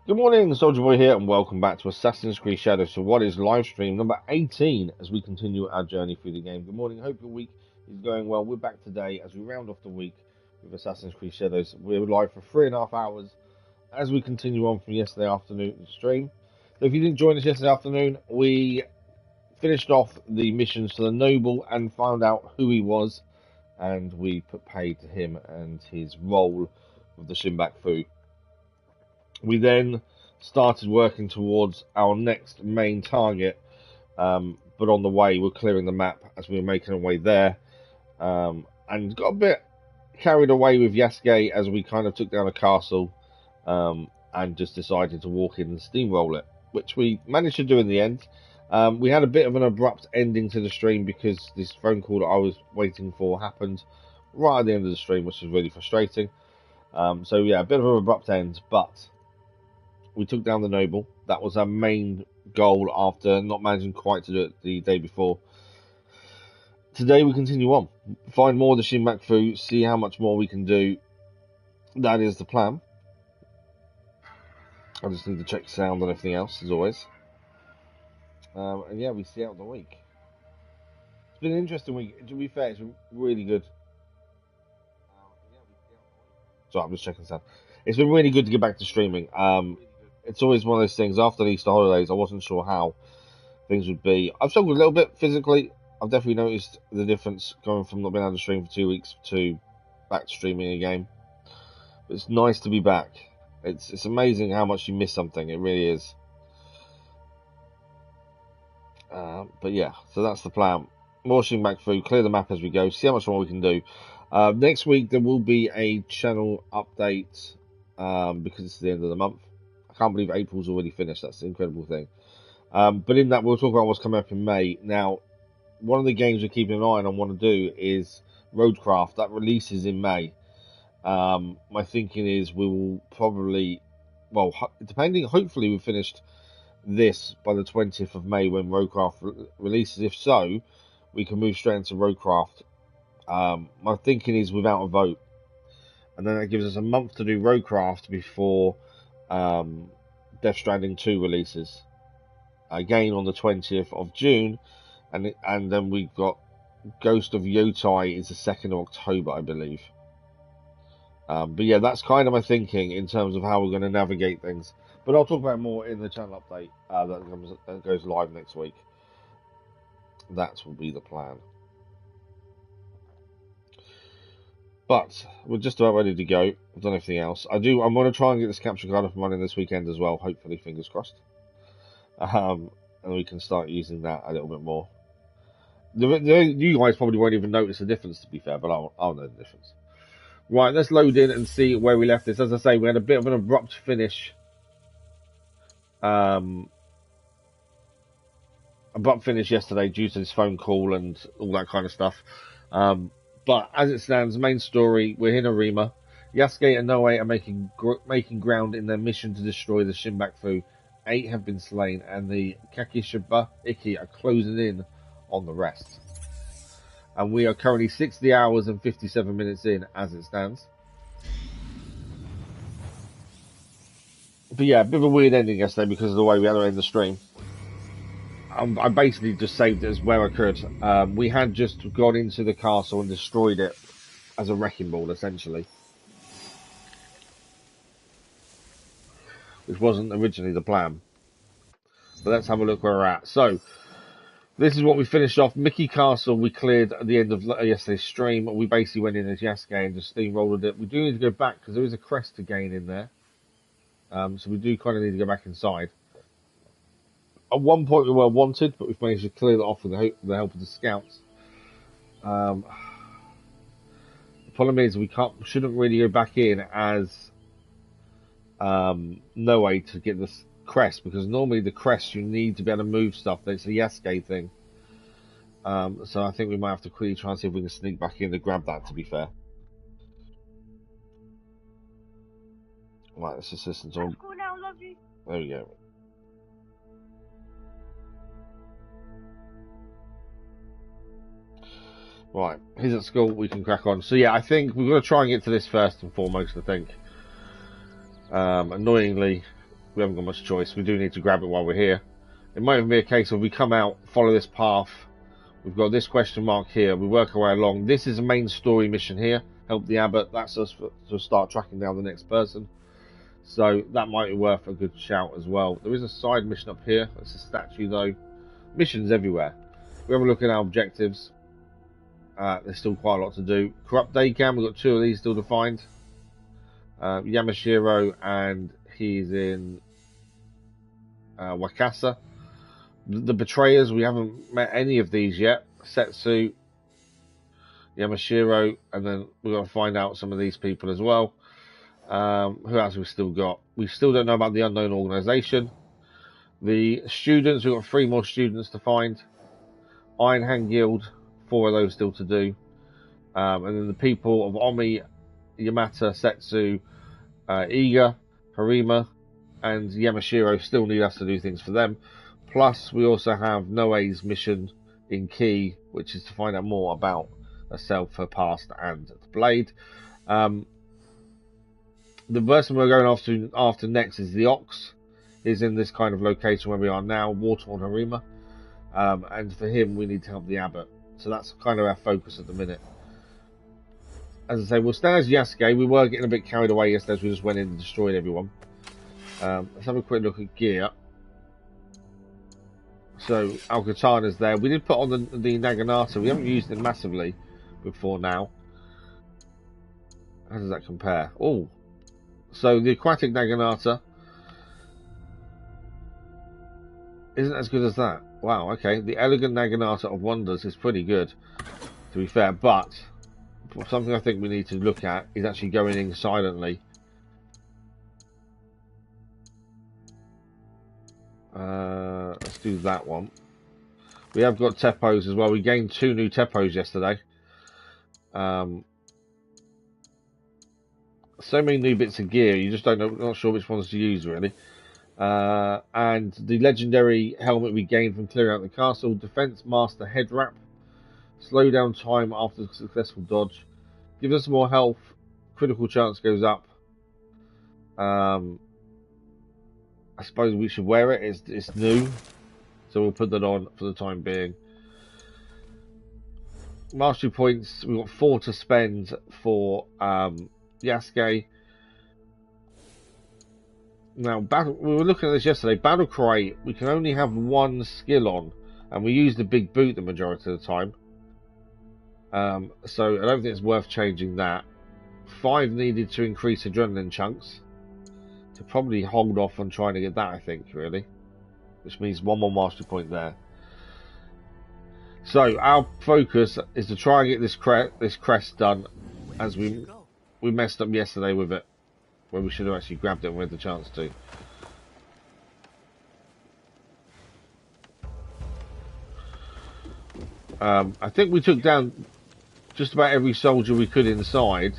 Good morning, Soldier Boy here, and welcome back to Assassin's Creed Shadows for what is live stream number 18 as we continue our journey through the game. Good morning, hope your week is going well. We're back today as we round off the week with Assassin's Creed Shadows. We're live for 3.5 hours as we continue on from yesterday afternoon stream. So if you didn't join us yesterday afternoon, we finished off the missions to the Noble and found out who he was, and we put pay to him and his role with the Shimbak Fu. We then started working towards our next main target, but on the way we're clearing the map as we were making our way there, and got a bit carried away with Yasuke as we kind of took down a castle, and just decided to walk in and steamroll it, which we managed to do in the end. We had a bit of an abrupt ending to the stream because this phone call that I was waiting for happened right at the end of the stream, which was really frustrating. So yeah, a bit of an abrupt end, but we took down the Noble. That was our main goal after not managing quite to do it the day before. Today we continue on. Find more of the Shimbak Fu, see how much more we can do. That is the plan. I just need to check sound and everything else, as always. And yeah, we see out the week. It's been an interesting week. To be fair, it's been really good. Sorry, I'm just checking sound. It's been really good to get back to streaming. It's always one of those things. After the Easter holidays, I wasn't sure how things would be. I've struggled a little bit physically. I've definitely noticed the difference going from not being able to stream for 2 weeks to back to streaming again. But it's nice to be back. It's amazing how much you miss something. It really is. But yeah, so that's the plan. More Shimbak Fu, clear the map as we go, see how much more we can do. Next week there will be a channel update because it's the end of the month. I can't believe April's already finished. That's an incredible thing. But in that, we'll talk about what's coming up in May. Now, one of the games we're keeping an eye on and want to do is Roadcraft. That releases in May. My thinking is we will probably, well, depending, hopefully we've finished this by the 20th of May when Roadcraft releases. If so, we can move straight into Roadcraft. My thinking is without a vote. And then that gives us a month to do Roadcraft before Death Stranding 2 releases. Again on the 20th of June. And then we've got Ghost of Yotai is the 2nd of October, I believe. But yeah, that's kind of my thinking in terms of how we're going to navigate things. But I'll talk about more in the channel update that goes live next week. That will be the plan. But we're just about ready to go. I've done everything else. I'm going to try and get this capture card up and running this weekend as well. Hopefully, fingers crossed. And we can start using that a little bit more. You guys probably won't even notice the difference, to be fair, but I'll know the difference. Right, let's load in and see where we left this. As I say, we had a bit of an abrupt finish. Abrupt finish yesterday due to this phone call and all that kind of stuff. But as it stands, main story, we're in Harima. Yasuke and Noe are making ground in their mission to destroy the Shimbak Fu. 8 have been slain, and the Kakishiba Iki are closing in on the rest. And we are currently 60 hours and 57 minutes in as it stands. But yeah, a bit of a weird ending yesterday because of the way we had to end the stream. I basically just saved it as where I could. We had just gone into the castle and destroyed it as a wrecking ball, essentially. Which wasn't originally the plan. But let's have a look where we're at. So, this is what we finished off. Mickey Castle we cleared at the end of yesterday's stream. We basically went in as Yasuke and just steamrolled it. We do need to go back because there is a crest to gain in there. So we do kind of need to go back inside. At one point we were wanted, but we've managed to clear that off with the help of the scouts. The problem is we shouldn't really go back in as Noe to get this crest, because normally the crest you need to be able to move stuff. It's a Yasuke thing. So I think we might have to quickly try and see if we can sneak back in to grab that, to be fair. Right, let's just listen to him. Cool now, love you. There we go. Right, he's at school, we can crack on. So yeah, I think we're going to try and get to this first and foremost, I think. Annoyingly, we haven't got much choice. We do need to grab it while we're here. It might even be a case of we come out, follow this path. We've got this question mark here. We work our way along. This is a main story mission here. Help the abbot. That's us to start tracking down the next person. So that might be worth a good shout as well. There is a side mission up here. It's a statue though. Missions everywhere. We have a look at our objectives. There's still quite a lot to do. Corrupt Daycam. We've got 2 of these still to find. Yamashiro, and he's in Wakasa. The Betrayers, we haven't met any of these yet. Setsu, Yamashiro, and then we've got to find out some of these people as well. Who else have we still got? We still don't know about the unknown organisation. The students, we've got 3 more students to find. Iron Hand Guild, 4 of those still to do. And then the people of Omi, Yamata, Setsu, Iga, Harima, and Yamashiro still need us to do things for them. Plus, we also have Noe's mission in Key, which is to find out more about herself, her past, and the blade. The person we're going after next is the Ox. He's in this kind of location where we are now, Waterhorn Harima. And for him, we need to help the abbot. So that's kind of our focus at the minute. As I say, we'll stay as Yasuke. We were getting a bit carried away yesterday as we just went in and destroyed everyone. Let's have a quick look at gear. So, our katana's there. We did put on the Naginata. We haven't used it massively before now. How does that compare? Oh, so the aquatic Naginata isn't as good as that. Wow, okay. The elegant Naginata of Wonders is pretty good, to be fair. But something I think we need to look at is actually going in silently. Let's do that one. We have got Teppos as well. We gained 2 new Teppos yesterday. So many new bits of gear, you just not sure which ones to use really. And the legendary helmet we gained from clearing out the castle. Defense Master Head Wrap. Slow down time after successful dodge. Gives us more health. Critical chance goes up. I suppose we should wear it. It's new, so we'll put that on for the time being. Mastery points. We've got 4 to spend for Yasuke. Now, we were looking at this yesterday. Battle Cry, we can only have 1 skill on, and we use the big boot the majority of the time. So I don't think it's worth changing that. 5 needed to increase adrenaline chunks. To probably hold off on trying to get that, I think, really. Which means 1 more mastery point there. So our focus is to try and get this crest done, as we messed up yesterday with it, when we should have actually grabbed it when we had the chance to. I think we took down just about every soldier we could inside,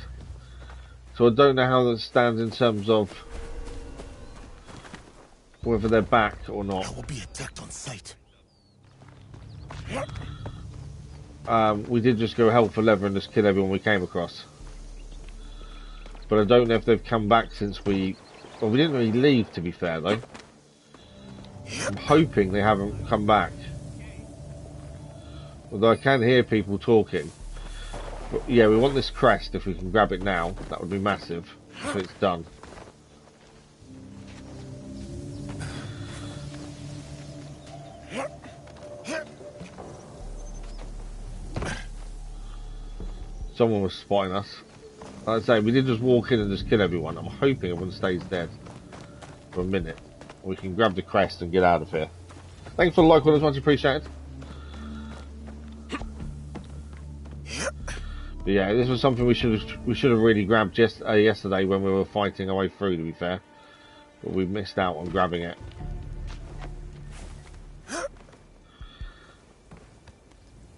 so I don't know how that stands in terms of whether they're back or not. I will be attacked on sight. We did just go hell for leather and just kill everyone we came across. But I don't know if they've come back since we... Well, we didn't really leave, to be fair, though. I'm hoping they haven't come back. Although I can hear people talking. But yeah, we want this crest. If we can grab it now, that would be massive. So it's done. Someone was spotting us. Like I say, we did just walk in and just kill everyone. I'm hoping everyone stays dead for a minute. We can grab the crest and get out of here. Thanks for the like, much appreciated. But yeah, this was something we should have really grabbed just yesterday when we were fighting our way through, to be fair. But we missed out on grabbing it.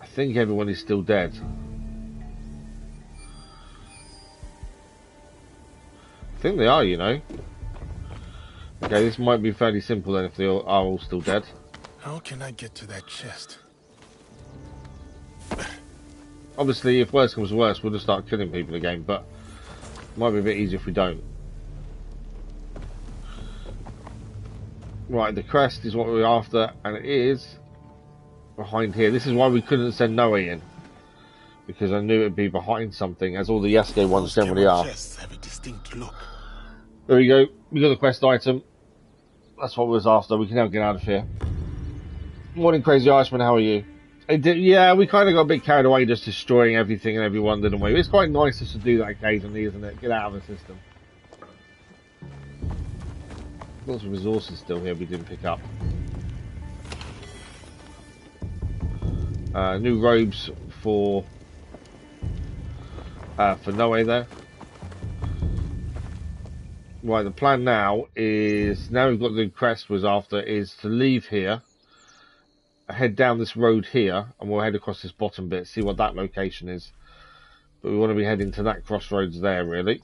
I think everyone is still dead. I think they are, you know. Okay, this might be fairly simple then if they are all still dead. How can I get to that chest? Obviously, if worse comes to worse, we'll just start killing people again, but it might be a bit easier if we don't. Right, the crest is what we're after, and it is behind here. This is why we couldn't send Noah in, because I knew it'd be behind something, as all the Yasuke ones generally are. Chests have a distinct look. There we go. We got the quest item. That's what we was after. We can now get out of here. Morning, Crazy Iceman. How are you? Yeah, we kind of got a bit carried away just destroying everything and everyone, didn't we? It's quite nice just to do that occasionally, isn't it? Get out of the system. Lots of resources still here we didn't pick up. New robes for Noe there. Right, the plan now is, now we've got the crest was after, is to leave here, head down this road here, and we'll head across this bottom bit, see what that location is. But we want to be heading to that crossroads there, really.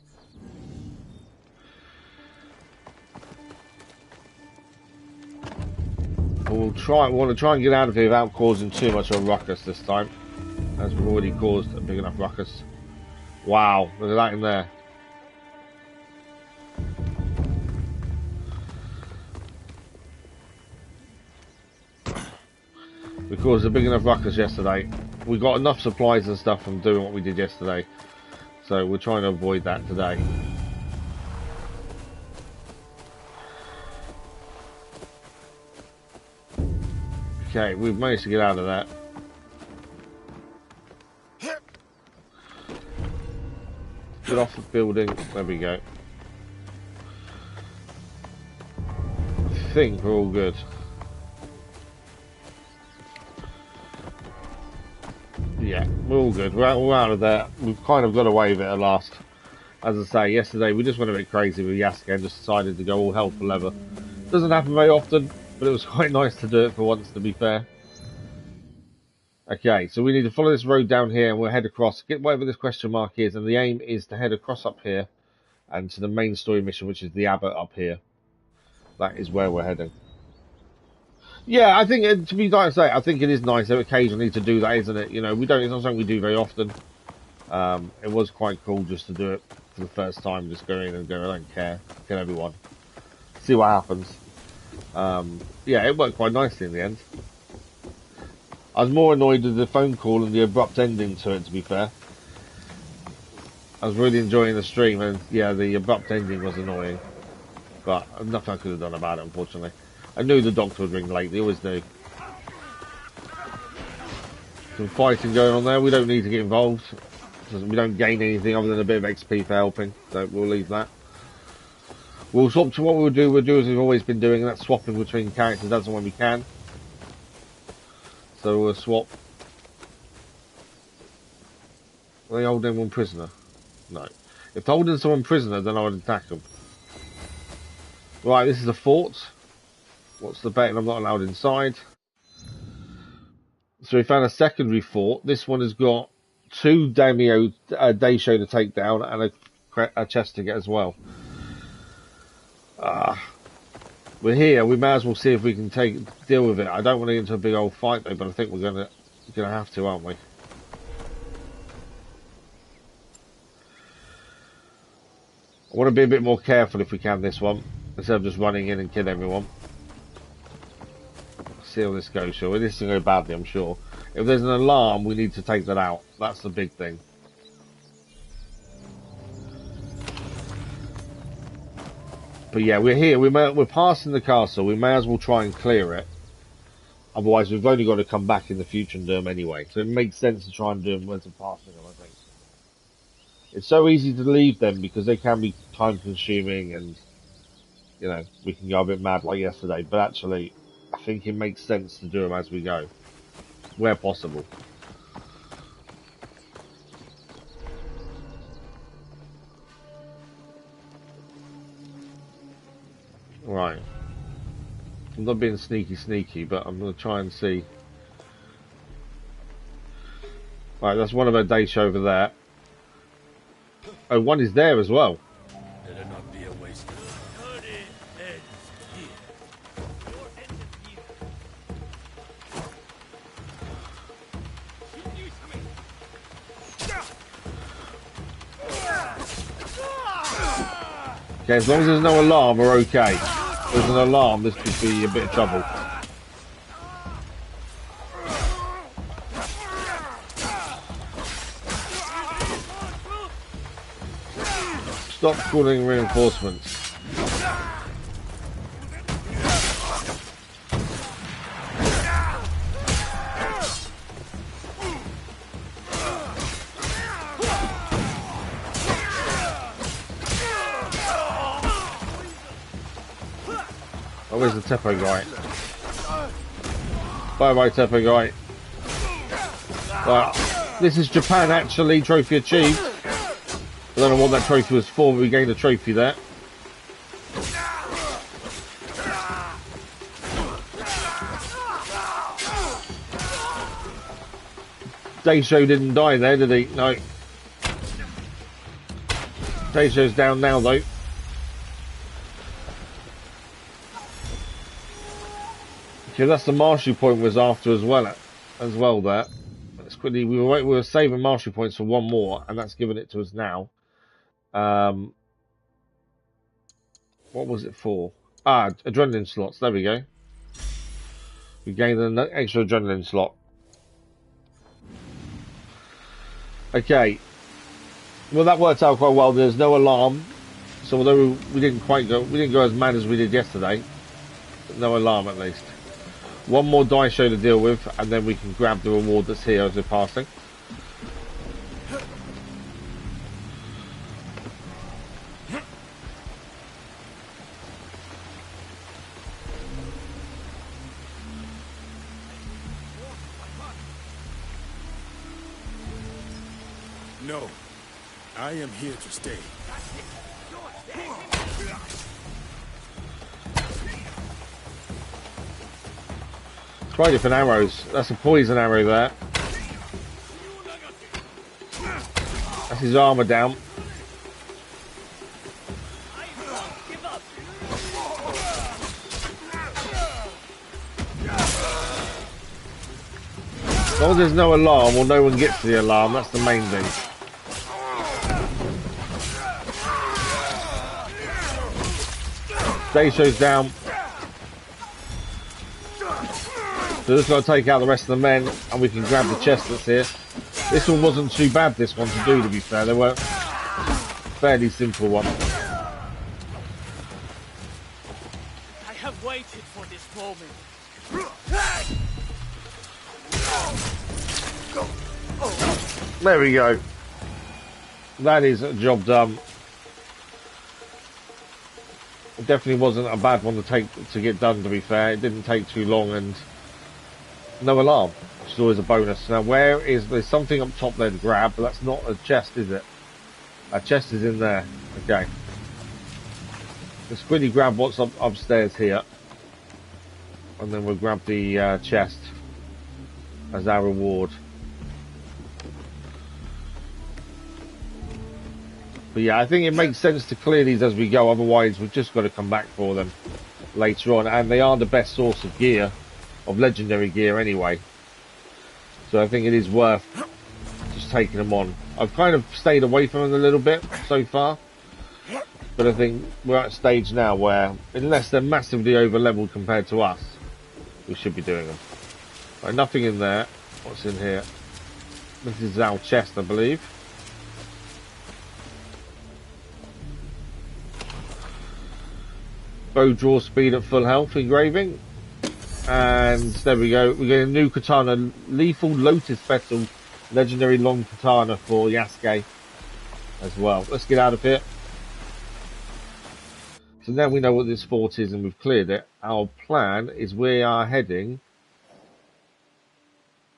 We want to try and get out of here without causing too much of a ruckus this time, as we've already caused a big enough ruckus. Wow, look at that in there. We caused a big enough ruckus yesterday. We got enough supplies and stuff from doing what we did yesterday, so we're trying to avoid that today. Okay, we've managed to get out of that. Get off the building. There we go. I think we're all good. Yeah, we're all good. We're out of there. We've kind of got away with it at last. As I say, yesterday we just went a bit crazy with Yasuke and just decided to go all hell for leather. Doesn't happen very often, but it was quite nice to do it for once, to be fair. Okay, so we need to follow this road down here and we'll head across, get whatever this question mark is, and the aim is to head across up here and to the main story mission, which is the Abbot up here. That is where we're heading. Yeah, I think, to be honest, I think it is nice occasionally to do that, isn't it? You know, it's not something we do very often. It was quite cool just to do it for the first time, just go in and go, I don't care, kill everyone. See what happens. Yeah, it worked quite nicely in the end. I was more annoyed with the phone call and the abrupt ending to it, to be fair. I was really enjoying the stream, and yeah, the abrupt ending was annoying. But nothing I could have done about it, unfortunately. I knew the doctor would ring late, they always do. Some fighting going on there, we don't need to get involved. We don't gain anything other than a bit of XP for helping, so we'll leave that. We'll swap to what we'll do as we've always been doing, and that's swapping between characters as and when we can. So we'll swap. Are they holding one prisoner? No. If they're holding someone prisoner, then I would attack them. Right, this is a fort. What's the bet? I'm not allowed inside. So we found a secondary fort. This one has got 2 daimyo daisho to take down and a chest to get as well. We're here. We may as well see if we can deal with it. I don't want to get into a big old fight though, but I think we're gonna have to, aren't we? I want to be a bit more careful if we can this one, instead of just running in and killing everyone. See how this goes. Sure, this is going to go badly, I'm sure. If there's an alarm, we need to take that out. That's the big thing. But yeah, we're here. We're passing the castle. We may as well try and clear it. Otherwise, we've only got to come back in the future and do them anyway. So it makes sense to try and do them when we're passing them, I think. It's so easy to leave them because they can be time-consuming and, you know, we can go a bit mad like yesterday. But actually, I think it makes sense to do them as we go, where possible. Right. I'm not being sneaky, but I'm going to try and see. Right, that's one of our daisho over there. Oh, one is there as well. Let it not be a waste. Okay, as long as there's no alarm, we're okay. there's an alarm, this could be a bit of trouble. Stop calling reinforcements. Oh, where's the Teppo guy? Bye bye, Teppo guy. Well, this is Japan actually, trophy achieved. I don't know what that trophy was for, but we gained a trophy there. Daisho didn't die there, did he? No. Daisho's down now, though. Okay, that's the mastery point was after as well there. Let's quickly, we were saving mastery points for one more, and that's given it to us now. What was it for? Ah, adrenaline slots. There we go. We gained an extra adrenaline slot. Okay. Well, that worked out quite well. There's no alarm, so although we didn't go as mad as we did yesterday. No alarm at least. One more die show to deal with, and then we can grab the reward that's here as we're passing. No, I am here to stay. Try different arrows. That's a poison arrow there. That's his armor down. As long as there's no alarm or no one gets to the alarm, that's the main thing. Daisho's down. So just got to take out the rest of the men and we can grab the chest that's here. This one wasn't too bad, this one, to do, to be fair. They were fairly simple one. I have waited for this moment. There we go. That is a job done. It definitely wasn't a bad one to get done, to be fair. It didn't take too long and no alarm, which is always a bonus. Now there's something up top there to grab, but that's not a chest, is it? A chest is in there. Okay. Let's quickly grab what's upstairs here. And then we'll grab the chest as our reward. But yeah, I think it makes sense to clear these as we go, otherwise we've just got to come back for them later on. And they are the best source of gear, of legendary gear anyway. So I think it is worth just taking them on. I've kind of stayed away from them a little bit so far. But I think we're at a stage now where, unless they're massively over-leveled compared to us, we should be doing them. Right, nothing in there. What's in here? This is our chest, I believe. Bow draw speed at full health engraving. And there we go. We get a new katana, lethal lotus petal, legendary long katana for Yasuke as well. Let's get out of here. So now we know what this fort is and we've cleared it. Our plan is we are heading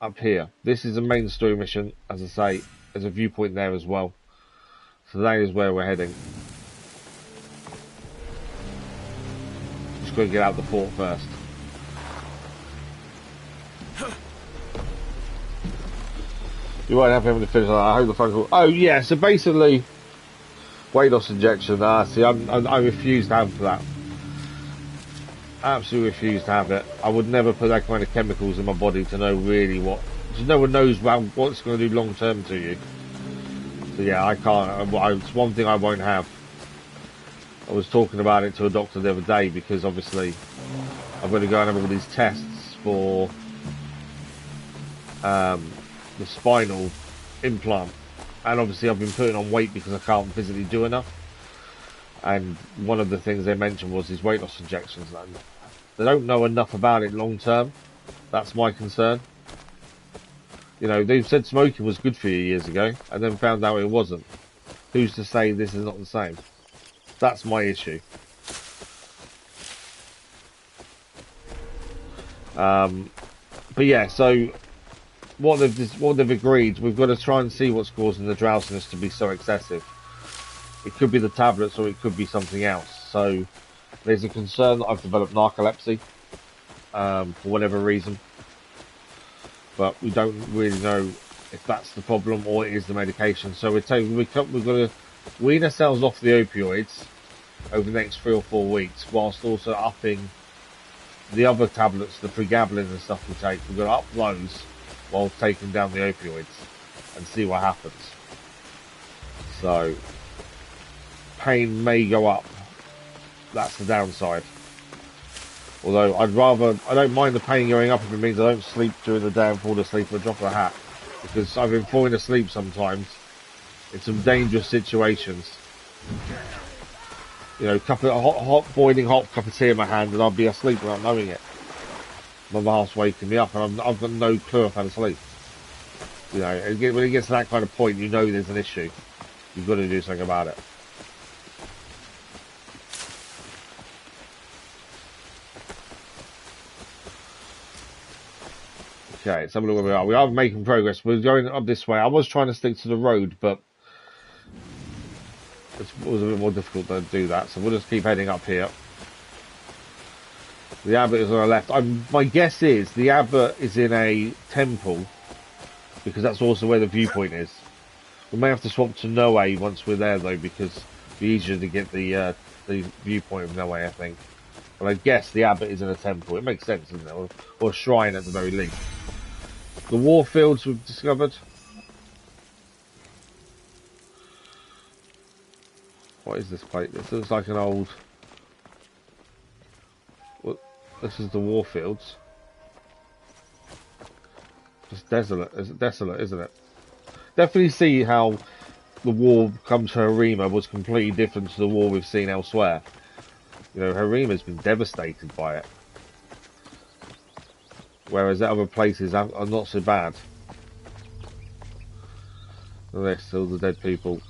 up here. This is a main story mission, as I say. There's a viewpoint there as well. So that is where we're heading. Just got to get out the fort first. You won't have him to finish that. I hope the phone call. Oh yeah, so basically weight loss injection. See, I refuse to have that. Absolutely refuse to have it. I would never put that kind of chemicals in my body to know really what. Because no one knows what it's going to do long term to you. So yeah, I can't. It's one thing I won't have. I was talking about it to a doctor the other day because obviously I've got to go and have all these tests for the spinal implant, and obviously I've been putting on weight because I can't physically do enough. And one of the things they mentioned was these weight loss injections. And they don't know enough about it long term. That's my concern. You know, they've said smoking was good for you years ago, and then found out it wasn't. Who's to say this is not the same? That's my issue. But yeah, so what they've agreed, we've got to try and see what's causing the drowsiness to be so excessive. It could be the tablets, or it could be something else. So there's a concern that I've developed narcolepsy for whatever reason, but we don't really know if that's the problem or it is the medication. So we've got to wean ourselves off the opioids over the next 3 or 4 weeks, whilst also upping the other tablets, the pregabalin and stuff we take. We've got to up those while taking down the opioids and see what happens. So pain may go up. That's the downside. Although I don't mind the pain going up if it means I don't sleep during the day and fall asleep at a drop of a hat. Because I've been falling asleep sometimes in some dangerous situations. You know, boiling hot cup of tea in my hand, and I'll be asleep without knowing it. My half's waking me up, and I've got no clue if I'm asleep. You know, when it gets to that kind of point, you know there's an issue. You've got to do something about it. Okay, let's have a look where we are. We are making progress. We're going up this way. I was trying to stick to the road, but it was a bit more difficult to do that, so we'll just keep heading up here. The abbot is on the left. My guess is the abbot is in a temple, because that's also where the viewpoint is. We may have to swap to Noe once we're there, though, because it'll be easier to get the viewpoint of Noe, I think. But I guess the abbot is in a temple. It makes sense, doesn't it? Or a shrine at the very least. The war fields we've discovered. What is this plate? This looks like an old... Well, this is the war fields. Just desolate. It's desolate, isn't it? Definitely see how the war come to Harima was completely different to the war we've seen elsewhere. You know, Harima's been devastated by it. Whereas other places are not so bad. There's still the dead people.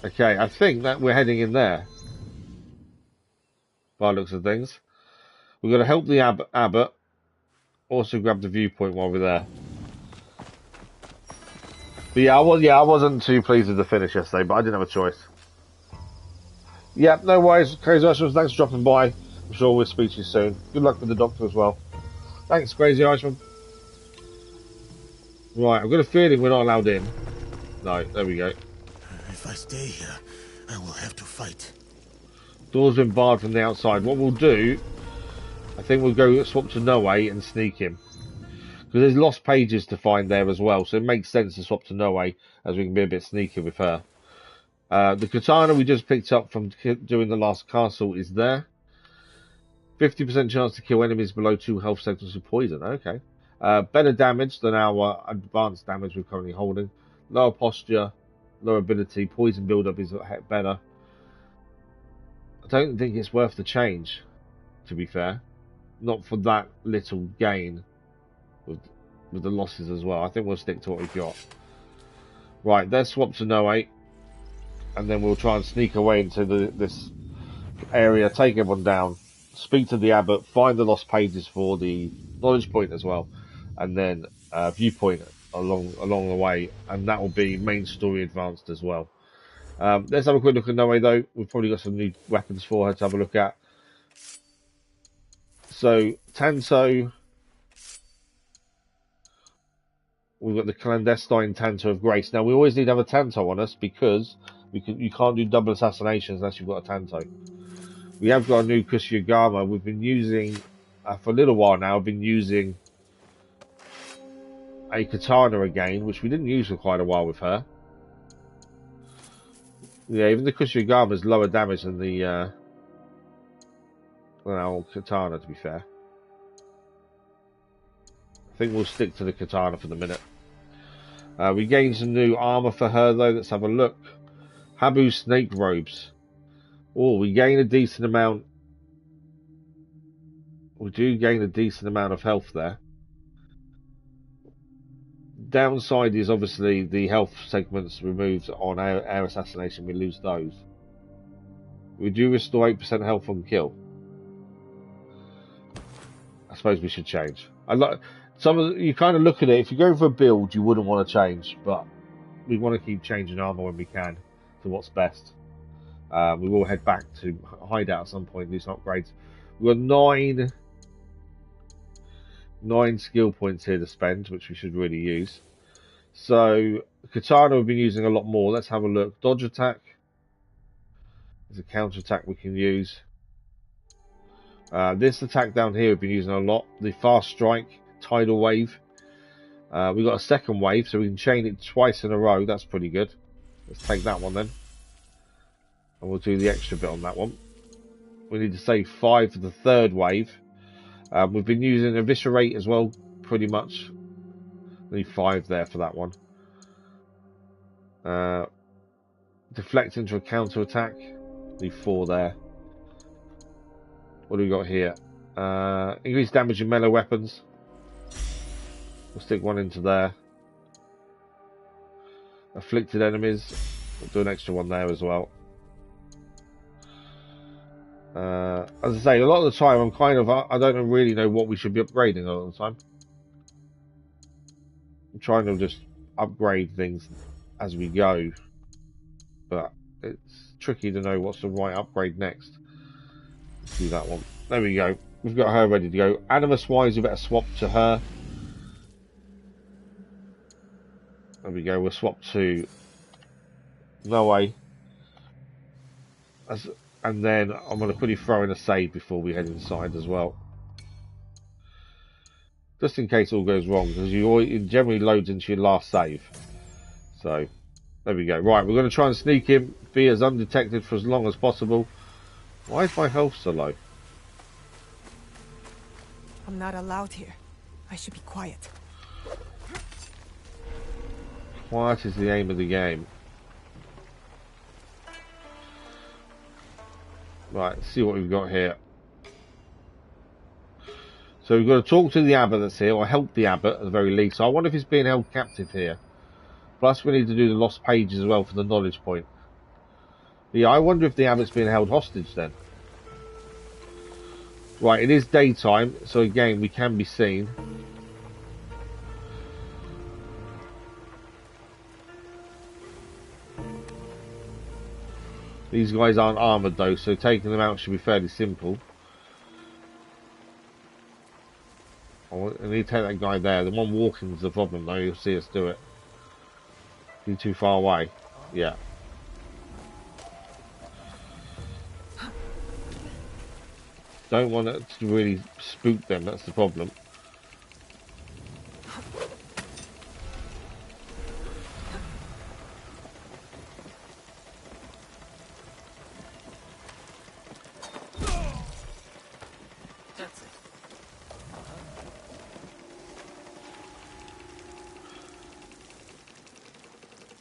Okay, I think that we're heading in there. By the looks of things. We've got to help the abbot. Also grab the viewpoint while we're there. But yeah, I wasn't too pleased with the finish yesterday, but I didn't have a choice. Yeah, no worries. Crazy Irishman, thanks for dropping by. I'm sure we'll speak to you soon. Good luck with the doctor as well. Thanks, Crazy Irishman. Right, I've got a feeling we're not allowed in. No, there we go. If I stay here, I will have to fight. Door's been barred from the outside. What we'll do, I think we'll go swap to Noe and sneak him. Because there's lost pages to find there as well, so it makes sense to swap to Noe, as we can be a bit sneaky with her. The katana we just picked up from doing the last castle is there. 50% chance to kill enemies below 2 health sectors with poison. Okay. Better damage than our advanced damage we're currently holding. Lower posture, lower ability. Poison build-up is better. I don't think it's worth the change, to be fair. Not for that little gain with the losses as well. I think we'll stick to what we've got. Right, let's swap to Noe. And then we'll try and sneak away into this area, take everyone down, speak to the abbot, find the lost pages for the knowledge point as well, and then viewpoint along the way, and that will be main story advanced as well. Let's have a quick look at Noe though. We've probably got some new weapons for her to have a look at. So Tanto, we've got the clandestine Tanto of Grace. Now we always need to have a Tanto on us because you can't do double assassinations unless you've got a Tanto. We have got a new Kushigama. We've been using, for a little while now, I've been using a katana again, which we didn't use for quite a while with her. Yeah, even the Kushiogama is lower damage than the our katana, to be fair. I think we'll stick to the katana for the minute. We gained some new armor for her, though. Let's have a look. Habu snake robes. Oh, we gain a decent amount. We do gain a decent amount of health there. Downside is obviously the health segments removed on air assassination. We lose those. We do restore 8% health on kill. I suppose we should change. I like some of you kind of look at it. If you go for a build, you wouldn't want to change, but we want to keep changing armor when we can to what's best. We will head back to hideout at some point, do some upgrades. We've got nine skill points here to spend, which we should really use. So katana we've been using a lot more. Let's have a look. Dodge attack. There's a counter attack we can use. This attack down here we've been using a lot. The fast strike, tidal wave. We've got a second wave, so we can chain it twice in a row. That's pretty good. Let's take that one then. And we'll do the extra bit on that one. We need to save 5 for the third wave. We've been using eviscerate as well, pretty much. Need 5 there for that one. Deflect into a counter attack. Need 4 there. What do we got here? Increased damage in melee weapons. We'll stick 1 into there. Afflicted enemies. We'll do an extra 1 there as well. As I say, a lot of the time I don't really know what we should be upgrading a lot of the time. I'm trying to just upgrade things as we go, but it's tricky to know what's the right upgrade next. Let's do that one. There we go. We've got her ready to go. Animus wise, we better swap to her. There we go. We'll swap to Noe. And then I'm going to quickly throw in a save before we head inside as well. Just in case all goes wrong, because it generally loads into your last save. So, there we go. Right, we're going to try and sneak him, be as undetected for as long as possible. Why is my health so low? I'm not allowed here. I should be quiet. Quiet is the aim of the game. Right, let's see what we've got here. So we've got to talk to the abbot that's here, or help the abbot at the very least. So I wonder if he's being held captive here. Plus we need to do the lost pages as well for the knowledge point. Yeah, I wonder if the abbot's being held hostage then. Right, it is daytime, so again we can be seen. These guys aren't armoured though, so taking them out should be fairly simple. I need to take that guy there. The one walking is the problem though, you'll see us do it. Be too far away. Yeah. Don't want it to really spook them, that's the problem.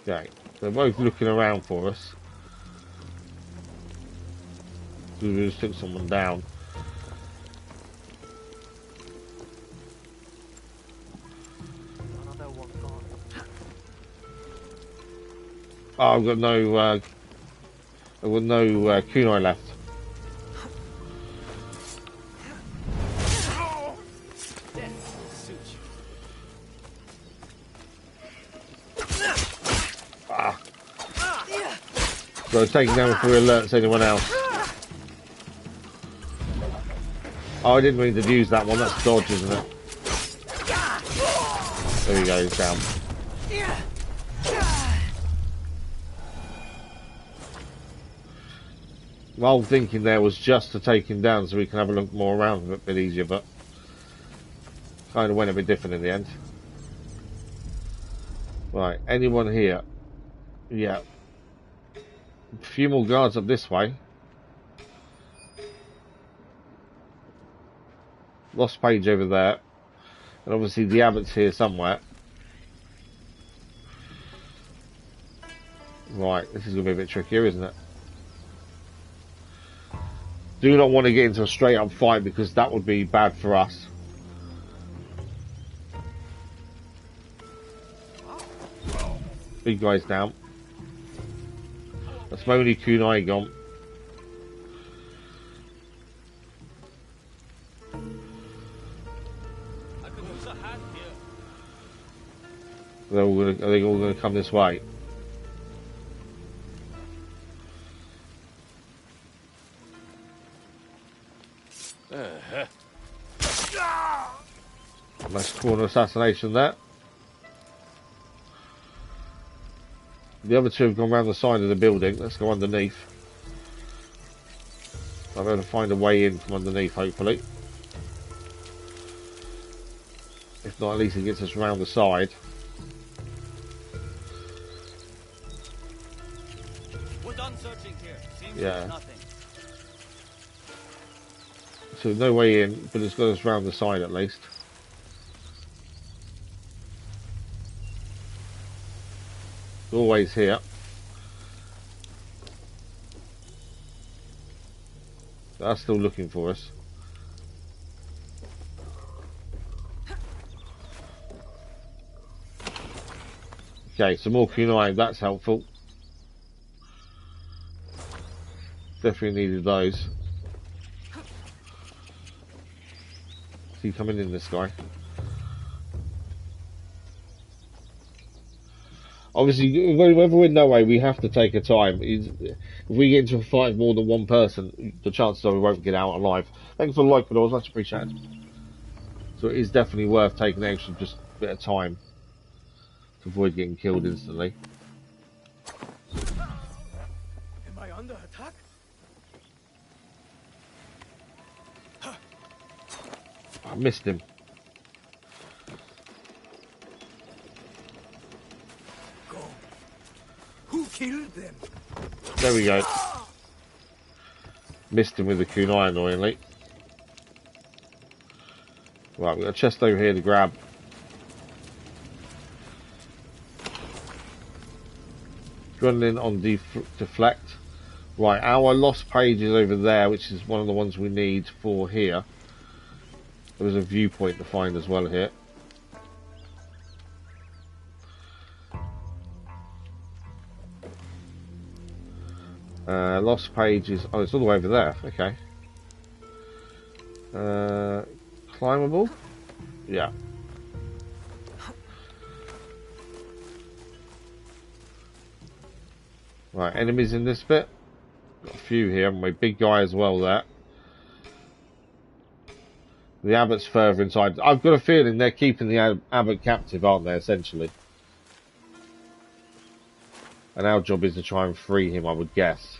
Okay, they're both looking around for us. We just took someone down. Oh, I've got no kunai left. So I take down before he alerts anyone else. Oh, I didn't mean to use that one. That's dodge, isn't it? There we go. He's down. My whole thinking there was just to take him down so we can have a look more around a bit easier, but kind of went a bit different in the end. Right, anyone here? Yeah. A few more guards up this way. Lost page over there. And obviously the abbot's here somewhere. Right, this is going to be a bit trickier, isn't it? Do not want to get into a straight up fight because that would be bad for us. Big guy's down. That's my only kunai gone. Are they all going to come this way? Nice corner assassination there. The other two have gone around the side of the building. Let's go underneath. I'll be able to find a way in from underneath, hopefully. If not, at least it gets us round the side. We're done searching here. Seems Yeah. nothing. So no way in, but it's got us round the side at least. Always here. They're still looking for us. Okay, some more kunai, that's helpful. Definitely needed those. Is he coming in, this guy? Obviously, whether we're no way, we have to take our time. If we get into a fight with more than one person, the chances are we won't get out alive. Thanks for the like, but I was much appreciated. So it is definitely worth taking the extra just a bit of time to avoid getting killed instantly. Am I under attack? I missed him. Who killed them? There we go. Missed him with the kunai, annoyingly. Right, we've got a chest over here to grab. Adrenaline on deflect. Right, our lost page is over there, which is one of the ones we need for here. There was a viewpoint to find as well here. Lost page is... Oh, it's all the way over there. Okay. Climbable? Yeah. Right, enemies in this bit. Got a few here. My big guy as well there. The abbot's further inside. I've got a feeling they're keeping the abbot captive, aren't they, essentially? And our job is to try and free him, I would guess.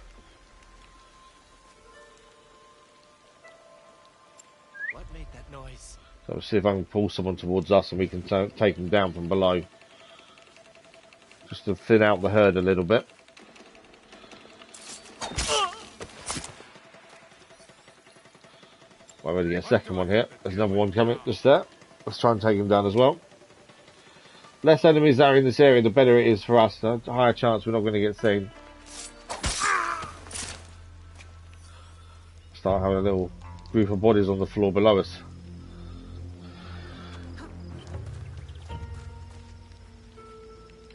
What made that noise? So we'll see if I can pull someone towards us and we can take them down from below. Just to thin out the herd a little bit. I've already got a second one here. There's another one coming just there. Let's try and take him down as well. Less enemies that are in this area, the better it is for us. The higher chance we're not going to get seen. Start having a little group of bodies on the floor below us.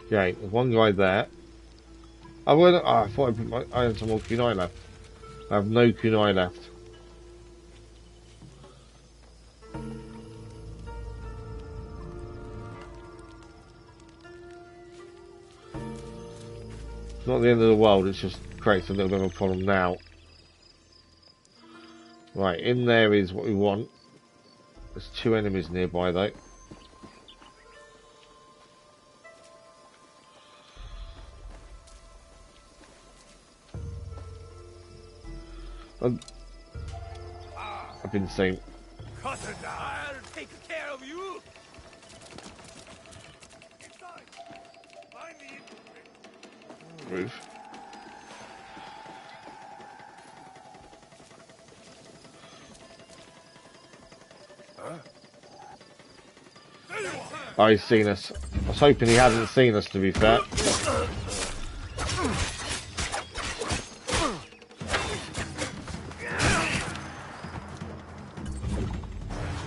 Okay, there's one guy there. I thought I had some more kunai left. I have no kunai left. It's not the end of the world, it just creates a little bit of a problem now. Right, in there is what we want. There's two enemies nearby though. I've been seen. I'll take care of you. Roof. Oh, he's seen us. I was hoping he hadn't seen us, to be fair.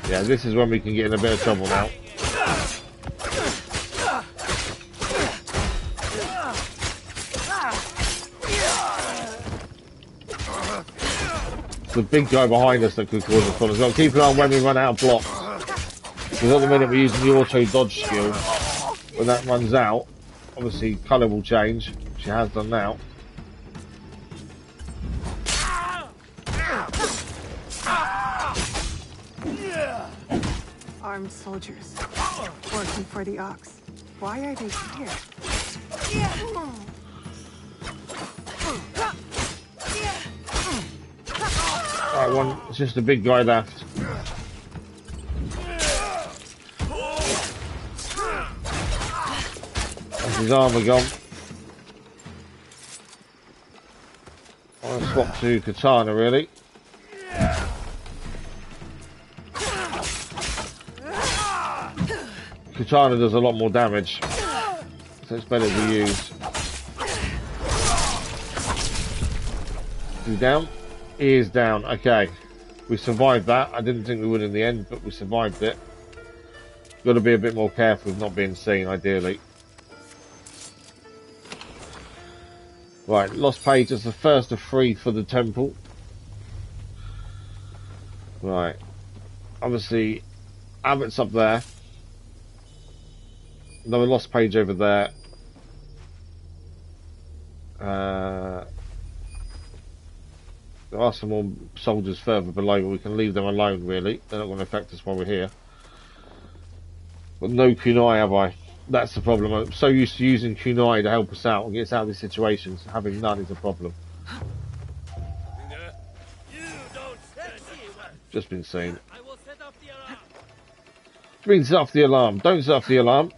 Yeah, this is when we can get in a bit of trouble now. The big guy behind us that could cause us problems. We've got to keep an eye on when we run out of blocks. Because at the minute we're using the auto dodge skill. When that runs out, obviously colour will change, which it has done now. Armed soldiers working for the Ox. Why are they here? Right, it's just a big guy left. That's his armour gone. I want to swap to Katana, really. Katana does a lot more damage, so it's better to use. Is he down? He is down. Okay, we survived that. I didn't think we would in the end, but we survived it. Got to be a bit more careful with not being seen, ideally. Right, lost page is the first of 3 for the temple. Right, obviously, Abbott's up there. Another lost page over there. There are some more soldiers further below, but we can leave them alone, really. They're not going to affect us while we're here. But no kunai, have I? That's the problem. I'm so used to using kunai to help us out and get us out of these situations. Having none is a problem. Just been seen. Been set off the alarm. Don't set off the alarm.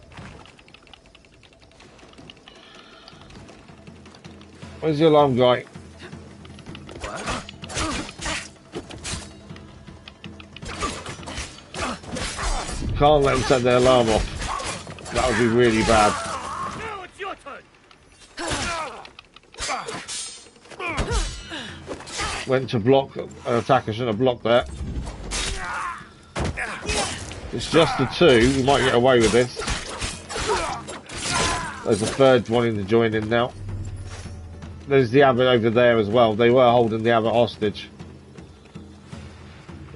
Where's the alarm guy? Can't let them set their alarm off. That would be really bad. Now it's your turn. Went to block an attacker, shouldn't have blocked that. It's just the 2. We might get away with this. There's a third wanting to join in now. There's the Abbot over there as well. They were holding the Abbot hostage.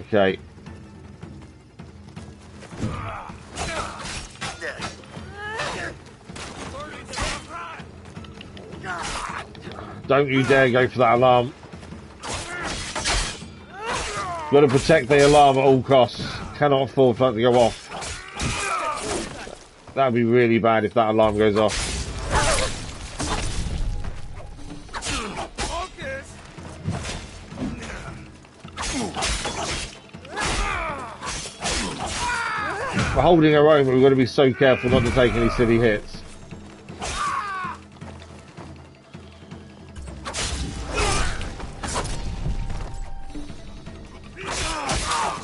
Okay. Don't you dare go for that alarm. Got to protect the alarm at all costs. Cannot afford for that to go off. That would be really bad if that alarm goes off. We're holding our own, but we've got to be so careful not to take any silly hits.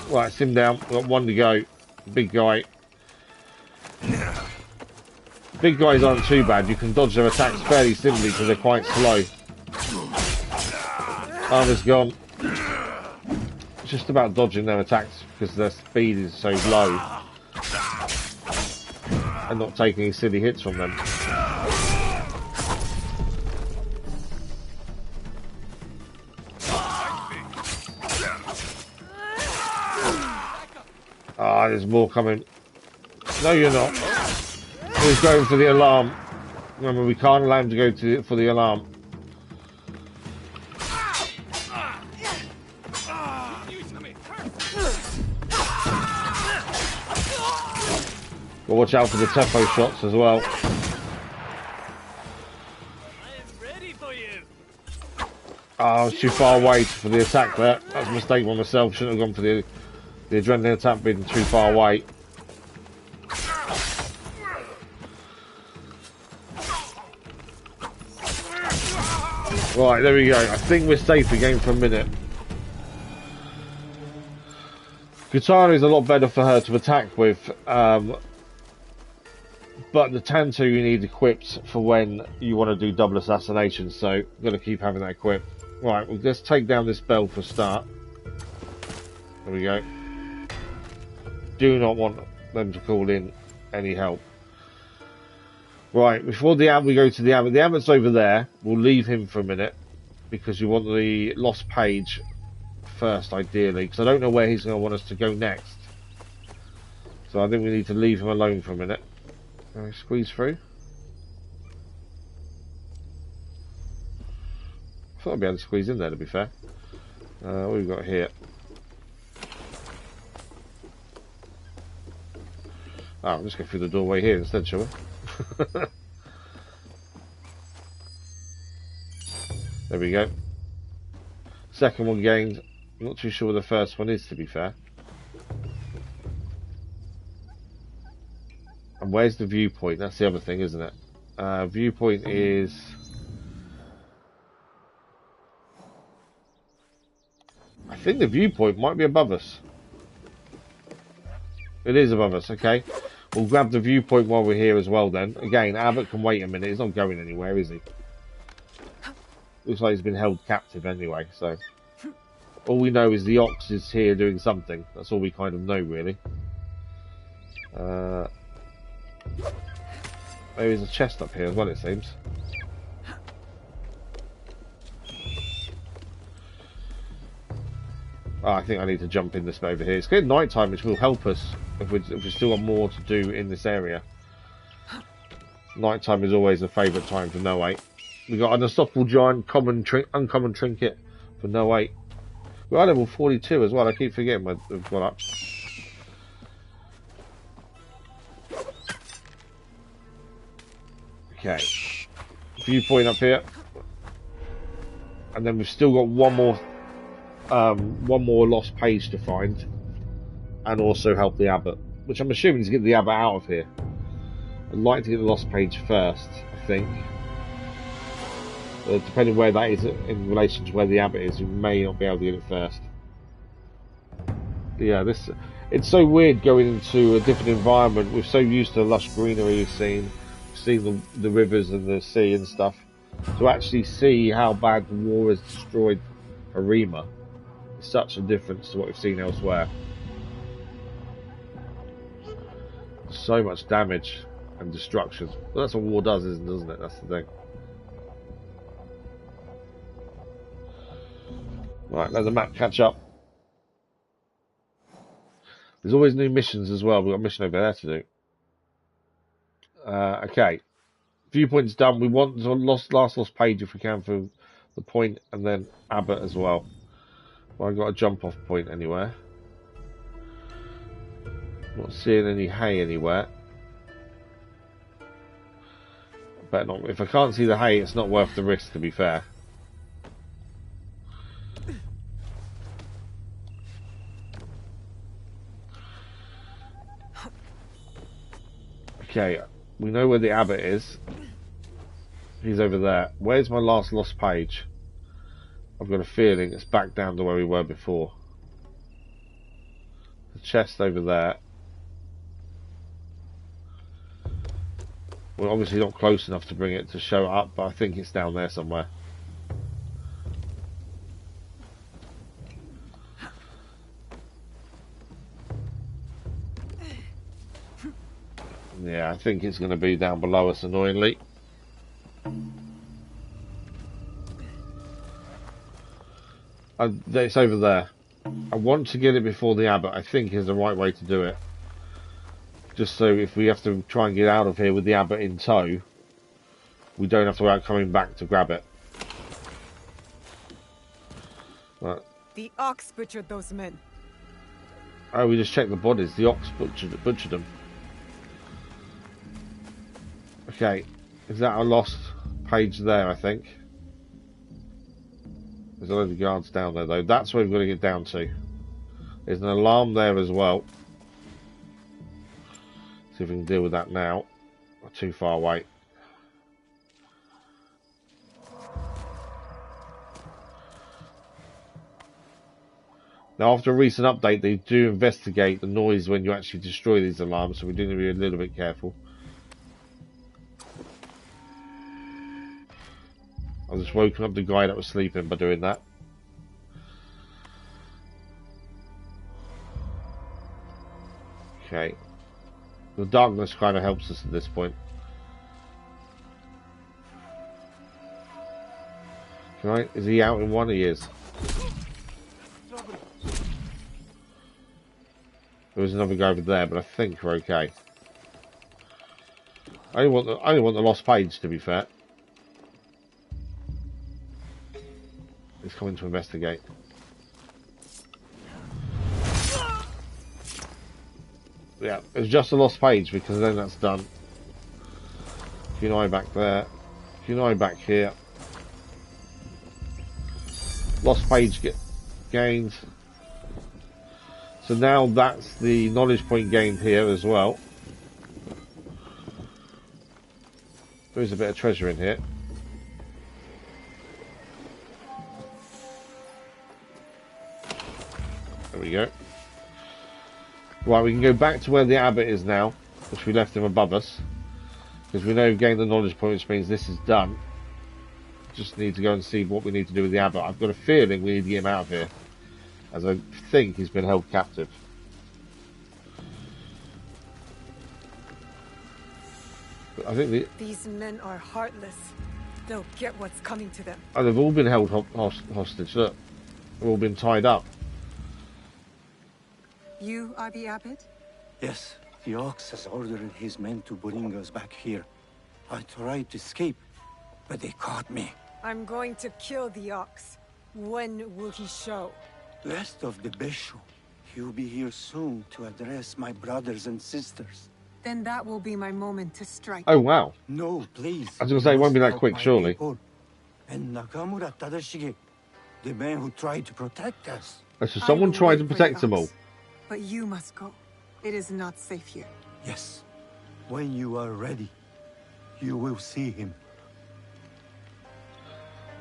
Right, it's him down. We've got 1 to go. Big guy. Big guys aren't too bad. You can dodge their attacks fairly simply because they're quite slow. Armor's gone. It's just about dodging their attacks because their speed is so low. And not taking any silly hits from them. Ah, there's more coming. No, you're not. He's going for the alarm. Remember, we can't allow him to go for the alarm. But watch out for the tempo shots as well. Oh, I was too far away for the attack there. That's a mistake by myself. Shouldn't have gone for the adrenaline attack, being too far away. Right, there we go. I think we're safe again for a minute. Katana is a lot better for her to attack with, but the Tanto you need equipped for when you want to do double assassination, so you've got to keep having that equipped. Right, well, let's take down this bell for a start. There we go. Do not want them to call in any help. Right, before we go to the abbot. The abbot's over there. We'll leave him for a minute because you want the lost page first, ideally, because I don't know where he's going to want us to go next. So I think we need to leave him alone for a minute. Can I squeeze through? I thought I'd be able to squeeze in there, to be fair. What have we got here? Oh, I'll just go through the doorway here instead, shall we? There we go. Second one gained. I'm not too sure what the first one is, to be fair. And where's the viewpoint? That's the other thing, isn't it? Viewpoint is... I think the viewpoint might be above us. It is above us, okay. We'll grab the viewpoint while we're here as well then. Again, Abbott can wait a minute. He's not going anywhere, is he? Looks like he's been held captive anyway, so... All we know is the ox is here doing something. That's all we kind of know, really. Maybe there's a chest up here as well, it seems. Oh, I think I need to jump in this over here. It's getting night time, which will help us if we've still got more to do in this area. Night time is always a favourite time for No 8. We got an unstoppable giant uncommon trinket for No 8. We're at level 42 as well. I keep forgetting we've got up. Okay. Viewpoint up here. And then we've still got one more lost page to find. And also help the abbot. Which I'm assuming is to get the abbot out of here. I'd like to get the lost page first, I think. Depending where that is in relation to where the abbot is, we may not be able to get it first. Yeah, it's so weird going into a different environment. We're so used to the lush greenery we've seen the rivers and the sea and stuff. To actually see how bad the war has destroyed Harima is such a difference to what we've seen elsewhere. So much damage and destruction. Well, that's what war does, doesn't it? That's the thing. Right, let the map catch up. There's always new missions as well. We've got a mission over there to do. Okay. Viewpoint's done. We want the last lost page if we can for the point and then Abbott as well. Well, I've got a jump off point anywhere. Not seeing any hay anywhere. Better not. If I can't see the hay, it's not worth the risk, to be fair. Okay, we know where the abbot is. He's over there. Where's my last lost page? I've got a feeling it's back down to where we were before. The chest over there. We're obviously not close enough to bring it to show up, but I think it's down there somewhere. Yeah, I think it's going to be down below us, annoyingly. It's over there. I want to get it before the abbot, I think is the right way to do it. Just so if we have to try and get out of here with the abbot in tow, we don't have to worry about coming back to grab it. Right. The ox butchered those men. Oh, we just checked the bodies. The ox butchered them. Okay, is that a lost page there, I think? There's a load of guards down there, though. That's where we've got to get down to. There's an alarm there as well. See if we can deal with that now. Not too far away. Now, after a recent update, they do investigate the noise when you actually destroy these alarms, so we do need to be a little bit careful. I've just woken up the guy that was sleeping by doing that. Okay. The darkness kind of helps us at this point. Right, is he out in one? He is. There was another guy over there, but I think we're okay. I only want the lost page, to be fair. He's coming to investigate. Yeah, it's just a lost page because then that's done. If you eye back there, if you eye back here, lost page gained. So now that's the knowledge point gained here as well. There is a bit of treasure in here. There we go. Right, we can go back to where the abbot is now, which we left him above us. Because we know we've gained the knowledge point, which means this is done. Just need to go and see what we need to do with the abbot. I've got a feeling we need to get him out of here, as I think he's been held captive. But I think These men are heartless. They'll get what's coming to them. oh, they've all been held hostage. Look, they've all been tied up. You are the abbot? Yes, the Ox has ordered his men to bring us back here. I tried to escape, but they caught me. I'm going to kill the Ox. When will he show? Rest of the Bishop. He'll be here soon to address my brothers and sisters. Then that will be my moment to strike. Oh wow! No, please. I was going to say it won't be that Help quick, my surely. people. And Nakamura Tadashige, the man who tried to protect us. Oh, so someone tried to protect them all. But you must go. It is not safe here. Yes, when you are ready, you will see him.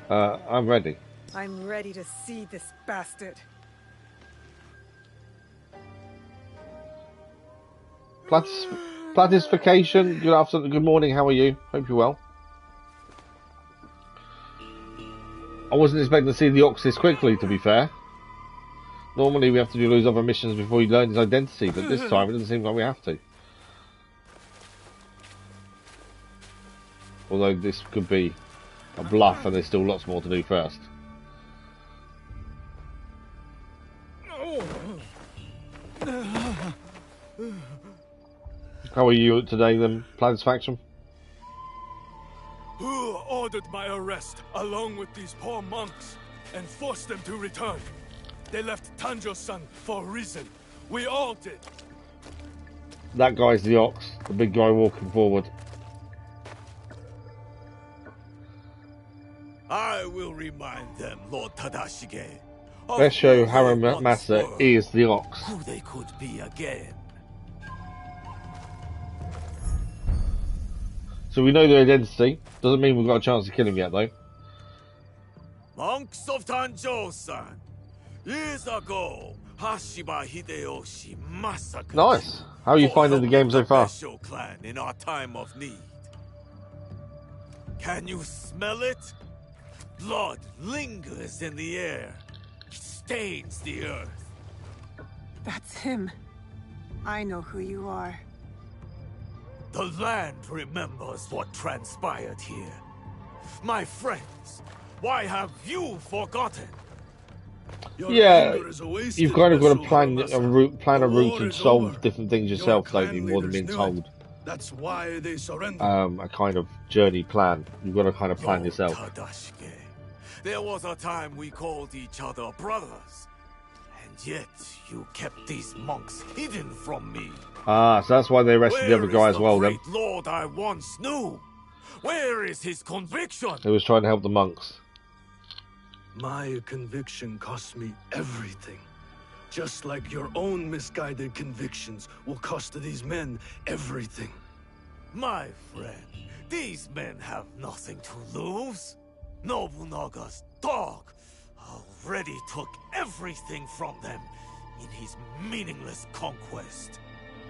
I'm ready. I'm ready to see this bastard. Platification, good afternoon, good morning, how are you? Hope you're well. I wasn't expecting to see the Ox this quickly, to be fair. Normally we have to do those other missions before he learns his identity, but this time it doesn't seem like we have to. Although this could be a bluff and there's still lots more to do first. How are you today then, Platisfaction? Who ordered my arrest, along with these poor monks, and forced them to return? They left Tanjo-san for a reason. We all did. That guy's the Ox, the big guy walking forward. I will remind them, Lord Tadashige. Let's show Harima is the Ox. Who they could be again. So we know their identity. Doesn't mean we've got a chance to kill him yet, though. Monks of Tanjo-san. Years ago, Hashiba Hideyoshi massacred. Nice. How are you finding the game so far? Special clan in our time of need. Can you smell it? Blood lingers in the air. It stains the earth. That's him. I know who you are. The land remembers what transpired here. My friends, why have you forgotten? Yeah, you've kind of got to plan a route and solve different things yourself, don't you, more than being told. That's why they surrendered. A kind of journey plan. You've got to kind of plan yourself. Tadashige, there was a time we called each other brothers. And yet, you kept these monks hidden from me. Ah, so that's why they arrested the other guy as well, then. Great Lord I once knew. Where is his conviction? He was trying to help the monks. My conviction cost me everything. Just like your own misguided convictions will cost these men everything. My friend, these men have nothing to lose. Nobunaga's dog. already took everything from them in his meaningless conquest.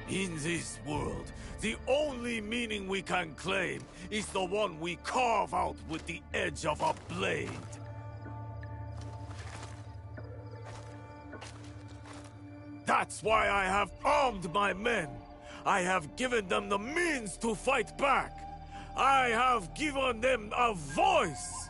In this world, the only meaning we can claim is the one we carve out with the edge of a blade. That's why I have armed my men. I have given them the means to fight back. I have given them a voice.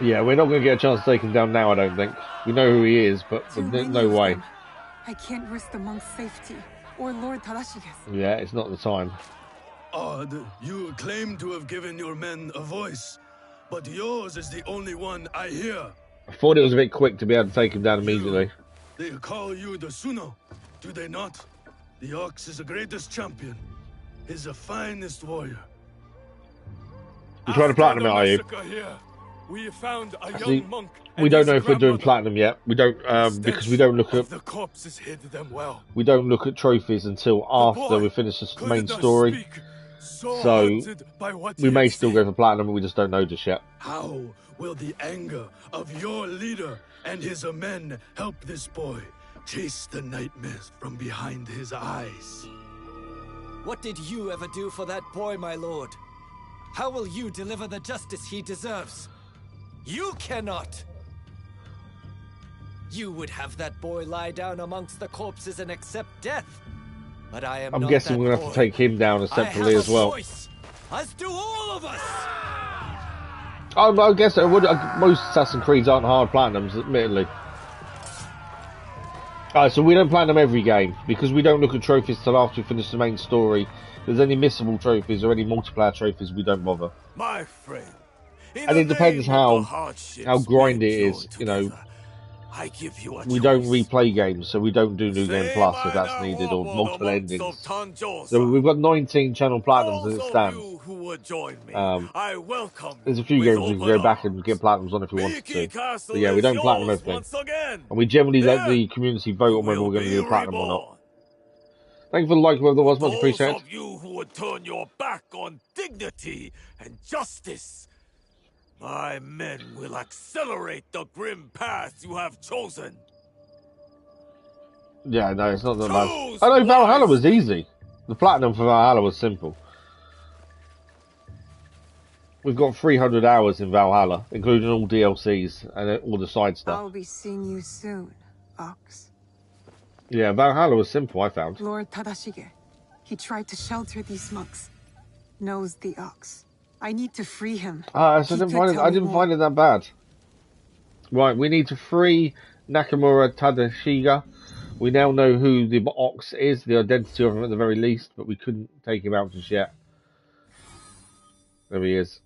Yeah, we're not going to get a chance to take him down now, I don't think. We know who he is, but Too there's many no of way. them. I can't risk the monk's safety, or Lord Tadashige's. Yeah, it's not the time. Odd, you claim to have given your men a voice, but yours is the only one I hear. I thought it was a bit quick to be able to take him down immediately. They call you the Suno, do they not? The Ox is the greatest champion. He's the finest warrior. You're trying to platinum it, are you? Here, we found a Actually, young monk. we don't know if we're doing platinum yet. We don't because we don't look at the corpses hid them well. we don't look at trophies until after we finish the main story. So we may still go for platinum, we just don't know just yet. How will the anger of your leader and his men help this boy chase the nightmares from behind his eyes? What did you ever do for that boy, my lord? How will you deliver the justice he deserves? You cannot! You would have that boy lie down amongst the corpses and accept death. But I am I'm not guessing that we're going to have boy. to take him down separately as well. Voice, as do all of us! I guess most Assassin's Creeds aren't hard platinums, admittedly. Alright, so we don't platinum every game, because we don't look at trophies till after we finish the main story. If there's any missable trophies or any multiplayer trophies, we don't bother. My friend, And it depends how grindy it is, you know. I give you a We don't replay games, so we don't do New Game Plus if that's needed, or multiple endings. So we've got 19 channel platinums as it stands. I welcome There's a few games we can go back and get platinums on if we wanted to. But yeah, we don't platinum everything. And we generally let the community vote on whether we're going to do platinum or not. Thank you for the like, whoever that was, much appreciated. Those of you who would turn your back on dignity and justice, my men will accelerate the grim path you have chosen. Yeah, no, it's not that bad. I know Valhalla was easy. The platinum for Valhalla was simple. We've got 300 hours in Valhalla, including all DLCs and all the side stuff. I'll be seeing you soon, Ox. Yeah, Valhalla was simple, I found. Lord Tadashige. He tried to shelter these monks. Knows the Ox. I need to free him. So I didn't find it that bad. Right, we need to free Nakamura Tadashiga. We now know who the Ox is, the identity of him at the very least, but we couldn't take him out just yet. There he is.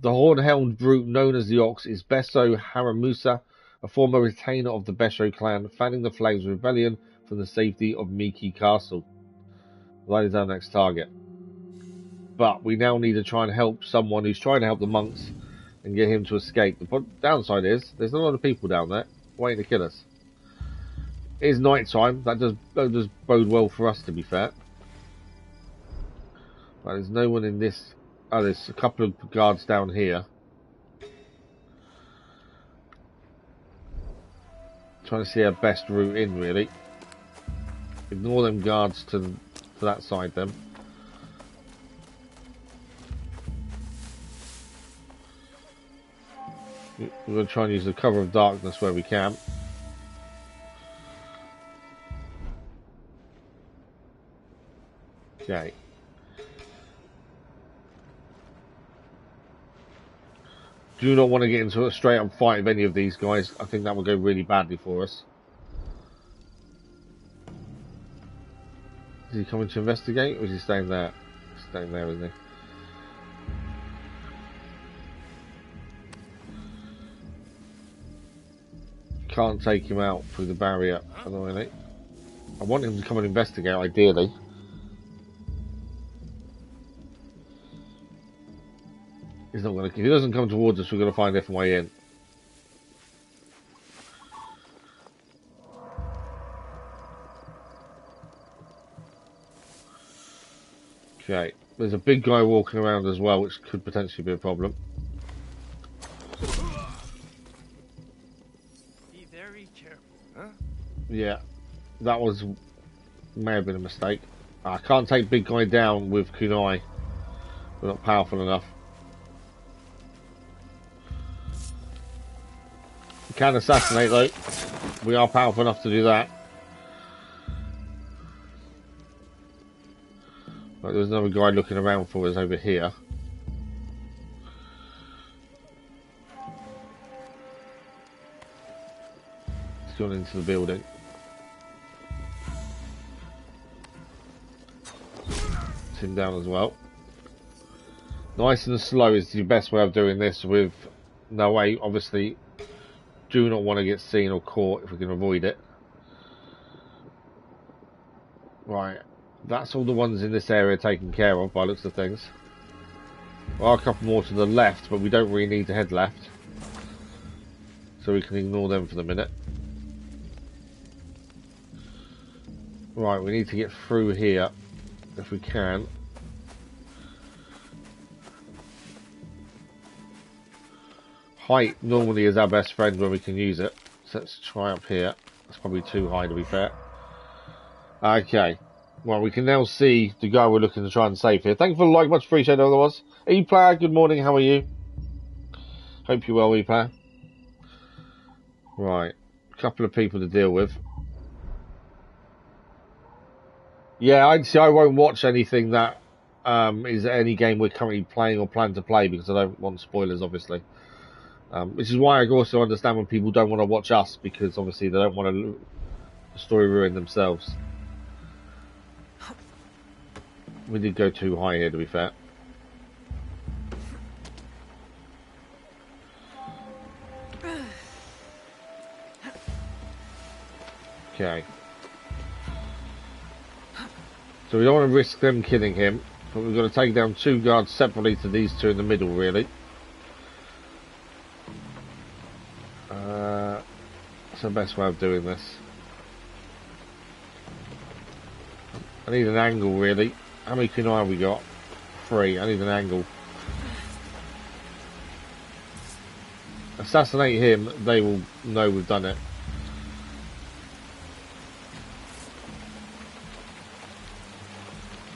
The horn-helmed brute known as the Ox is Besso Haramusa, a former retainer of the Besho clan, fanning the flames of rebellion from the safety of Miki Castle. That is our next target. But we now need to try and help someone who's trying to help the monks and get him to escape. The downside is, there's a lot of people down there waiting to kill us. It is night time. That does bode well for us, to be fair. But there's no one in this. Oh, there's a couple of guards down here. Trying to see our best route in, really. Ignore them guards to that side, then. We're going to try and use the cover of darkness where we can. Okay. Do not want to get into a straight up fight with any of these guys. I think that will go really badly for us. Is he coming to investigate or is he staying there? He's staying there, isn't he? Can't take him out through the barrier, annoyingly. I want him to come and investigate, ideally. He's not going to. If he doesn't come towards us, we're going to find a different way in. Okay. There's a big guy walking around as well, which could potentially be a problem. Be very careful, huh? Yeah, that may have been a mistake. I can't take big guy down with kunai. We're not powerful enough. We can assassinate though. We are powerful enough to do that. Right, there's another guy looking around for us over here. He's gone into the building. It's him down as well. Nice and slow is the best way of doing this with no way, obviously. Do not want to get seen or caught if we can avoid it. Right, that's all the ones in this area taken care of by looks of things. There are a couple more to the left, but we don't really need to head left. So we can ignore them for the minute. Right, we need to get through here if we can. Height normally is our best friend when we can use it. So let's try up here. That's probably too high to be fair. Okay. Well, we can now see the guy we're looking to try and save here. Thank you for the like, much appreciated otherwise. E-Player, good morning, how are you? Hope you're well, E-Player. Right. A couple of people to deal with. Yeah, I won't watch anything that is any game we're currently playing or plan to play because I don't want spoilers, obviously. Which is why I also understand when people don't want to watch us because obviously they don't want to the story ruin themselves. We did go too high here, to be fair. Okay. So we don't want to risk them killing him, but we've got to take down two guards separately to these two in the middle, really. That's the best way of doing this. I need an angle, really. How many kunai have we got? 3. I need an angle. Assassinate him, they will know we've done it.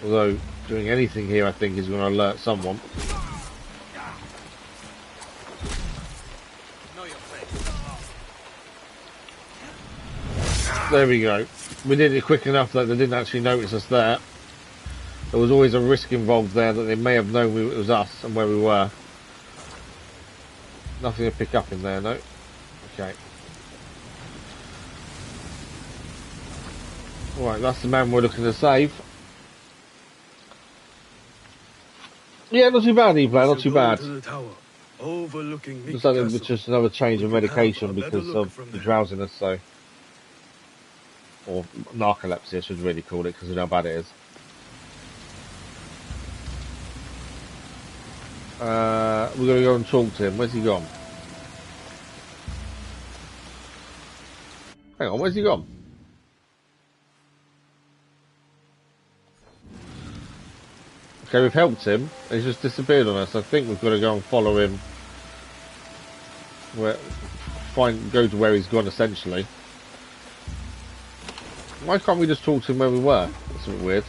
Although, doing anything here I think is going to alert someone. There we go. We did it quick enough that they didn't actually notice us there. There was always a risk involved there that they may have known it was us and where we were. Nothing to pick up in there, no? Okay. Right, that's the man we're looking to save. Yeah, not too bad, E-Player, not too bad. Looks like it's just another change of medication because of the drowsiness, so... Or narcolepsy, I should really call it, because of how bad it is. We're going to go and talk to him. Where's he gone? Hang on, where's he gone? Okay, we've helped him. He's just disappeared on us. I think we've got to go and follow him. Go to where he's gone, essentially. Why can't we just talk to him where we were? That's a bit weird.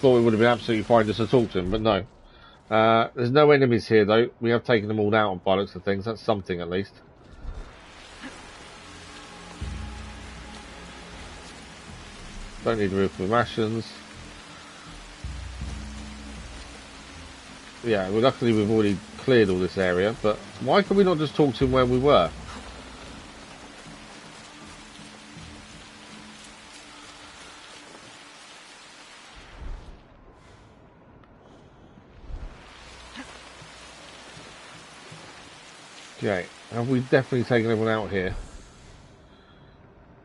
Thought it would have been absolutely fine just to talk to him, but no. There's no enemies here, though. We have taken them all out by the looks of things. That's something, at least. Don't need roof with rations. Yeah, well, luckily we've already cleared all this area, but why can we not just talk to him where we were? Okay, have we definitely taken everyone out here?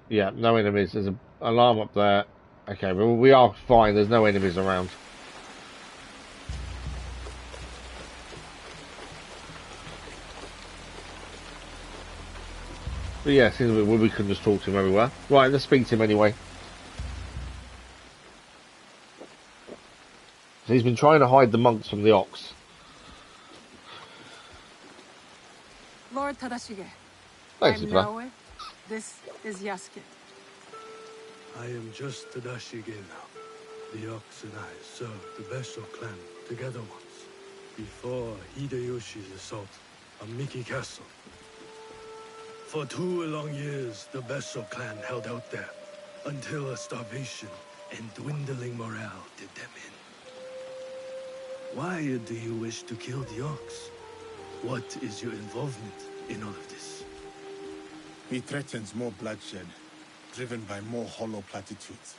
Yeah, no enemies. There's an alarm up there. Okay, well, we are fine. There's no enemies around. But yeah, it seems we can just talk to him everywhere. Right, let's speak to him anyway. So he's been trying to hide the monks from the ox. Lord Tadashige, Thanks, I'm Nicola. Naoe. This is Yasuke. I am just Tadashige now. The Ox and I served the Besso clan together once, before Hideyoshi's assault on Miki Castle. For 2 long years, the Besso clan held out there, until a starvation and dwindling morale did them in. Why do you wish to kill the Ox? What is your involvement in all of this? He threatens more bloodshed, driven by more hollow platitudes.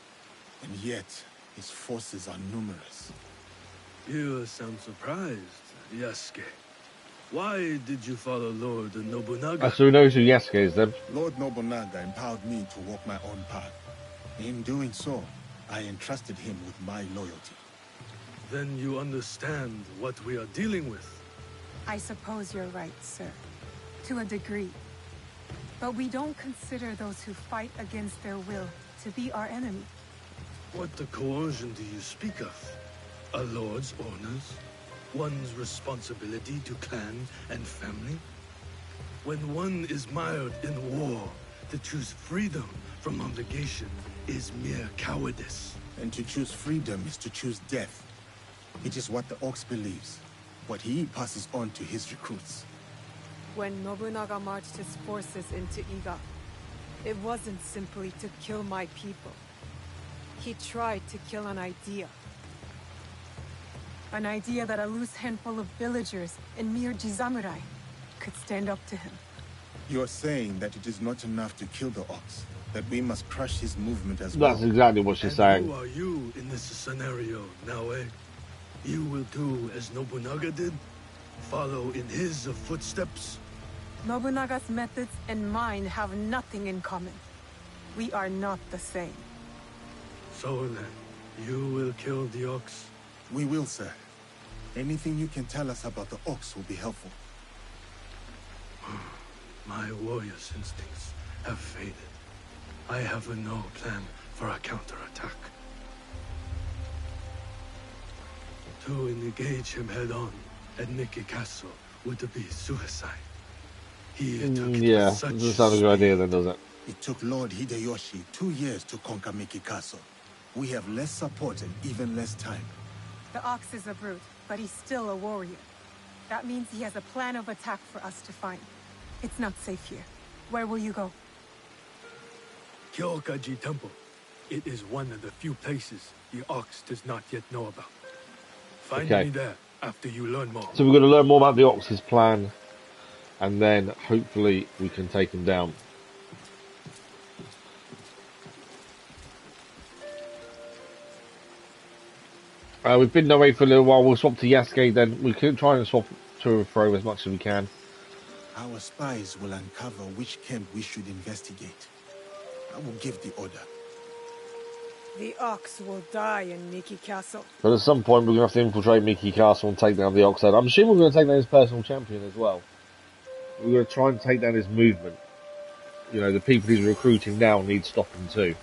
And yet, his forces are numerous. You sound surprised, Yasuke. Why did you follow Lord Nobunaga? So who knows who Yasuke is then? Lord Nobunaga empowered me to walk my own path. In doing so, I entrusted him with my loyalty. Then you understand what we are dealing with. I suppose you're right, sir. To a degree. But we don't consider those who fight against their will to be our enemy. What the coercion do you speak of? A lord's honors? One's responsibility to clan and family? When one is mired in war, to choose freedom from obligation is mere cowardice. And to choose freedom is to choose death. It is what the Ox believes, what he passes on to his recruits. When Nobunaga marched his forces into Iga, it wasn't simply to kill my people. He tried to kill an idea. An idea that a loose handful of villagers and mere Jizamurai could stand up to him. You are saying that it is not enough to kill the Ox, that we must crush his movement as well. That's exactly what she's And saying. who are you in this scenario, Naoe? You will do as Nobunaga did? Follow in his footsteps? Nobunaga's methods and mine have nothing in common. We are not the same. So then, you will kill the Ox? We will, sir. Anything you can tell us about the Ox will be helpful. My warrior's instincts have faded. I have no plan for a counterattack. To engage him head-on at Miki Castle would be suicide. He took it Yeah, with such doesn't sound a good idea then, does it? It took Lord Hideyoshi 2 years to conquer Miki Castle. We have less support and even less time. The Ox is a brute, but he's still a warrior. That means he has a plan of attack for us to find. It's not safe here. Where will you go? Kyokaji Temple. It is one of the few places the Ox does not yet know about. Find Okay. me there after you learn more. So we're going to learn more about the Ox's plan, and then hopefully we can take him down. We've been away for a little while. We'll swap to Yasuke, then we can try and swap to and fro as much as we can. Our spies will uncover which camp we should investigate. I will give the order. The Ox will die in Miki Castle. But at some point we're going to have to infiltrate Miki Castle and take down the Ox head. I'm assuming we're going to take down his personal champion as well. We're going to try and take down his movement. You know, the people he's recruiting now need stopping too.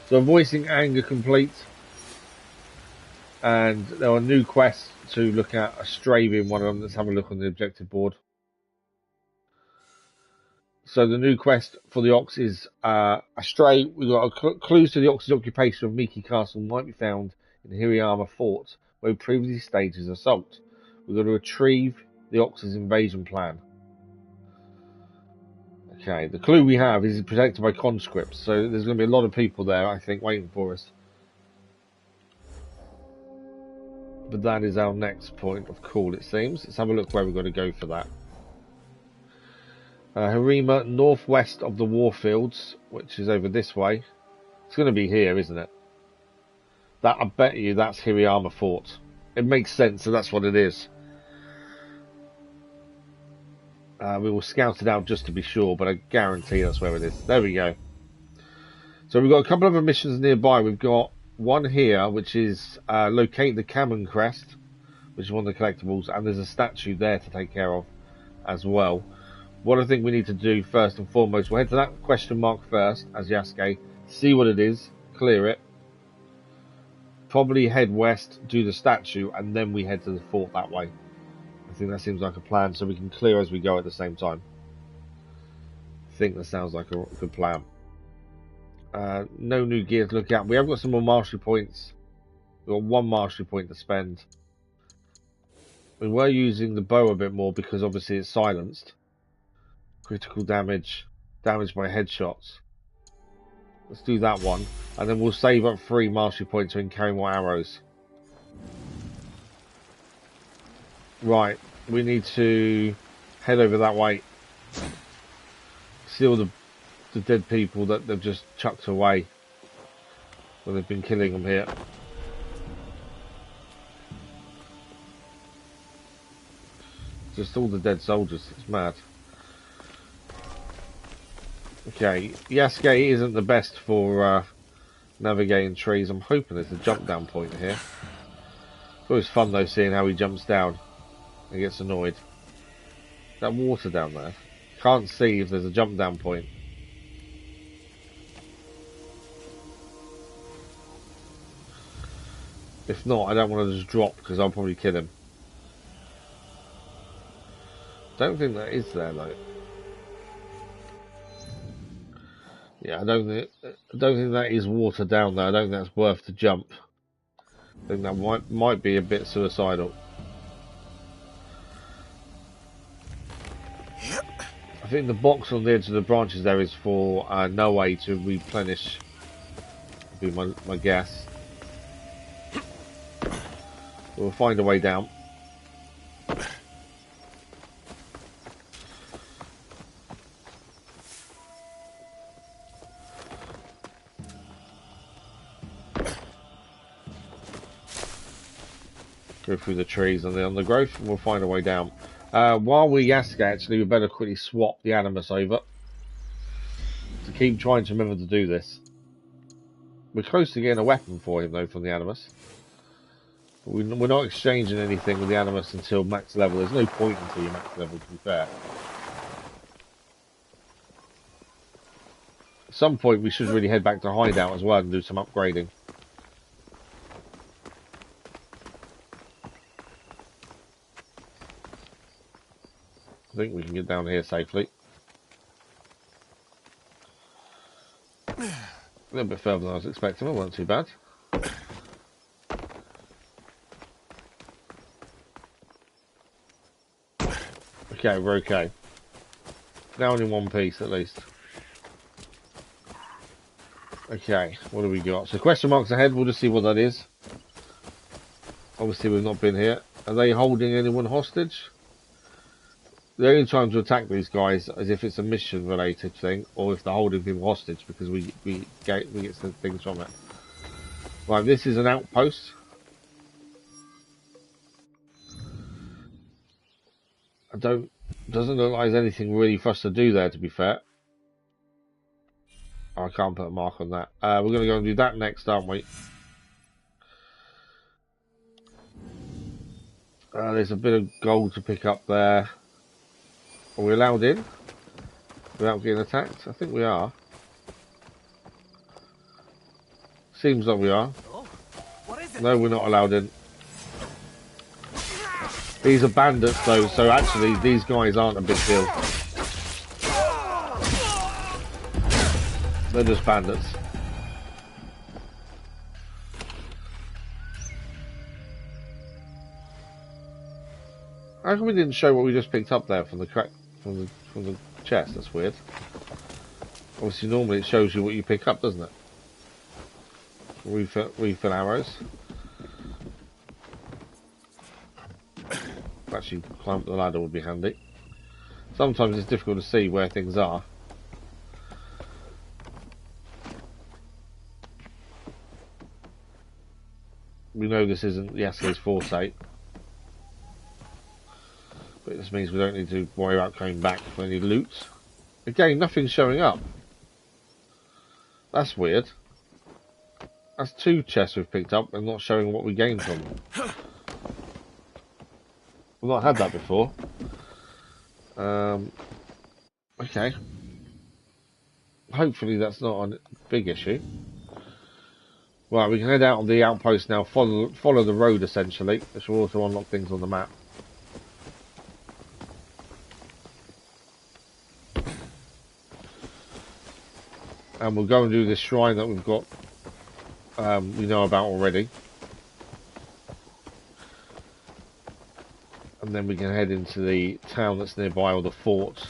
So voicing anger complete. And there are new quests to look at. A stray being one of them. Let's have a look on the objective board. So the new quest for the Ox is a stray. We've got clues to the Ox's occupation of Miki Castle might be found in Harima Fort, where he previously staged his assault. We've got to retrieve the Ox's invasion plan. Okay, the clue we have is protected by conscripts, so there's going to be a lot of people there, I think, waiting for us. But that is our next point of call, it seems. Let's have a look where we've got to go for that. Harima, northwest of the Warfields, which is over this way. It's going to be here, isn't it? That, I bet you that's Harima Fort. It makes sense, so that's what it is. We will scout it out just to be sure, but I guarantee that's where it is. There we go. So we've got a couple of missions nearby. We've got one here, which is locate the Kamen Crest, which is one of the collectibles, and there's a statue there to take care of as well. What I think we need to do first and foremost, we'll head to that question mark first, as Yasuke, see what it is, clear it, probably head west, do the statue, and then we head to the fort that way. I think that seems like a plan, so we can clear as we go at the same time. I think that sounds like a good plan. No new gear to look at. We have got some more mastery points. We've got 1 mastery point to spend. We were using the bow a bit more because obviously it's silenced. Critical damage, damage by headshots. Let's do that one, and then we'll save up 3 mastery points so we can carry more arrows. Right, we need to head over that way. See all the dead people that they've just chucked away when they've been killing them here. Just all the dead soldiers, it's mad. Okay, Yasuke isn't the best for navigating trees. I'm hoping there's a jump down point here. It's always fun though seeing how he jumps down and gets annoyed. That water down there. Can't see if there's a jump down point. If not, I don't want to just drop because I'll probably kill him. Don't think that is there though. Yeah, I don't think that is water down there. I don't think that's worth the jump. I think that might be a bit suicidal. I think the box on the edge of the branches there is for no way to replenish. Would be my guess. We'll find a way down. Go through the trees and the undergrowth, and we'll find a way down. While we're Yasuke, actually, we better quickly swap the Animus over. To keep trying to remember to do this. We're close to getting a weapon for him, though, from the Animus. We're not exchanging anything with the Animus until max level. There's no point until you're max level, to be fair. At some point, we should really head back to Hideout as well and do some upgrading. I think we can get down here safely. A little bit further than I was expecting, it wasn't too bad. Okay, we're okay. Now in one piece at least. Okay, what do we got? So question marks ahead, we'll just see what that is. Obviously we've not been here. Are they holding anyone hostage? The only time to attack these guys is if it's a mission related thing, or if they're holding people hostage, because we get some things from it. Right, this is an outpost. Doesn't look like there's anything really for us to do there, to be fair. Oh, I can't put a mark on that. We're going to go and do that next, aren't we? There's a bit of gold to pick up there. Are we allowed in without getting attacked? I think we are. Seems like we are. No, we're not allowed in. These are bandits though, so actually these guys aren't a big deal. They're just bandits. How come we didn't show what we just picked up there from the crack from the chest? That's weird. Obviously normally it shows you what you pick up, doesn't it? Refill arrows. Actually climb up the ladder would be handy. Sometimes it's difficult to see where things are. We know this isn't Yasuke's foresight. But this means we don't need to worry about coming back for any loot. Again, nothing's showing up. That's weird. That's 2 chests we've picked up and not showing what we gained from them. We've not had that before. Okay. Hopefully that's not a big issue. Right, we can head out on the outpost now, follow the road essentially, which will also unlock things on the map. And we'll go and do this shrine that we've got, we know about already. And then we can head into the town that's nearby, or the fort,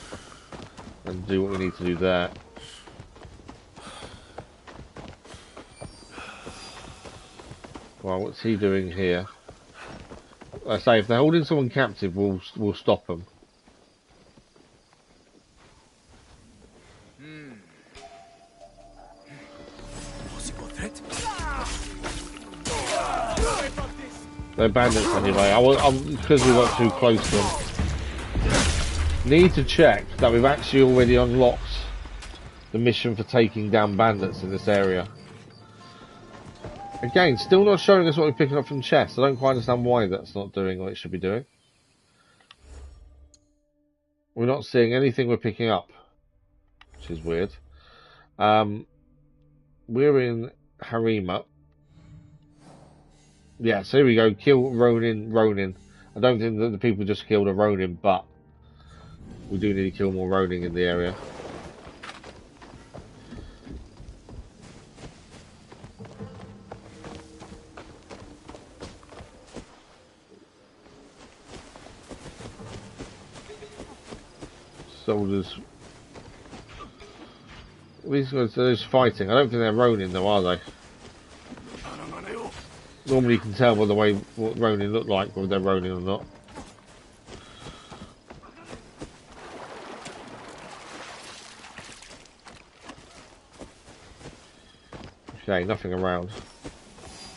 and do what we need to do there. Well, what's he doing here? Like I say, if they're holding someone captive, we'll stop them. They're bandits anyway. Because we got too close to them. Need to check that we've actually already unlocked the mission for taking down bandits in this area. Again, still not showing us what we're picking up from chests. I don't quite understand why that's not doing what it should be doing. We're not seeing anything we're picking up, which is weird. We're in Harima. Yeah, so here we go. Kill Ronin. I don't think that the people just killed a Ronin, but we do need to kill more Ronin in the area. Soldiers. These guys are just fighting. I don't think they're Ronin though, are they? Normally you can tell by the way what Ronin look like, whether they're Ronin or not. Okay, nothing around.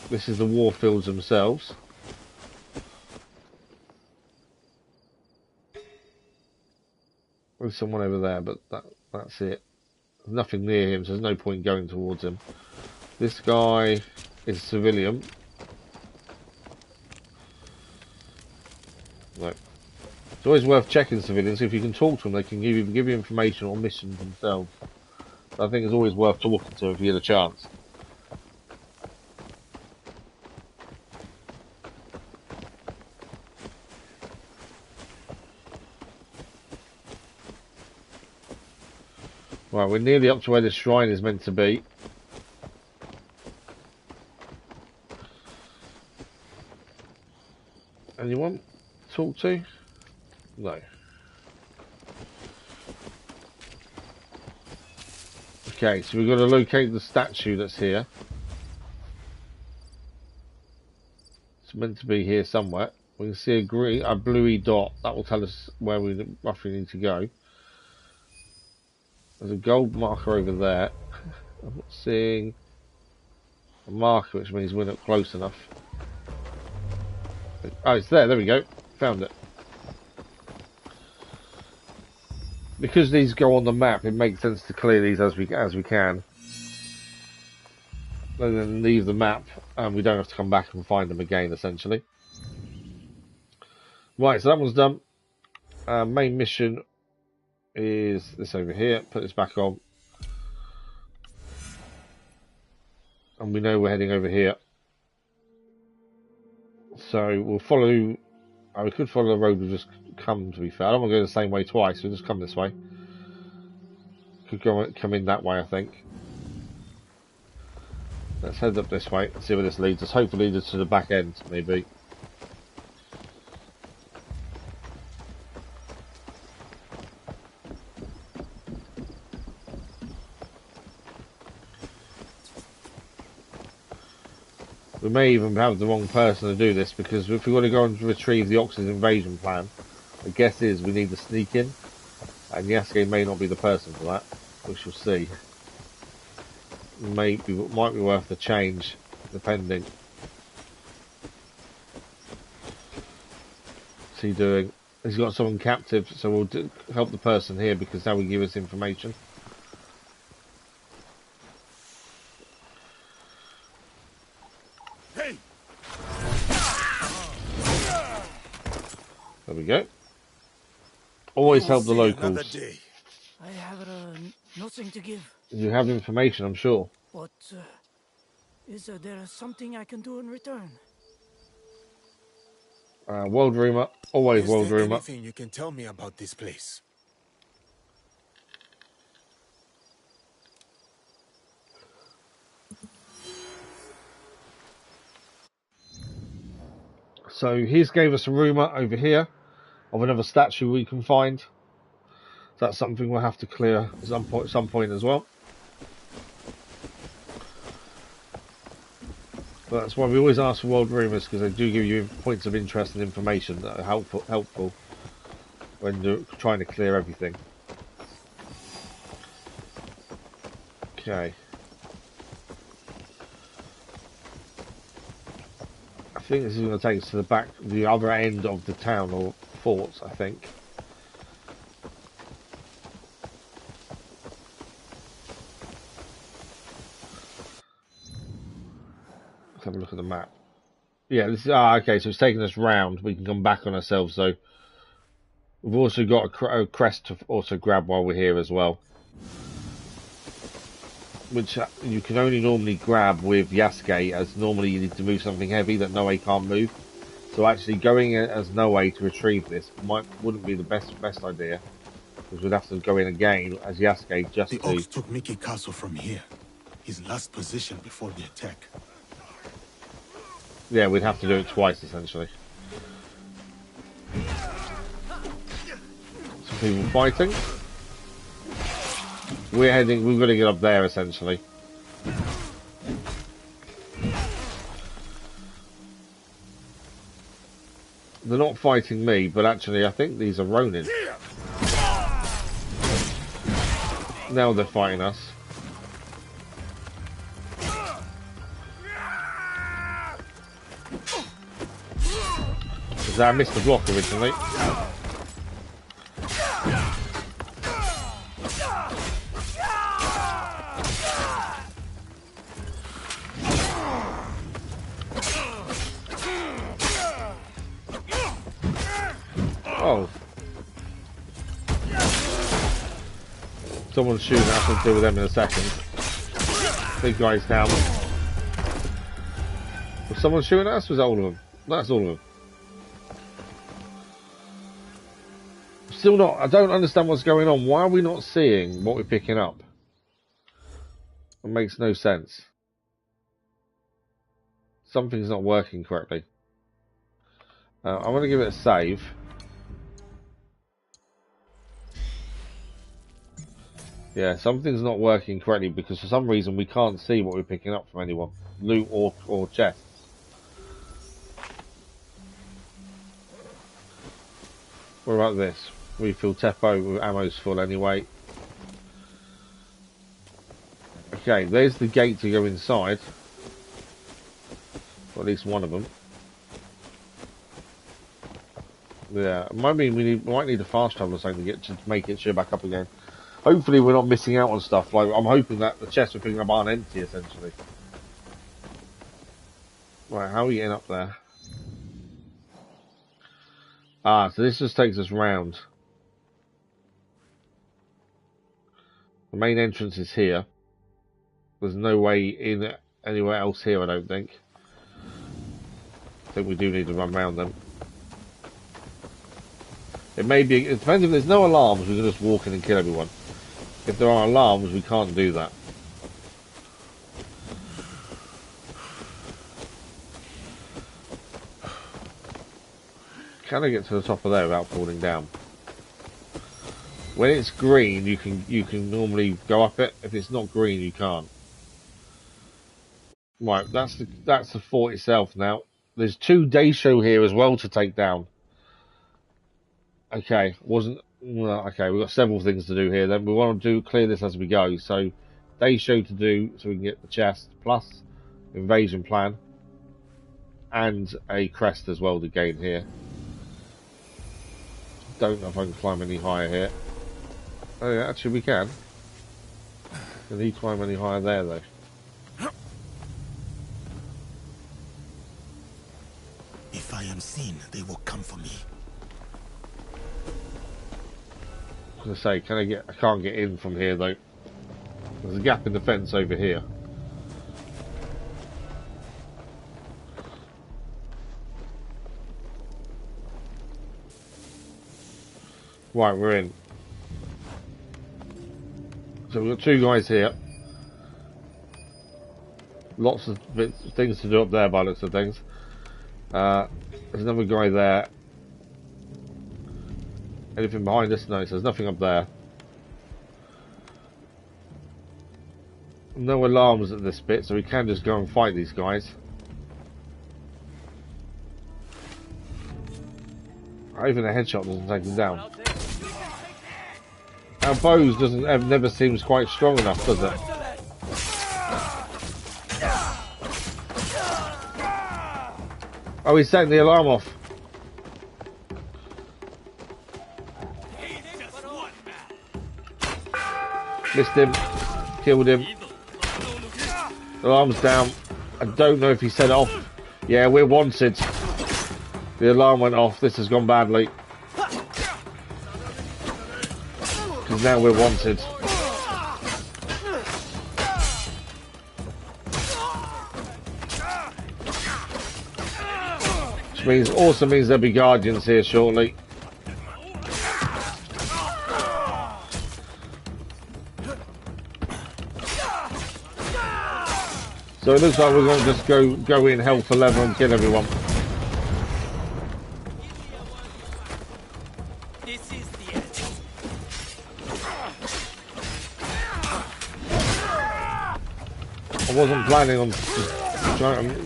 This is the war fields themselves. There's someone over there, but that's it. There's nothing near him, so there's no point going towards him. This guy is a civilian. No. It's always worth checking civilians. If you can talk to them, they can give you information or missions themselves. So I think it's always worth talking to if you get a chance. Right, we're nearly up to where this shrine is meant to be. Anyone to talk to? No. Okay, so we've got to locate the statue that's here. It's meant to be here somewhere. We can see a bluey dot. That will tell us where we roughly need to go. There's a gold marker over there. I'm not seeing a marker, which means we're not close enough. Oh, it's there. There we go. Found it. Because these go on the map, it makes sense to clear these as we can. And then leave the map, and we don't have to come back and find them again, essentially. Right, so that one's done. Main mission is this over here. Put this back on. And we know we're heading over here. So we'll follow... we could follow the road we've just come, to be fair. I don't want to go the same way twice, we'll just come this way. Could come in that way, I think. Let's head up this way and see where this leads us. Hopefully leads us to the back end, maybe. We may even have the wrong person to do this, because if we want to go and retrieve the Ox's invasion plan, the guess is we need to sneak in, and Yasuke may not be the person for that. We shall see. Might be worth the change, depending. What's he doing? He's got someone captive, so we'll help the person here, because that will give us information. Hey. There we go. Always help the locals. I have nothing to give. You have information, I'm sure. But Is there something I can do in return? World rumor, always Is world there rumor. anything you can tell me about this place? So he's gave us a rumor over here of another statue we can find. That's something we'll have to clear at some point as well. But that's why we always ask for world rumors, because they do give you points of interest and information that are helpful when you're trying to clear everything. Okay. I think this is going to take us to the other end of the town or forts, I think. Let's have a look at the map. Yeah, this is okay. So it's taking us round. We can come back on ourselves. So we've also got a crest to also grab while we're here as well, which you can only normally grab with Yasuke, as normally you need to move something heavy that Noe can't move. So actually going as Noe to retrieve this wouldn't be the best idea, because we'd have to go in again as Yasuke just The to... Ox took Mickey Castle from here. His last position before the attack. Yeah, we'd have to do it twice, essentially. Some people fighting. We've got to get up there, essentially. They're not fighting me, but actually I think these are Ronin. Now they're fighting us. Because I missed the block originally. Oh. Someone's shooting us. I'll deal with them in a second. Big guy's down. Was someone shooting at us? Was that all of them? That's all of them. Still not. I don't understand what's going on. Why are we not seeing what we're picking up? It makes no sense. Something's not working correctly. I'm going to give it a save. Yeah, something's not working correctly because for some reason we can't see what we're picking up from anyone. Loot or chests. What about this? Refill Teppo with ammo's full anyway. Okay, there's the gate to go inside. Or at least one of them. Yeah, it might mean we might need a fast travel or something to make it show back up again. Hopefully we're not missing out on stuff. Like, I'm hoping that the chests we're picking up aren't empty, essentially. Right, how are we getting up there? Ah, so this just takes us round. The main entrance is here. There's no way in anywhere else here, I don't think. I think we do need to run round them. It depends if there's no alarms, we can just walk in and kill everyone. If there are alarms, we can't do that. Can I get to the top of there without falling down? When it's green, you can normally go up it. If it's not green, you can't. Right, that's the fort itself now. There's 2 Daisho here as well to take down. Okay, okay, we've got several things to do here then. We want to clear this as we go. So, Daisho to do so we can get the chest, plus invasion plan, and a crest as well to gain here. Don't know if I can climb any higher here. Oh yeah, actually we can. Can he climb any higher there though? If I am seen, they will come for me. I was gonna say, I can't get in from here though. There's a gap in the fence over here. Right, we're in. So we've got two guys here. Lots of things to do up there by the looks of things. There's another guy there. Anything behind us? No, so there's nothing up there. No alarms at this bit, so we can just go and fight these guys. Even a headshot doesn't take them down. Our bows never seems quite strong enough, does it? Oh, he's setting the alarm off. Missed him. Killed him. Alarm's down. I don't know if he set it off. Yeah, we're wanted. The alarm went off. This has gone badly. Because now we're wanted. Which also means there'll be guardians here shortly. So it looks like we're going to just go in hell for leather and kill everyone. This is the end. I wasn't planning on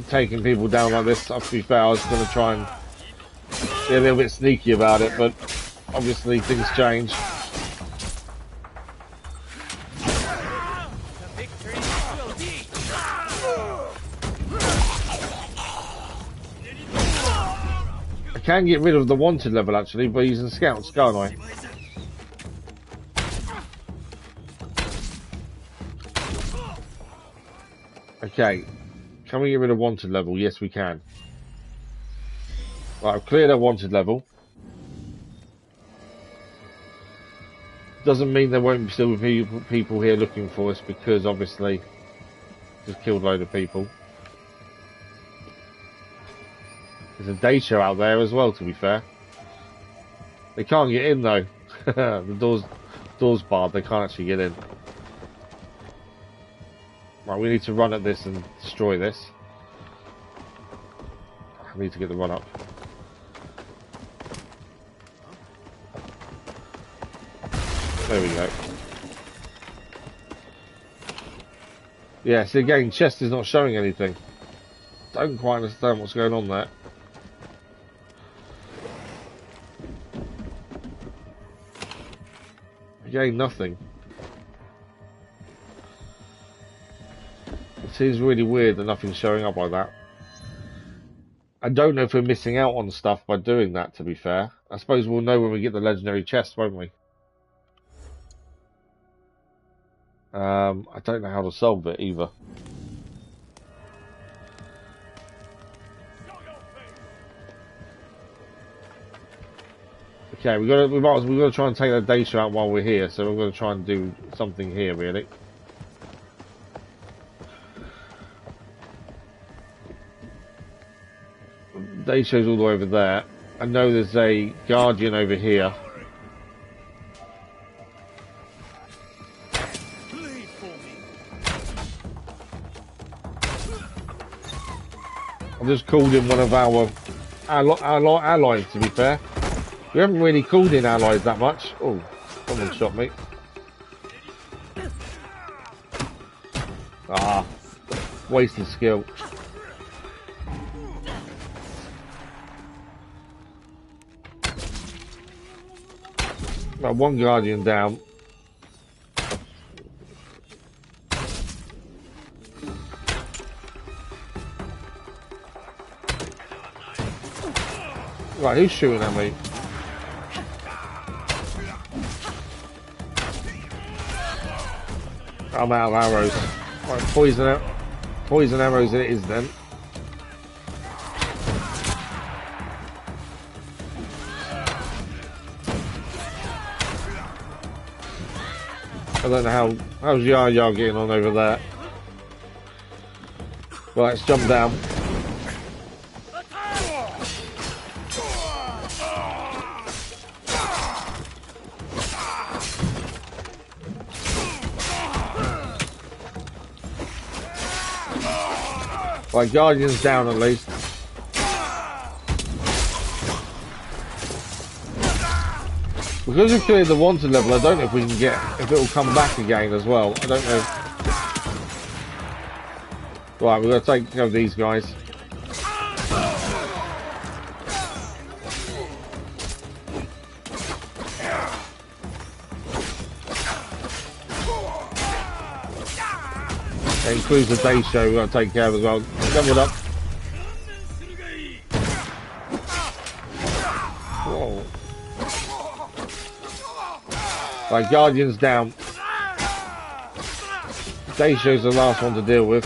taking people down like this. To be fair, I was going to try and be a little bit sneaky about it, but obviously things change. I can get rid of the wanted level actually by using scouts, can't I? Okay, can we get rid of wanted level? Yes, we can. Right, I've cleared our wanted level. Doesn't mean there won't still be people here looking for us, because obviously just killed a load of people. There's a day show out there as well, to be fair. They can't get in though. The door's barred, they can't actually get in. Right, we need to run at this and destroy this. I need to get the run up. There we go. Yeah, see again, chest is not showing anything. Don't quite understand what's going on there. Again, nothing. It seems really weird that nothing's showing up like that. I don't know if we're missing out on stuff by doing that, to be fair. I suppose we'll know when we get the legendary chest, won't we? I don't know how to solve it either. Okay, we've got to try and take that data out while we're here, so we're going to try and do something here, really. Data's all the way over there. I know there's a guardian over here. I've just called in one of our allies, to be fair. We haven't really called in allies that much. Oh, someone shot me. Ah, wasted skill. Right, one guardian down. Right, who's shooting at me? I'm out of arrows. Right, poison arrows it is then. I don't know how's Yar getting on over there. Right, let's jump down. Right, Guardian's down at least. Because we've cleared the wanted level, I don't know if we can get, if it will come back again as well. I don't know. Right, we've got to take care of these guys. That includes the day show we've got to take care of as well. Doubled up. Whoa. Right, Guardian's down. Day show's the last one to deal with.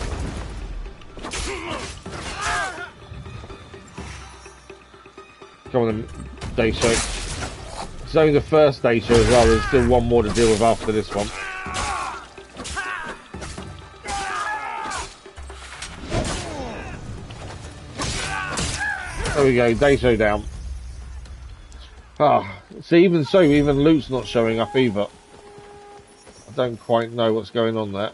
Come on, day show. It's only the first day show as well. There's still one more to deal with after this one. There we go, day show down. Ah, see, even so, even loot's not showing up either. I don't quite know what's going on there.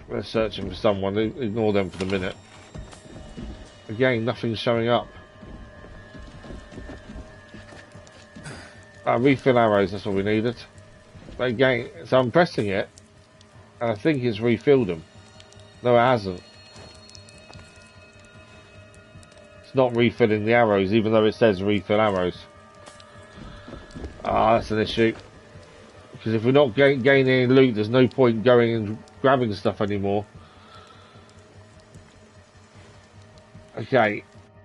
They're searching for someone, ignore them for the minute. Again, nothing's showing up. Refill arrows, that's what we needed. But again, so I'm pressing it, and I think it's refilled them. No, it hasn't. It's not refilling the arrows, even though it says refill arrows. Ah, that's an issue. Because if we're not gaining any loot, there's no point going and grabbing stuff anymore. Okay,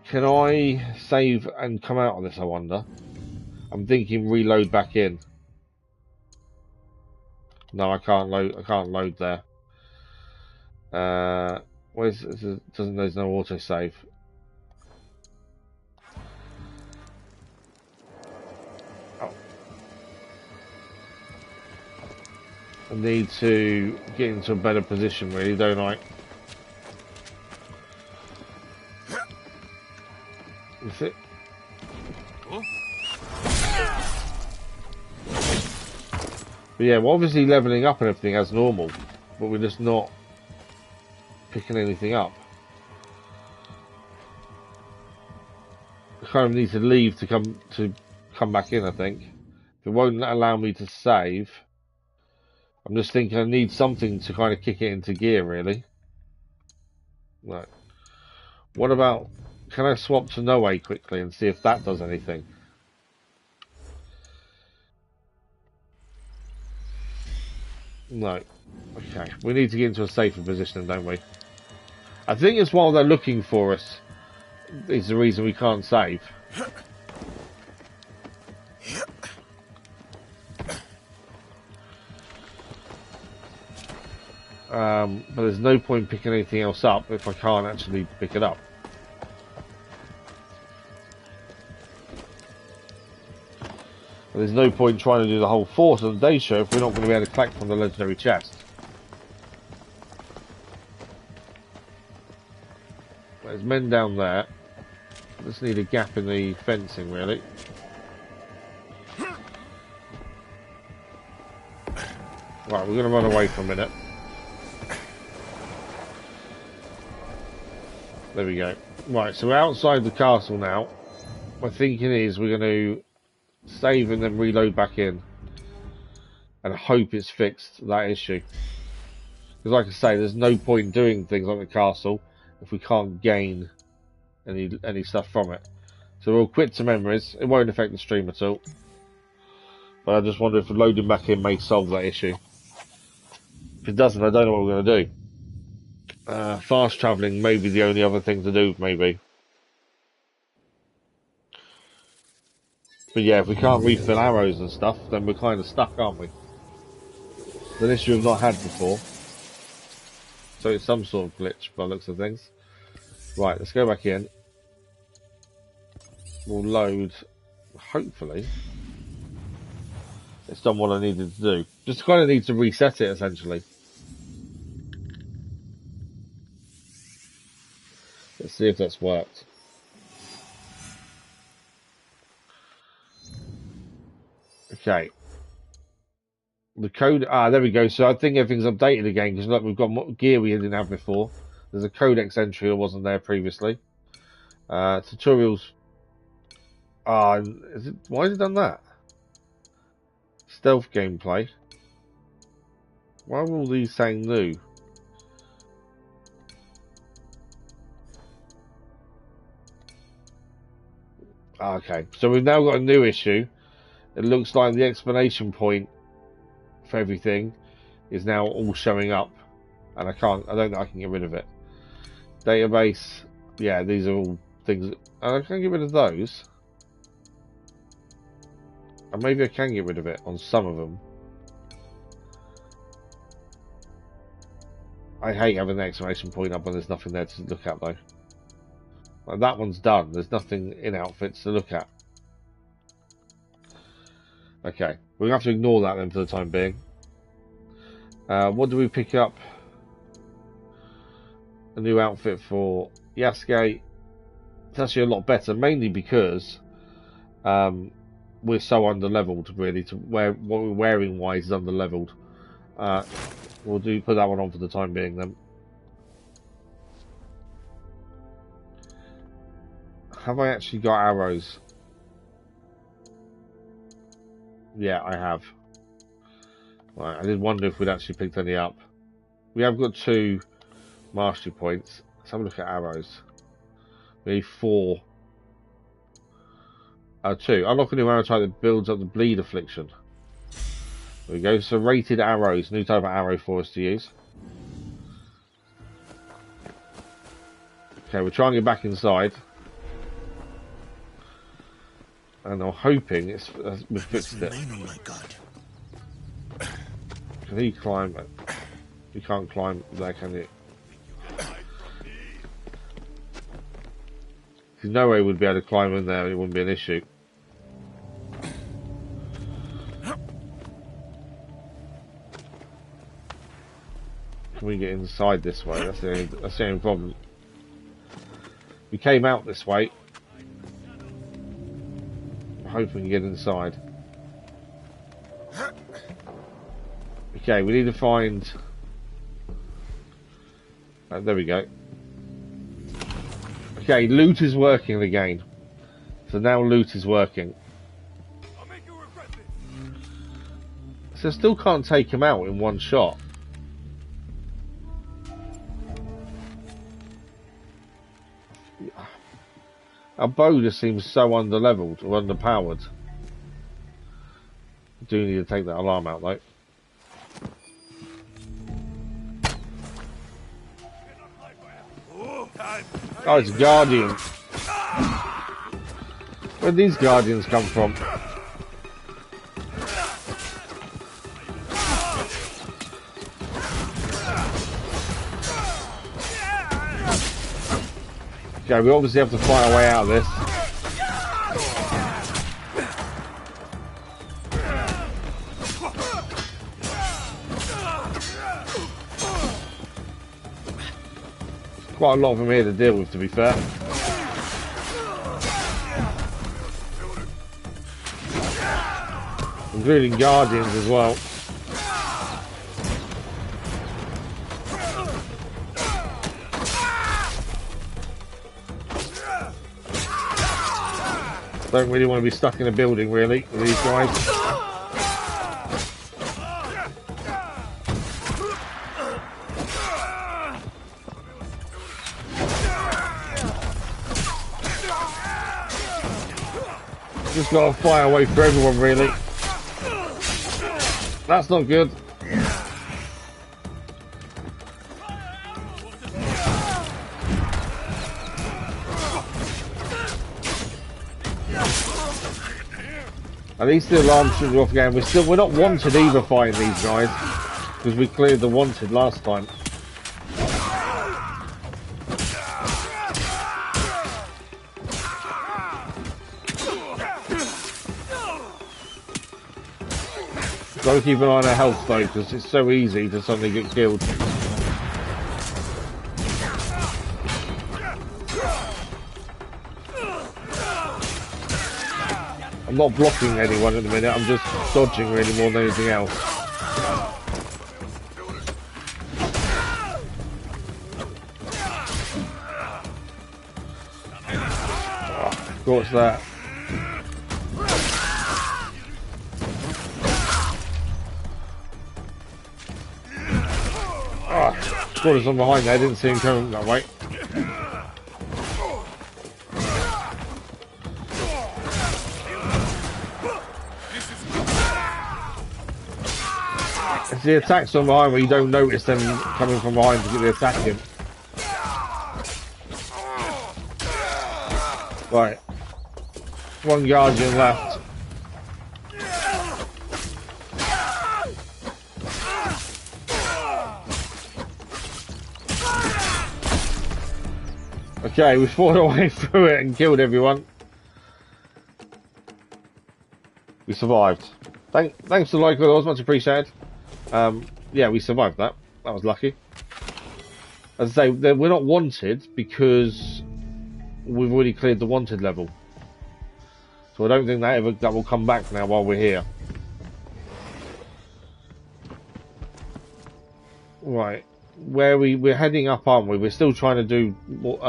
can I save and come out of this, I wonder? I'm thinking reload back in. No, I can't load there. Where's there's no autosave. Oh. I need to get into a better position, really, don't I? Is it? But yeah, we're obviously levelling up and everything as normal, but we're just not picking anything up. I kind of need to leave to come back in, I think. If it won't allow me to save, I'm just thinking I need something to kind of kick it into gear, really. Right. What about, can I swap to No Way quickly and see if that does anything? No. Okay, we need to get into a safer position, don't we? I think it's while they're looking for us is the reason we can't save. But there's no point picking anything else up if I can't actually pick it up. But there's no point trying to do the whole force of the day show if we're not going to be able to collect from the legendary chest. There's men down there. Just need a gap in the fencing, really. Right, we're going to run away for a minute. There we go. Right, so we're outside the castle now. My thinking is we're going to save and then reload back in. And hope it's fixed that issue. Because like I say, there's no point doing things like the castle if we can't gain any stuff from it. So we'll quit to memories. It won't affect the stream at all. But I just wonder if loading back in may solve that issue. If it doesn't, I don't know what we're going to do. Fast travelling may be the only other thing to do, maybe. But yeah, if we can't refill arrows and stuff, then we're kind of stuck, aren't we? It's an issue we've not had before. So it's some sort of glitch by the looks of things. Right, let's go back in. We'll load, hopefully. It's done what I needed to do. Just kind of need to reset it, essentially. Let's see if that's worked. Okay. The code, there we go. So I think everything's updated again because look, we've got more gear we didn't have before. There's a codex entry that wasn't there previously. Tutorials. Why has it done that? Stealth gameplay. Why are all these saying new? Okay, so we've now got a new issue. It looks like the explanation point for everything is now all showing up, and I don't think I can get rid of it. Database, yeah, these are all things. I can't get rid of those. And maybe I can get rid of it on some of them. I hate having the exclamation point up when there's nothing there to look at though. Like that one's done. There's nothing in outfits to look at. Okay, we're gonna have to ignore that then for the time being. What do we pick up? A new outfit for Yasuke. It's actually a lot better, mainly because we're so under-leveled, really. To wear what we're wearing wise is under-leveled. We'll put that one on for the time being then. Have I actually got arrows? Yeah, I have. Right, I did wonder if we'd actually picked any up. We have got 2 mastery points. Let's have a look at arrows. We need 4. 2. Unlock a new arrow type that builds up the bleed affliction. There we go. So rated arrows. New type of arrow for us to use. Okay, we're trying to get back inside. And I'm hoping we've fixed it. Oh my God. Can he climb? You can't climb there, can you? There's no way we'd be able to climb in there. It wouldn't be an issue. Can we get inside this way? That's the only problem. We came out this way. I'm hoping we can get inside. Okay, we need to find... there we go. Okay, loot is working again. So now loot is working. So I still can't take him out in one shot. Our bow just seems so under-leveled or underpowered. I do need to take that alarm out though. Oh, it's Guardian. Where'd these Guardians come from? Okay, we obviously have to fight our way out of this. Quite a lot of them here to deal with, to be fair. Including Guardians as well. Don't really want to be stuck in a building, really, with these guys. Just got to fire away for everyone, really. That's not good. At least the alarm should go off again. We're not wanted either fighting these guys because we cleared the wanted last time. Got to keep an eye on our health though, because it's so easy to suddenly get killed. I'm not blocking anyone at the minute, I'm just dodging really more than anything else. Of course that. Got us on behind there, didn't see him coming that way. It's the attacks from behind where you don't notice them coming from behind to get the attack in. Right. One guardian left. Okay, we fought our way through it and killed everyone. We survived. Thanks for the like, that was much appreciated. Yeah, we survived that. That was lucky. As I say, we're not wanted because we've already cleared the wanted level. So I don't think that will come back now while we're here. Right. We're heading up, aren't we? We're still trying to do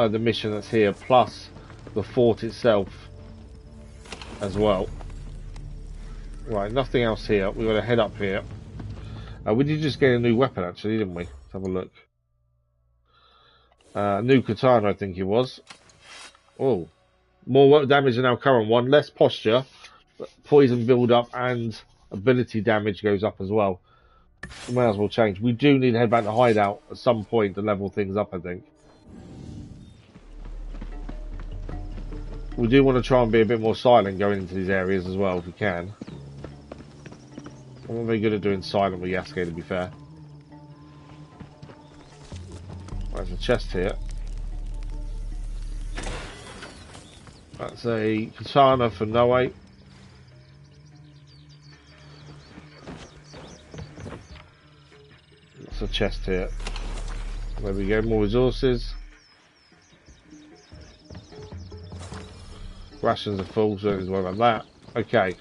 the mission that's here, plus the fort itself as well. Right, nothing else here. We've got to head up here. We did just get a new weapon, actually, didn't we? Let's have a look. New katana, I think it was. Oh, more damage than our current one. Less posture, poison build up, and ability damage goes up as well. We may as well change. We do need to head back to hideout at some point to level things up, I think. We do want to try and be a bit more silent going into these areas as well, if we can. I'm not very good at doing silent with Yasuke, to be fair. There's a chest here. That's a katana for Noe. A chest here. There we go, more resources. Rations are full, so don't worry about that. Okay.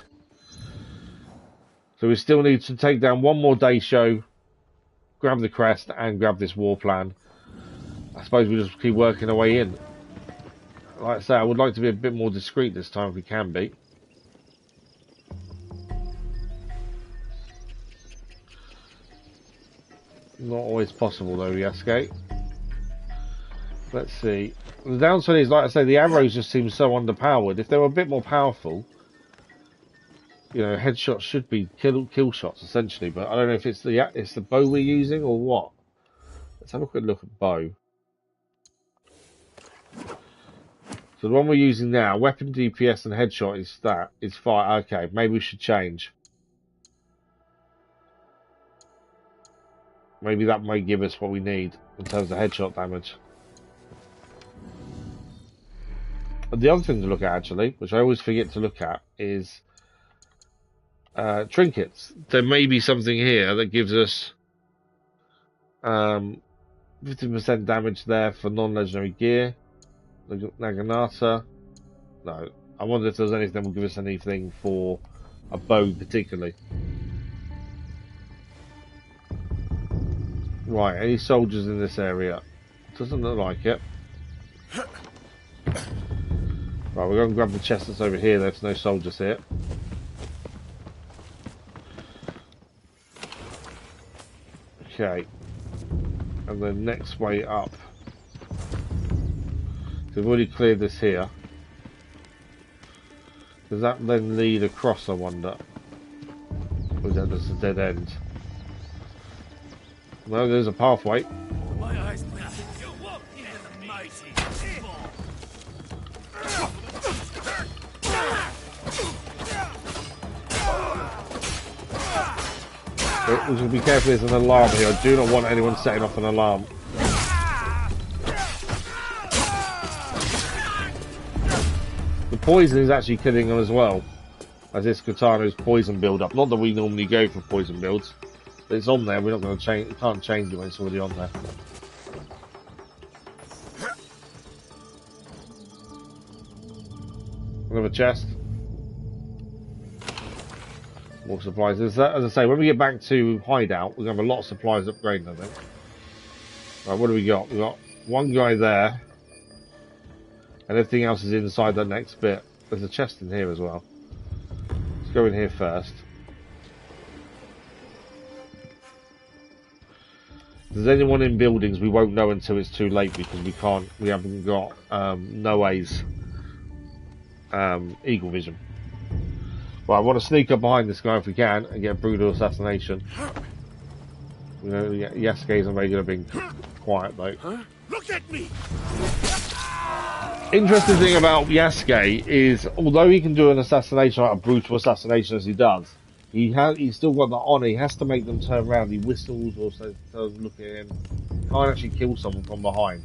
So we still need to take down one more day show, grab the crest, and grab this war plan. I suppose we just keep working our way in. Like I say, I would like to be a bit more discreet this time if we can be. Not always possible though, Yasuke. Let's see. The downside is, like I say, the arrows just seem so underpowered. If they were a bit more powerful, you know, headshots should be kill shots essentially. But I don't know if it's the bow we're using or what. Let's have a quick look at bow. So the one we're using now, weapon DPS and headshot is fire. Okay, maybe we should change. Maybe that may give us what we need in terms of headshot damage. And the other thing to look at, actually, which I always forget to look at, is trinkets. There may be something here that gives us 50% damage there for non-legendary gear. Naginata. No. I wonder if there's anything that will give us anything for a bow particularly. Right, any soldiers in this area? Doesn't look like it. Right, we're going to grab the chest that's over here. There's no soldiers here. Okay. And then next way up. So we've already cleared this here. Does that then lead across, I wonder? Or is that just a dead end? No, there's a pathway. My eyes blinking. You walk into the mighty. We should be careful, there's an alarm here. I do not want anyone setting off an alarm. The poison is actually killing them as well, as this katana's poison build up. Not that we normally go for poison builds. It's on there, we're not going to change. We can't change it when it's already on there. Another chest. More supplies. As I say, when we get back to hideout, we're going to have a lot of supplies upgraded, I think. Right, what do we got? We've got one guy there. And everything else is inside that next bit. There's a chest in here as well. Let's go in here first. If there's anyone in buildings, we won't know until it's too late because we haven't got Noe's eagle vision. Right, I want to sneak up behind this guy if we can and get brutal assassination. You know, Yasuke's not very good at being quiet though. Look at me! Interesting thing about Yasuke is, although he can do an assassination, like a brutal assassination as he does, he's still got that honour. He has to make them turn around. He whistles or so look at him. Can't actually kill someone from behind.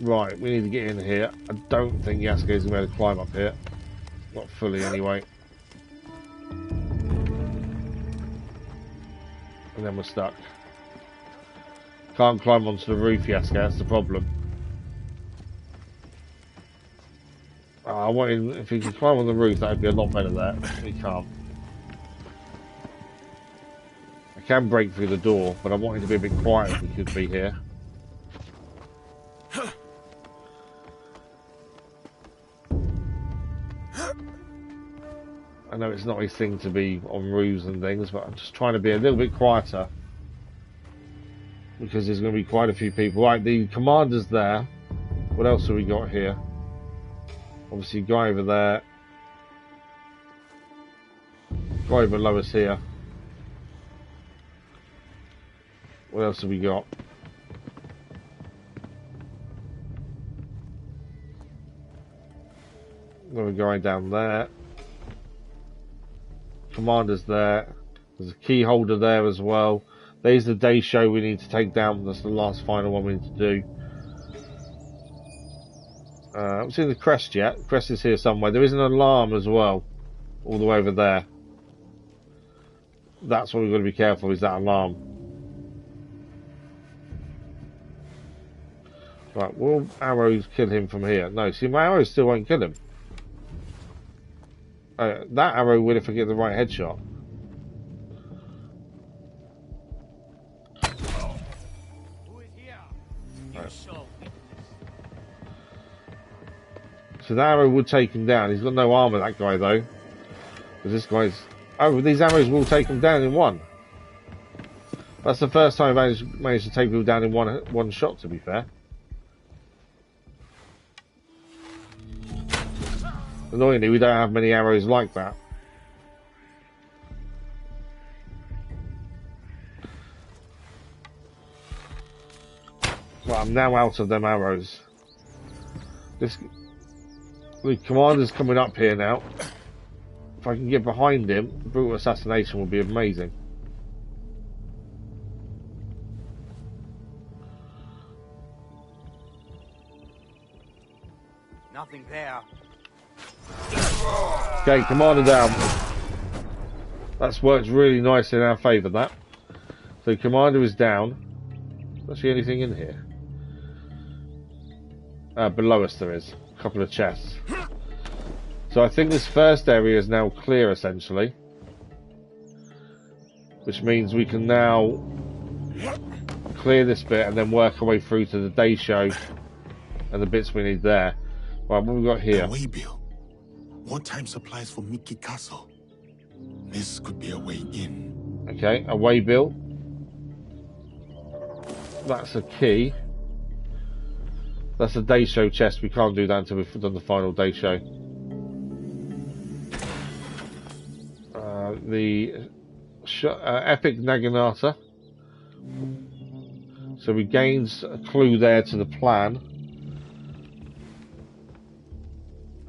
Right, we need to get in here. I don't think Yasuke is going to be able to climb up here. Not fully, anyway. And then we're stuck. Can't climb onto the roof, Yasuke, that's the problem. I want him, if he could climb on the roof, that would be a lot better there. He can't. I can break through the door, but I want him to be a bit quiet if he could be here. I know it's not his thing to be on roofs and things, but I'm just trying to be a little bit quieter. Because there's going to be quite a few people. Right, the commander's there. What else have we got here? Obviously, guy over there. Guy below us here. What else have we got? Another guy down there. Commander's there. There's a key holder there as well. There's the day show we need to take down. That's the last final one we need to do. I haven't seen the crest yet. The crest is here somewhere. There is an alarm as well. All the way over there. That's what we've got to be careful, is that alarm. Right, will arrows kill him from here? No, see, my arrows still won't kill him. That arrow will if I get the right headshot. So the arrow would take him down. He's got no armor, that guy, though. Because this guy's... Oh, these arrows will take him down in one. That's the first time I've managed to take people down in one shot, to be fair. Annoyingly, we don't have many arrows like that. Well, I'm now out of them arrows. The commander's coming up here now. If I can get behind him, brutal assassination will be amazing. Nothing there. Okay, commander down. That's worked really nice in our favour, that. So commander is down. Don't see anything in here. Below us there is. A couple of chests. So I think this first area is now clear, essentially. Which means we can now clear this bit and then work our way through to the day show and the bits we need there. Right, what have we got here? A waybill. Wartime supplies for Miki Castle. This could be a way in. Okay, a waybill. That's a key. That's a day show chest. We can't do that until we've done the final day show. The epic Naginata. So we gained a clue there to the plan.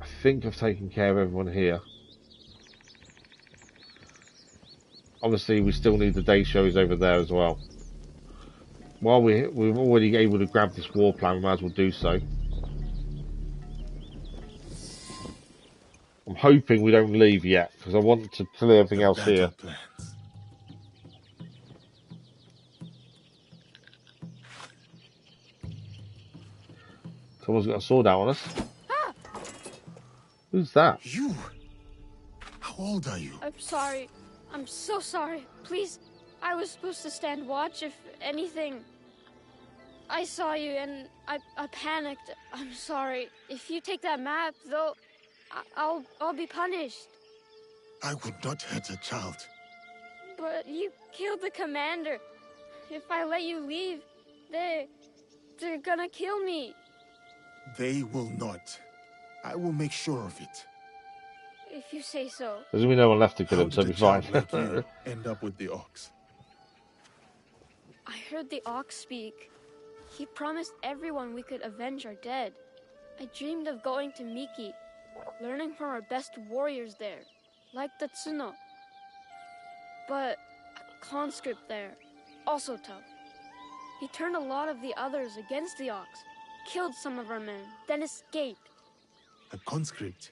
I think I've taken care of everyone here. Obviously, we still need the day shows over there as well. While we're already able to grab this war plan, we might as well do so. I'm hoping we don't leave yet, because I want to clear everything else here. Someone's got a sword out on us. Who's that? You? How old are you? I'm sorry. I'm so sorry. Please, I was supposed to stand watch if anything. I saw you and I panicked. I'm sorry. If you take that map, though, I'll be punished. I would not hurt a child. But you killed the commander. If I let you leave, they're gonna kill me. They will not. I will make sure of it. If you say so. There's gonna be no one left to kill How him, so did it'll a be fine. child like you end up with the ox? I heard the ox speak. He promised everyone we could avenge our dead. I dreamed of going to Miki, learning from our best warriors there, like the Tsuno. But a conscript there, also tough. He turned a lot of the others against the ox, killed some of our men, then escaped. A conscript?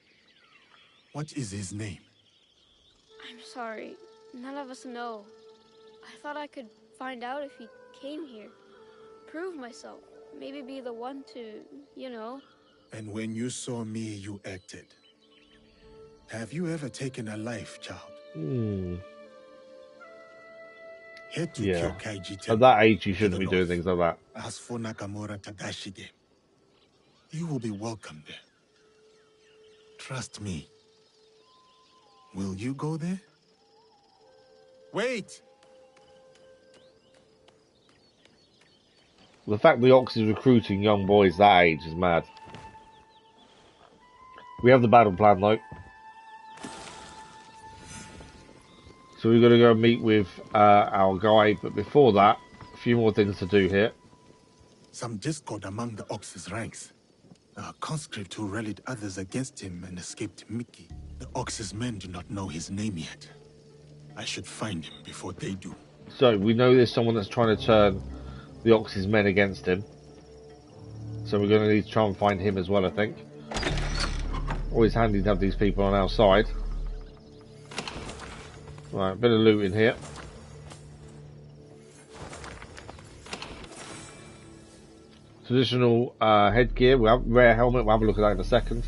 What is his name? I'm sorry, none of us know. I thought I could find out if he came here. Prove myself, maybe be the one to, you know. And when you saw me, you acted. Have you ever taken a life, child? Head to Yeah. Kyokaiji At Temple that age, you to shouldn't the be doing north. things like that. Ask for Nakamura Tadashige. You will be welcome there. Trust me. Will you go there? Wait! The fact the Ox is recruiting young boys that age is mad. We have the battle plan though. So we've got to go and meet with our guy, but before that, a few more things to do here. Some discord among the Ox's ranks. A conscript who rallied others against him and escaped Miki. The Ox's men do not know his name yet. I should find him before they do. So we know there's someone that's trying to turn the Ox's men against him. So we're going to need to try and find him as well, I think. Always handy to have these people on our side. Right, a bit of loot in here. Traditional headgear. We have rare helmet. We'll have a look at that in a second.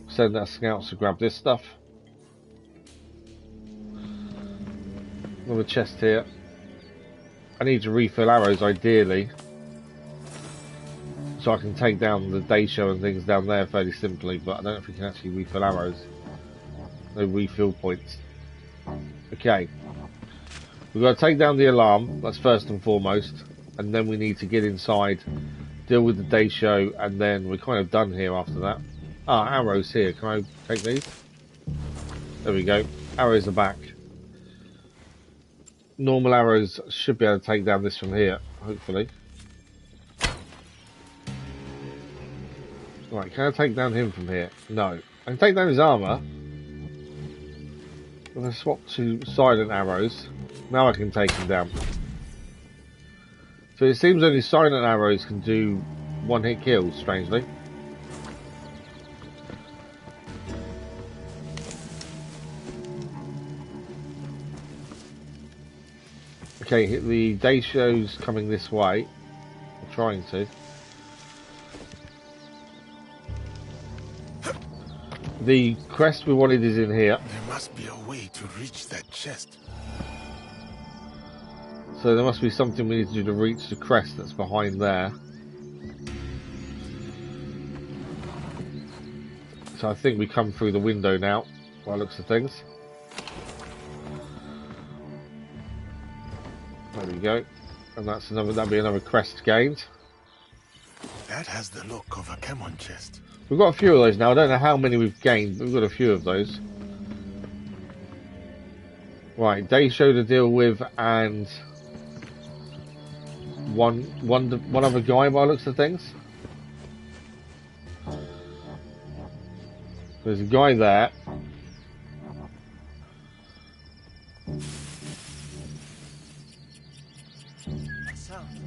Send our scouts to grab this stuff. Another chest here. I need to refill arrows ideally, so I can take down the Daisho and things down there fairly simply, but I don't know if we can actually refill arrows. No refill points. Okay. We've got to take down the alarm, that's first and foremost, and then we need to get inside, deal with the Daisho, and then we're kind of done here after that. Ah, arrows here. Can I take these? There we go. Arrows are back. Normal arrows should be able to take down this from here, hopefully. Right, can I take down him from here? No. I can take down his armour. I'm going to swap to silent arrows. Now I can take him down. So it seems only silent arrows can do one-hit kills, strangely. Okay, the Daisho's coming this way. I'm trying to. The crest we wanted is in here. There must be a way to reach that chest. So there must be something we need to do to reach the crest that's behind there. So I think we come through the window now, by the looks of things. There we go. And that's another, that'll be another crest gained. That has the look of a Kemon chest. We've got a few of those now. I don't know how many we've gained, but we've got a few of those. Right, Daisho to deal with, and one other guy by the looks of things. There's a guy there.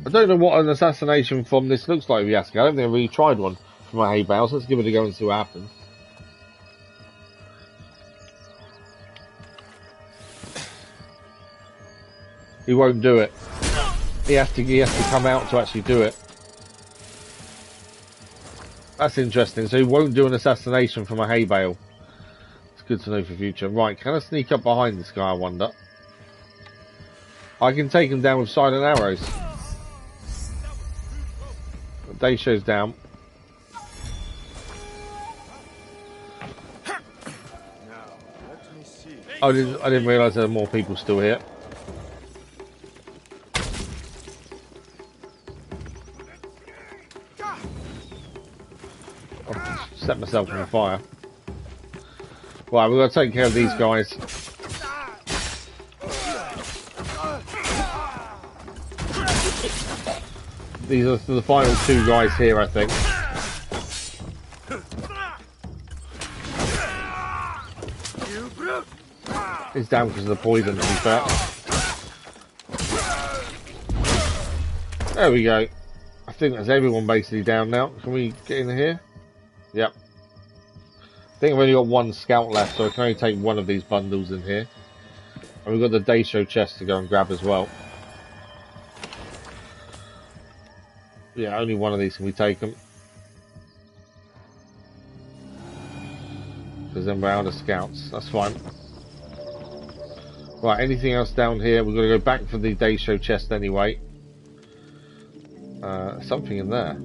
I don't know what an assassination from this looks like, if you ask me. I don't think I've really tried one for my hay bales. Let's give it a go and see what happens. He won't do it. He has to come out to actually do it. That's interesting. So he won't do an assassination from a hay bale. It's good to know for future. Right, can I sneak up behind this guy, I wonder? I can take him down with silent arrows. Day show's down. I didn't realise there were more people still here. I've set myself on fire. Right, we've got to take care of these guys. These are the final two guys here, I think. He's down because of the poison, to be fair. There we go. I think that's everyone basically down now. Can we get in here? Yep. I think I've only got one scout left, so I can only take one of these bundles in here. And we've got the day show chest to go and grab as well. Yeah, only one of these can we take them. Because then we're out of scouts. That's fine. Right, anything else down here? We've got to go back for the day show chest anyway. Something in there.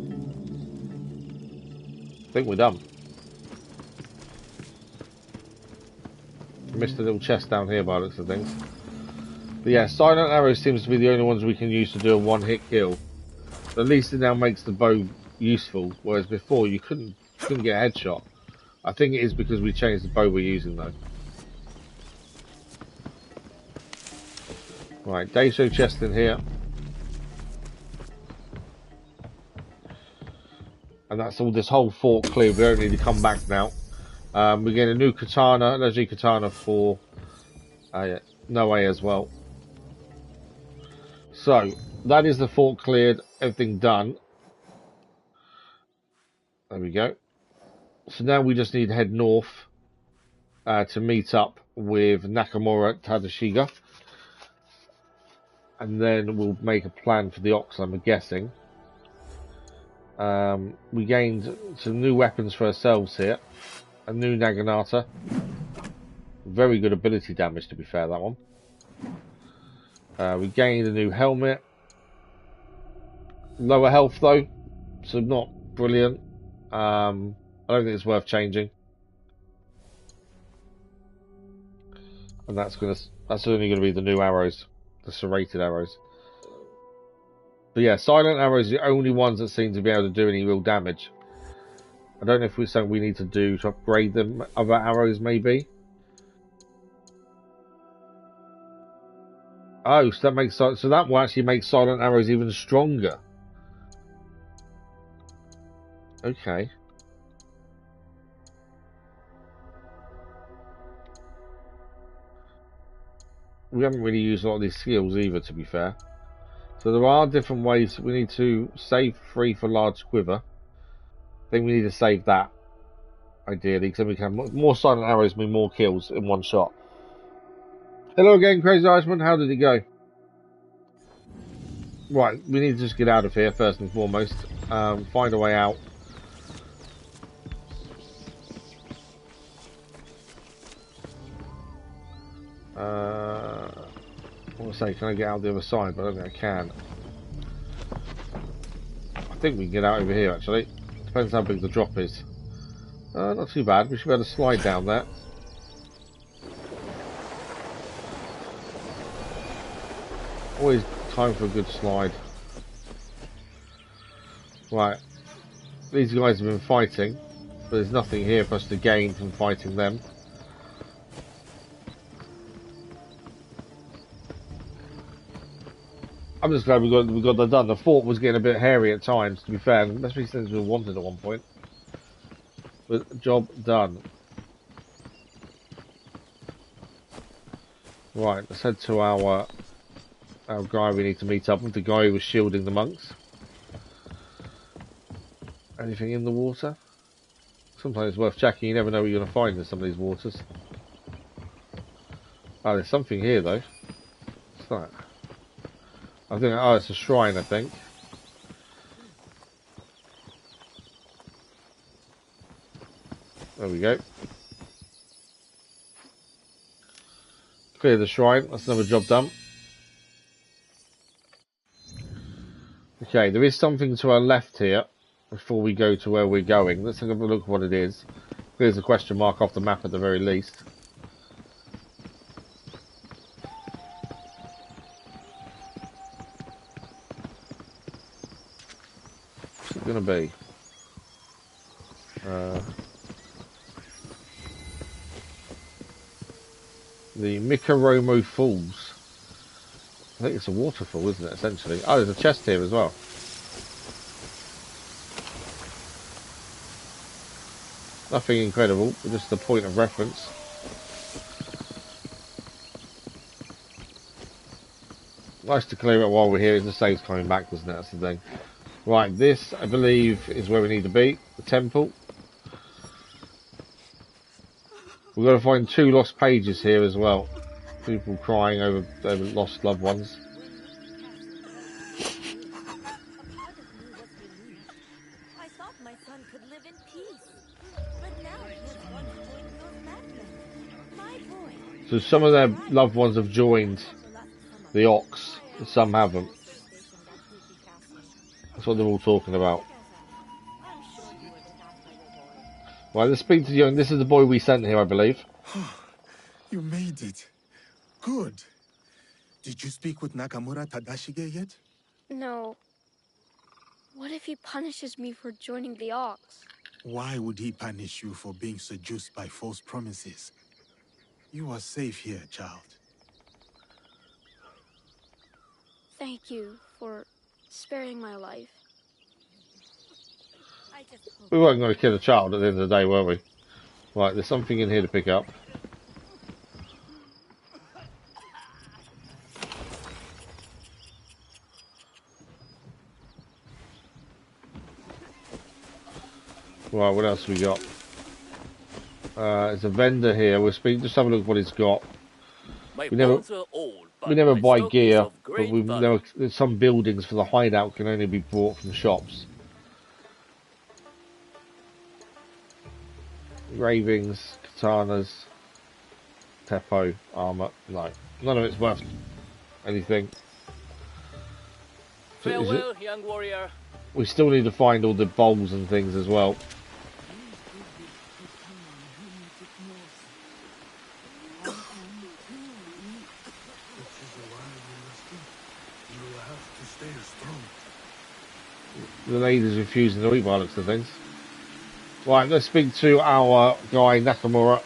I think we're done. Missed a little chest down here by the looks of things. But yeah, silent arrows seems to be the only ones we can use to do a one-hit kill. But at least it now makes the bow useful, whereas before you couldn't get a headshot. I think it is because we changed the bow we're using though. Right, day show chest in here. And that's all, this whole fort clear. We don't need to come back now. We get a new katana, legendary katana for Noe as well. So, that is the fort cleared, everything done. There we go. So now we just need to head north to meet up with Nakamura Tadashiga. And then we'll make a plan for the ox, I'm guessing. We gained some new weapons for ourselves here. A new Naginata. Very good ability damage, to be fair, that one. We gained a new helmet. Lower health, though. So not brilliant. I don't think it's worth changing. And that's only going to be the new arrows. The serrated arrows. But yeah, silent arrows are the only ones that seem to be able to do any real damage. I don't know if it's something we need to do to upgrade them. Other arrows, maybe. Oh, so that will actually make silent arrows even stronger. Okay. We haven't really used a lot of these skills either, to be fair. So there are different ways. We need to save 3 for large quiver. I think we need to save that, ideally, because then we can have more silent arrows mean more kills in one shot. Hello again, Crazy Irishman. How did it go? Right, we need to just get out of here first and foremost. Find a way out. I want to say, can I get out the other side? But I don't think I can. I think we can get out over here, actually. Depends how big the drop is. Not too bad. We should be able to slide down there. Always time for a good slide. Right. These guys have been fighting, but there's nothing here for us to gain from fighting them. I'm just glad we got that done. The fort was getting a bit hairy at times, to be fair, especially since we wanted at one point. But job done. Right, let's head to our guy we need to meet up with, the guy who was shielding the monks. Anything in the water? Sometimes it's worth checking, you never know what you're going to find in some of these waters. Oh, there's something here though. What's that? I think, oh, it's a shrine, I think. There we go. Clear the shrine. That's another job done. Okay, there is something to our left here before we go to where we're going. Let's have a look at what it is. There's a question mark off the map at the very least. What's it going to be? The Mikaromo Falls. I think it's a waterfall, isn't it, essentially? Oh, there's a chest here as well. Nothing incredible, but just a point of reference. Nice to clear it while we're here. It just saves coming back, doesn't it? That's the thing. Right, this, I believe, is where we need to be. The temple. We've got to find 2 lost pages here as well. People crying over lost loved ones. I thought my son could live in peace, but now he has gone to join those madmen. My boy. So some of their loved ones have joined the Ox, and some haven't. That's what they're all talking about. Right, let's speak to the young. This is the boy we sent here, I believe. You made it. Good. Did you speak with Nakamura Tadashige yet? No. What if he punishes me for joining the Ox? Why would he punish you for being seduced by false promises? You are safe here, child. Thank you for sparing my life. We weren't going to kill a child at the end of the day, were we? Right, there's something in here to pick up. Right, what else we got? There's a vendor here. We'll speak. Just have a look at what he's got. We never buy gear, but there's some buildings for the hideout can only be bought from shops. Ravings, katanas, teppo, armor. No, none of it's worth anything. Farewell, young warrior. We still need to find all the bowls and things as well. The lady's refusing to eat by looks of things. Right, let's speak to our guy Nakamura.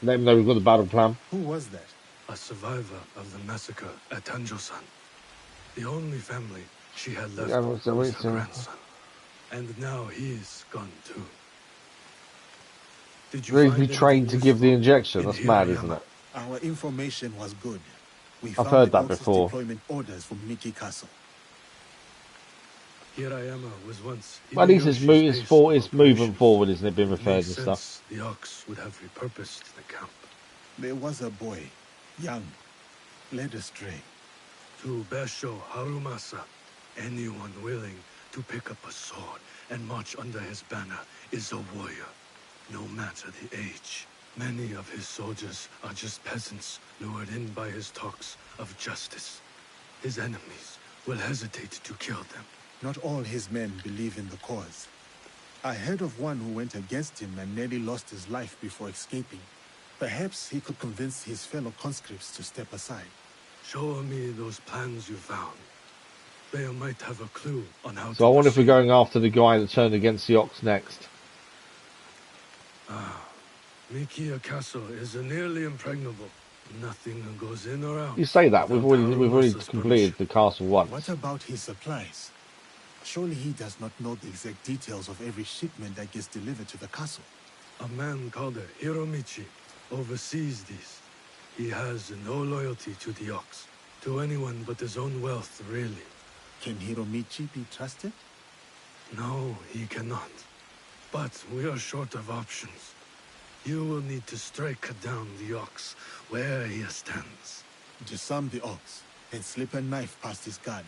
Let him know we've got the battle plan. Who was that? A survivor of the massacre at Tanjo-san. The only family she had left was her grandson. And now he's gone too. Did you really be trained to give the injection? That's mad, isn't it? Our information was good. I've heard that before. Deployment orders from Miki Castle. Hirayama was once. At least it's movement forward, isn't it? Being repaired and stuff. The Ox would have repurposed the camp. There was a boy, young, led astray. To Besho Harumasa, anyone willing to pick up a sword and march under his banner is a warrior, no matter the age. Many of his soldiers are just peasants lured in by his talks of justice. His enemies will hesitate to kill them. Not all his men believe in the cause. I heard of one who went against him and nearly lost his life before escaping. Perhaps he could convince his fellow conscripts to step aside. Show me those plans you found. They might have a clue on how to... So I wonder if we're going after the guy that turned against the Ox next. Mikiya Castle is nearly impregnable. Nothing goes in or out. You say that, we've already completed the castle once. What about his supplies? Surely he does not know the exact details of every shipment that gets delivered to the castle. A man called Hiromichi oversees these. He has no loyalty to the Ox, to anyone but his own wealth, really. Can Hiromichi be trusted? No, he cannot. But we are short of options. You will need to strike down the Ox where he stands. Disarm the Ox and slip a knife past his guard.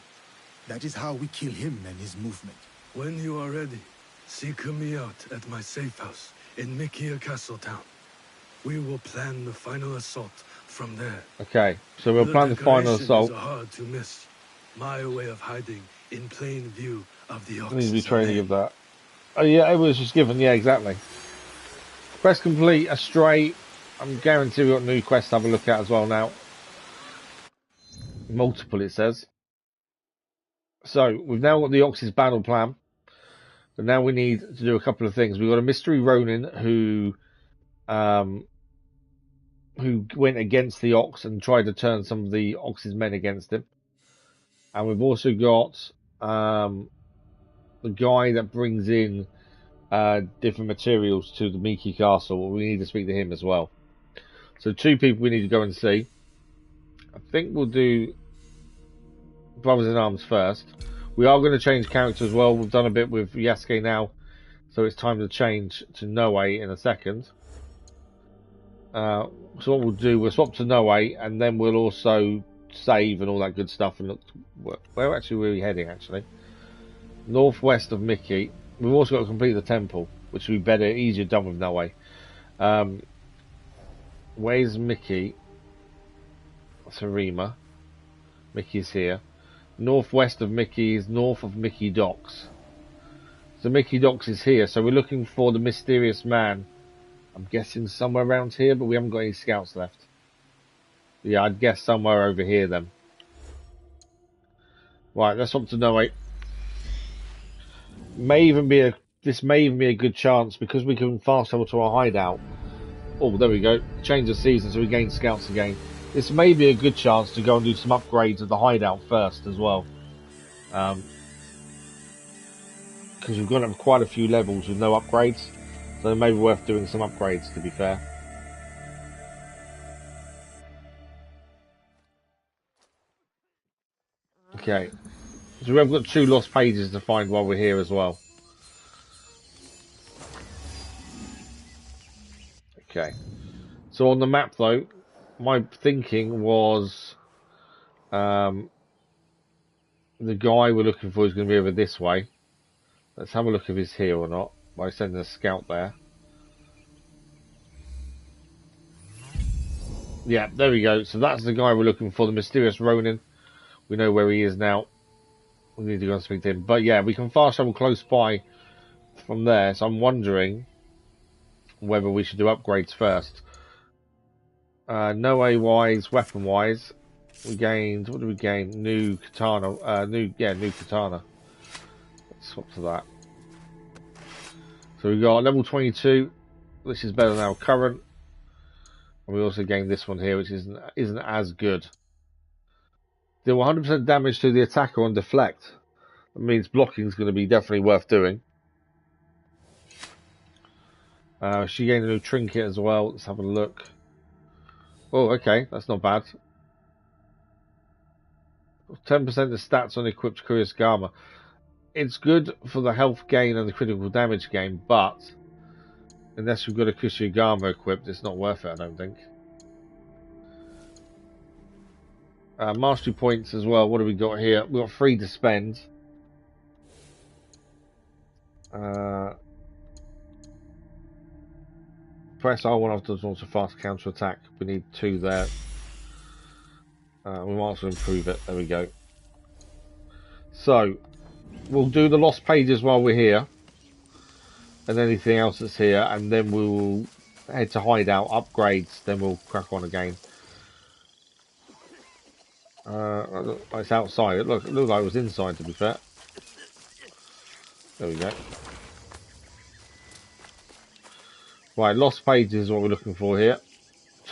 That is how we kill him and his movement. When you are ready, seek me out at my safe house in Mikia Castletown. We will plan the final assault from there. Okay, so we'll plan the final assault. Is hard to miss. My way of hiding in plain view of the I need to be Ox's training of that. Oh yeah, it was just given. Yeah, exactly. Quest complete. Astray. I'm guaranteed we've got new quests to have a look at as well now. Multiple, it says. So we've now got the Ox's battle plan. But now we need to do a couple of things. We've got a mystery Ronin who went against the Ox and tried to turn some of the Ox's men against him. And we've also got the guy that brings in different materials to the Miki Castle. We need to speak to him as well. So 2 people we need to go and see. I think we'll do Brothers in Arms first. We are going to change character as well. We've done a bit with Yasuke now, so it's time to change to Noe in a second. So what we'll do, we'll swap to Noe, and then we'll also save and all that good stuff. And look, where actually were we heading? Actually, northwest of Mickey. We've also got to complete the temple, which would be better, easier done with Noe. Where's Mickey? That's Harima. Mickey's here. Northwest of Mickey is north of Mickey Docks. So Mickey Docks is here. So we're looking for the mysterious man. I'm guessing somewhere around here, but we haven't got any scouts left. Yeah, I'd guess somewhere over here then. Right, let's up to Noe. This may even be a good chance because we can fast travel to our hideout. Oh, there we go. Change of season, so we gain scouts again. This may be a good chance to go and do some upgrades of the hideout first as well. Because we've got up quite a few levels with no upgrades. So it may be worth doing some upgrades, to be fair. Okay. So we've got 2 lost pages to find while we're here as well. Okay. So on the map, though, my thinking was the guy we're looking for is going to be over this way. Let's have a look if he's here or not by sending a scout there. Yeah, there we go. So that's the guy we're looking for, the mysterious Ronin. We know where he is now. We need to go and speak to him. But yeah, we can fast travel close by from there. So I'm wondering whether we should do upgrades first. Noe-wise, weapon-wise, we gained, what did we gain? New katana, new katana. Let's swap to that. So we got level 22, this is better than our current. And we also gained this one here, which isn't as good. Deal 100% damage to the attacker on deflect. That means blocking is going to be definitely worth doing. She gained a new trinket as well, let's have a look. Oh, okay, that's not bad. 10% of stats on equipped Kuriyasugama. It's good for the health gain and the critical damage gain, but unless we've got a Kuriyasugama equipped, it's not worth it, I don't think. Mastery points as well, what have we got here? We've got 3 to spend. Press R1 after launch a fast counter attack. We need 2 there. We might also improve it. There we go. So we'll do the lost pages while we're here, and anything else that's here, and then we'll head to hideout, upgrades. Then we'll crack on again. It's outside. It looked like it was inside. To be fair. There we go. Right, lost pages is what we're looking for here.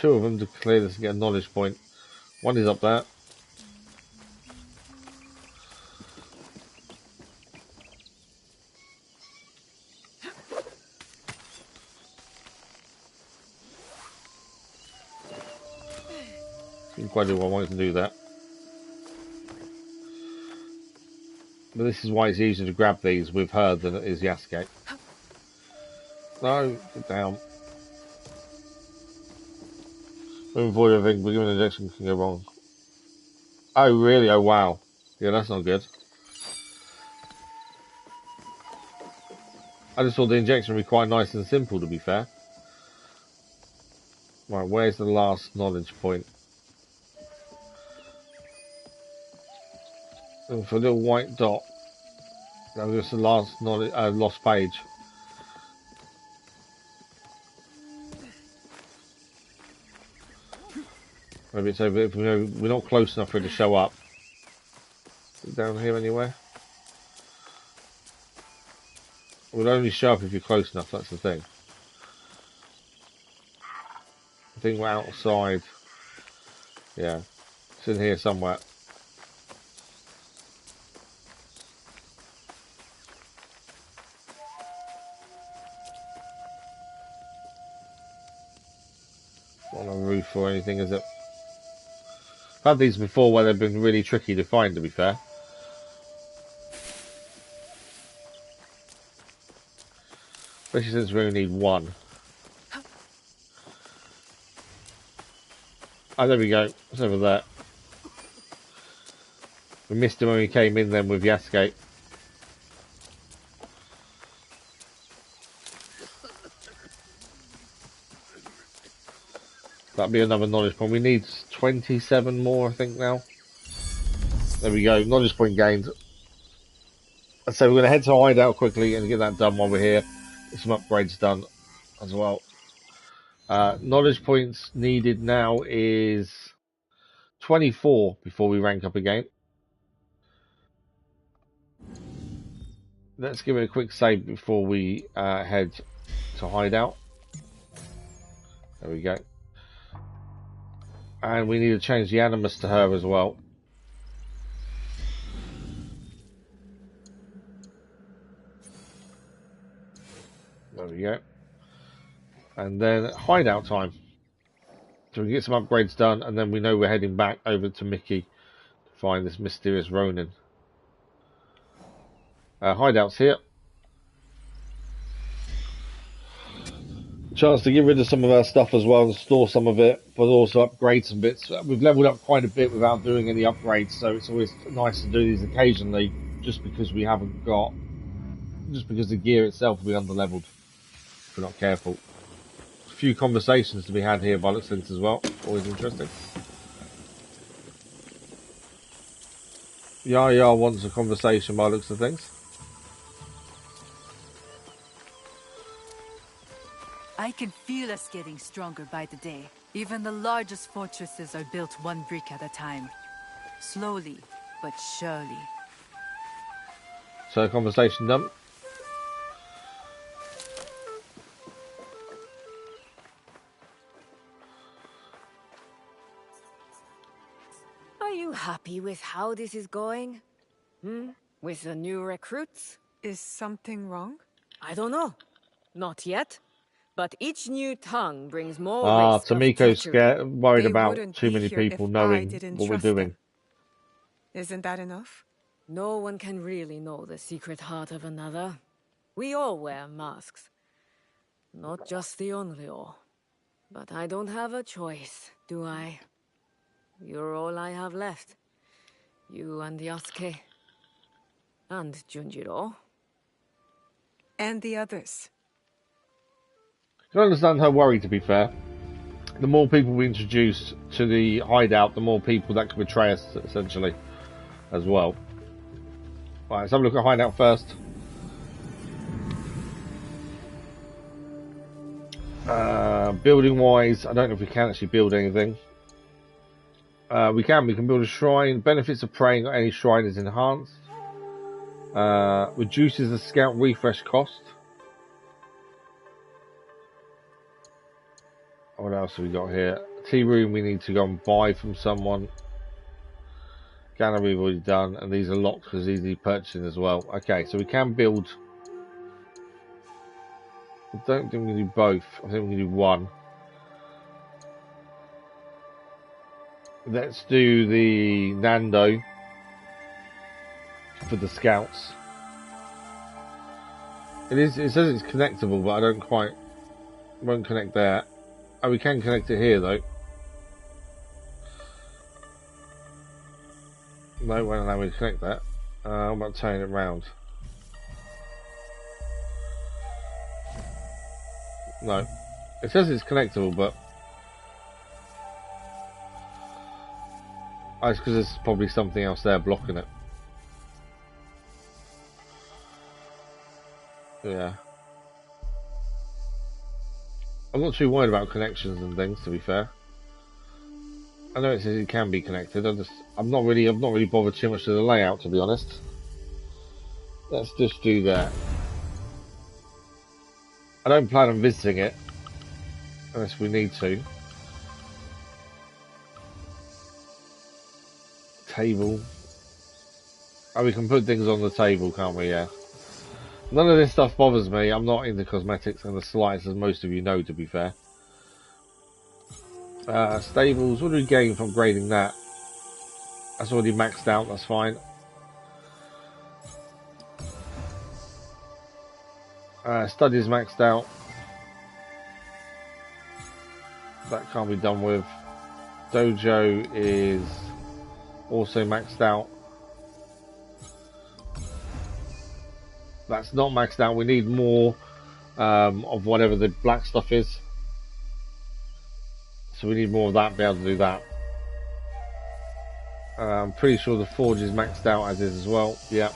2 of them to clear this and get a knowledge point. 1 is up there. Didn't quite do what I wanted to do that. But this is why it's easier to grab these with her than it is Yasuke. No, get down. Moving forward, everything, but given an injection can go wrong. Oh, really? Oh, wow. Yeah, that's not good. I just thought the injection would be quite nice and simple, to be fair. Right, where's the last knowledge point? And for a little white dot, that was the last knowledge, lost page. Maybe it's over. If we're not close enough for it to show up. Down here anywhere. It will only show up if you're close enough. That's the thing. I think we're outside. Yeah, it's in here somewhere. Not on a roof or anything, is it? I've had these before where they've been really tricky to find, to be fair. Especially since we only need one. Oh, there we go. It's over there. We missed him when we came in then with the escape. That'll be another knowledge point. We need 27 more, I think, now. There we go. Knowledge point gained. So we're going to head to hideout quickly and get that done while we're here. Get some upgrades done as well. Knowledge points needed now is 24 before we rank up again. Let's give it a quick save before we head to hideout. There we go. And we need to change the animus to her as well. There we go. And then hideout time. So we can get some upgrades done, and then we know we're heading back over to Mickey to find this mysterious Ronin. Hideout's here. Chance to get rid of some of our stuff as well and store some of it, but also upgrade some bits. We've leveled up quite a bit without doing any upgrades, so it's always nice to do these occasionally, just because we haven't got, just because the gear itself will be under-leveled if we're not careful. A few conversations to be had here by looks of things as well, always interesting. Yaya wants a conversation by looks of things. I can feel us getting stronger by the day. Even the largest fortresses are built one brick at a time. Slowly, but surely. So, conversation done. Are you happy with how this is going? With the new recruits? Is something wrong? I don't know. Not yet. But each new tongue brings more risk Tamiko's of worried They about wouldn't too be many here people if knowing I didn't what we're trust doing. them. Isn't that enough? No one can really know the secret heart of another. We all wear masks. Not just the Onryo. But I don't have a choice, do I? You're all I have left. You and Yasuke. And Junjiro. And the others. I can understand her worry, to be fair. The more people we introduce to the hideout, the more people that can betray us, essentially, as well. Right, let's have a look at hideout first. Building wise, I don't know if we can actually build anything. We can build a shrine. Benefits of praying on any shrine is enhanced. Reduces the scout refresh cost. What else have we got here? Tea room we need to go and buy from someone. Gallery we've already done, and these are locked because easy purchasing as well. Okay, so we can build. I don't think we can do both. I think we can do one. Let's do the Nando for the scouts. It says it's connectable, but I won't connect there. Oh, we can connect it here though. No, won't allow me to connect that. What about turning it round? No. It says it's connectable, but it's because there's probably something else there blocking it. Yeah. I'm not too worried about connections and things, to be fair. I know it says it can be connected. I've not really bothered too much with the layout, to be honest. Let's just do that. I don't plan on visiting it unless we need to. Table. Oh, we can put things on the table, can't we? Yeah. None of this stuff bothers me. I'm not into cosmetics in the slightest, as most of you know, to be fair. Stables. What do we gain from upgrading that? That's already maxed out. That's fine. Studies maxed out. That can't be done with. Dojo is also maxed out. That's not maxed out. We need more of whatever the black stuff is. So we need more of that to be able to do that. I'm pretty sure the forge is maxed out as is as well. Yeah.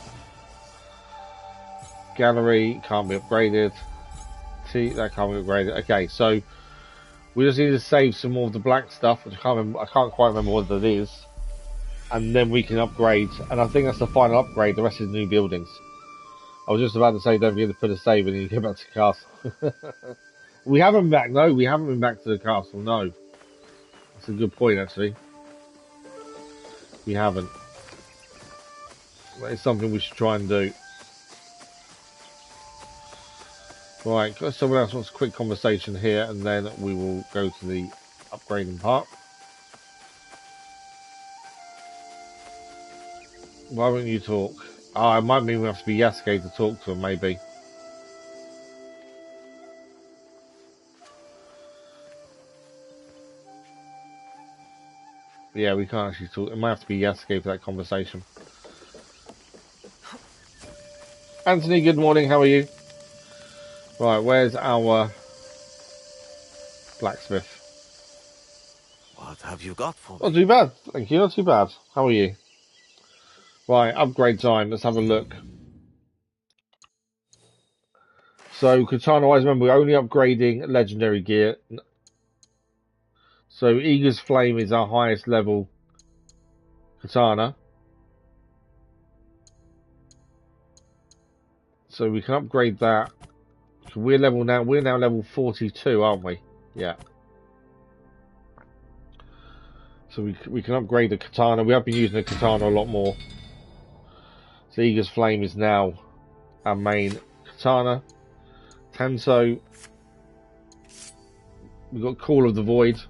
Gallery can't be upgraded. That can't be upgraded. Okay, so we just need to save some more of the black stuff, which I can't quite remember what it is, and then we can upgrade. And I think that's the final upgrade. The rest is new buildings. I was just about to say, don't forget to put a save in and you get back to the castle. We haven't been back. No, we haven't been back to the castle. No, that's a good point actually. We haven't. That is something we should try and do. Right, someone else wants a quick conversation here, and then we will go to the upgrading part. Why won't you talk? Oh, it might mean we have to be Yasuke to talk to him, maybe. Yeah, we can't actually talk. It might have to be Yasuke for that conversation. Anthony, good morning. How are you? Right, where's our blacksmith? What have you got for me? Not too bad, thank you. Not too bad. How are you? Right, upgrade time. Let's have a look. So, katana-wise, remember, we're only upgrading legendary gear. So, Eager's Flame is our highest level katana. So, we can upgrade that. So we're now level 42, aren't we? Yeah. So we can upgrade the katana. We have been using the katana a lot more. So Eager's Flame is now our main katana. Tanso. We've got Call of the Void.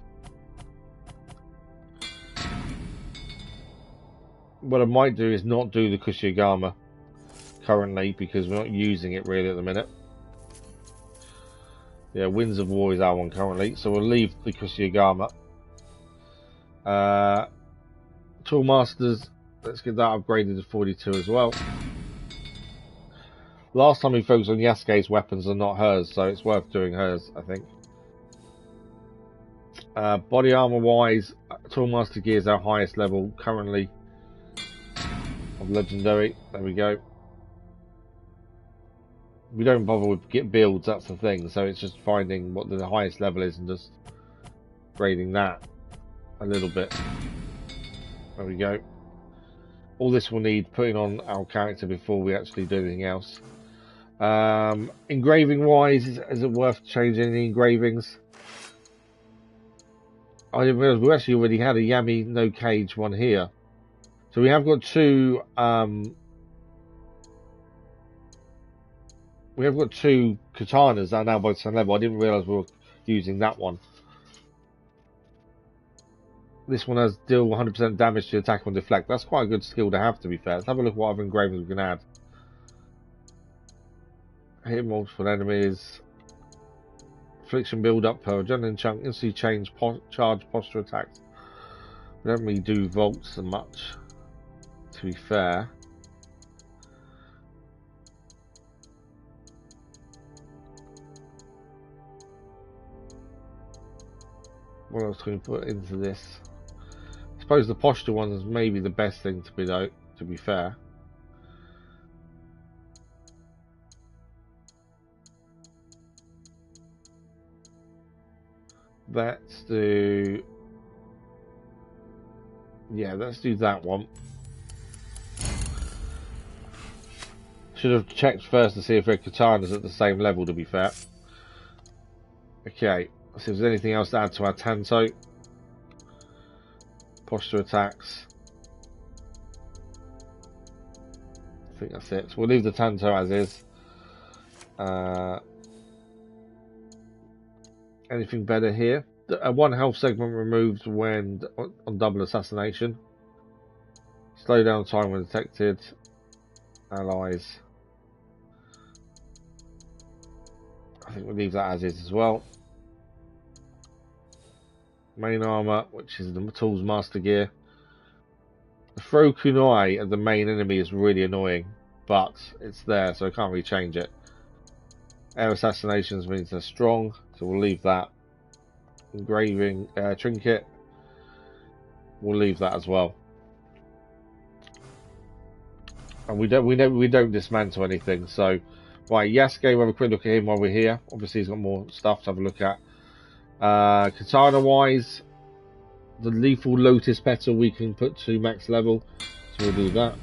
What I might do is not do the Kushigama currently, because we're not using it really at the minute. Yeah, Winds of War is our one currently, so we'll leave the Kushigama. Tool Masters, let's get that upgraded to 42 as well. Last time we focused on Yasuke's weapons and not hers, so it's worth doing hers, I think. Body armor wise, Tool Master gear is our highest level currently of legendary. There we go. We don't bother with get builds, that's the thing, so it's just finding what the highest level is and just grading that a little bit. There we go. All this will need putting on our character before we actually do anything else. Engraving wise, is it worth changing any engravings? I didn't realise we actually already had a Yami no cage one here. So we have got two katanas that are now by the same level. I didn't realise we were using that one. This one has deal 100% damage to attack and deflect. That's quite a good skill to have, to be fair. Let's have a look at what other engravings we can add. Hit multiple enemies. Affliction build up per adrenaline chunk. Instantly change charge posture attacks. We don't really do vaults so much, to be fair. What else can we put into this? I suppose the posture one is maybe the best thing to be, though, to be fair. Let's do... Yeah, let's do that one. Should have checked first to see if their katana's at the same level, to be fair. Okay, let's see if there's anything else to add to our Tanto. Posture attacks. I think that's it. So we'll leave the Tanto as is. Anything better here? One health segment removed when on double assassination. Slow down time when detected. Allies. I think we'll leave that as is as well. Main armor, which is the tools master gear. The throw kunai of the main enemy is really annoying, but it's there, so I can't really change it. Air assassinations means they're strong, so we'll leave that. Engraving trinket, we'll leave that as well. And we don't dismantle anything. So, right, Yasuke, we'll have a quick look at him while we're here. Obviously, he's got more stuff to have a look at. Katana wise, the lethal lotus petal we can put to max level, so we'll do that.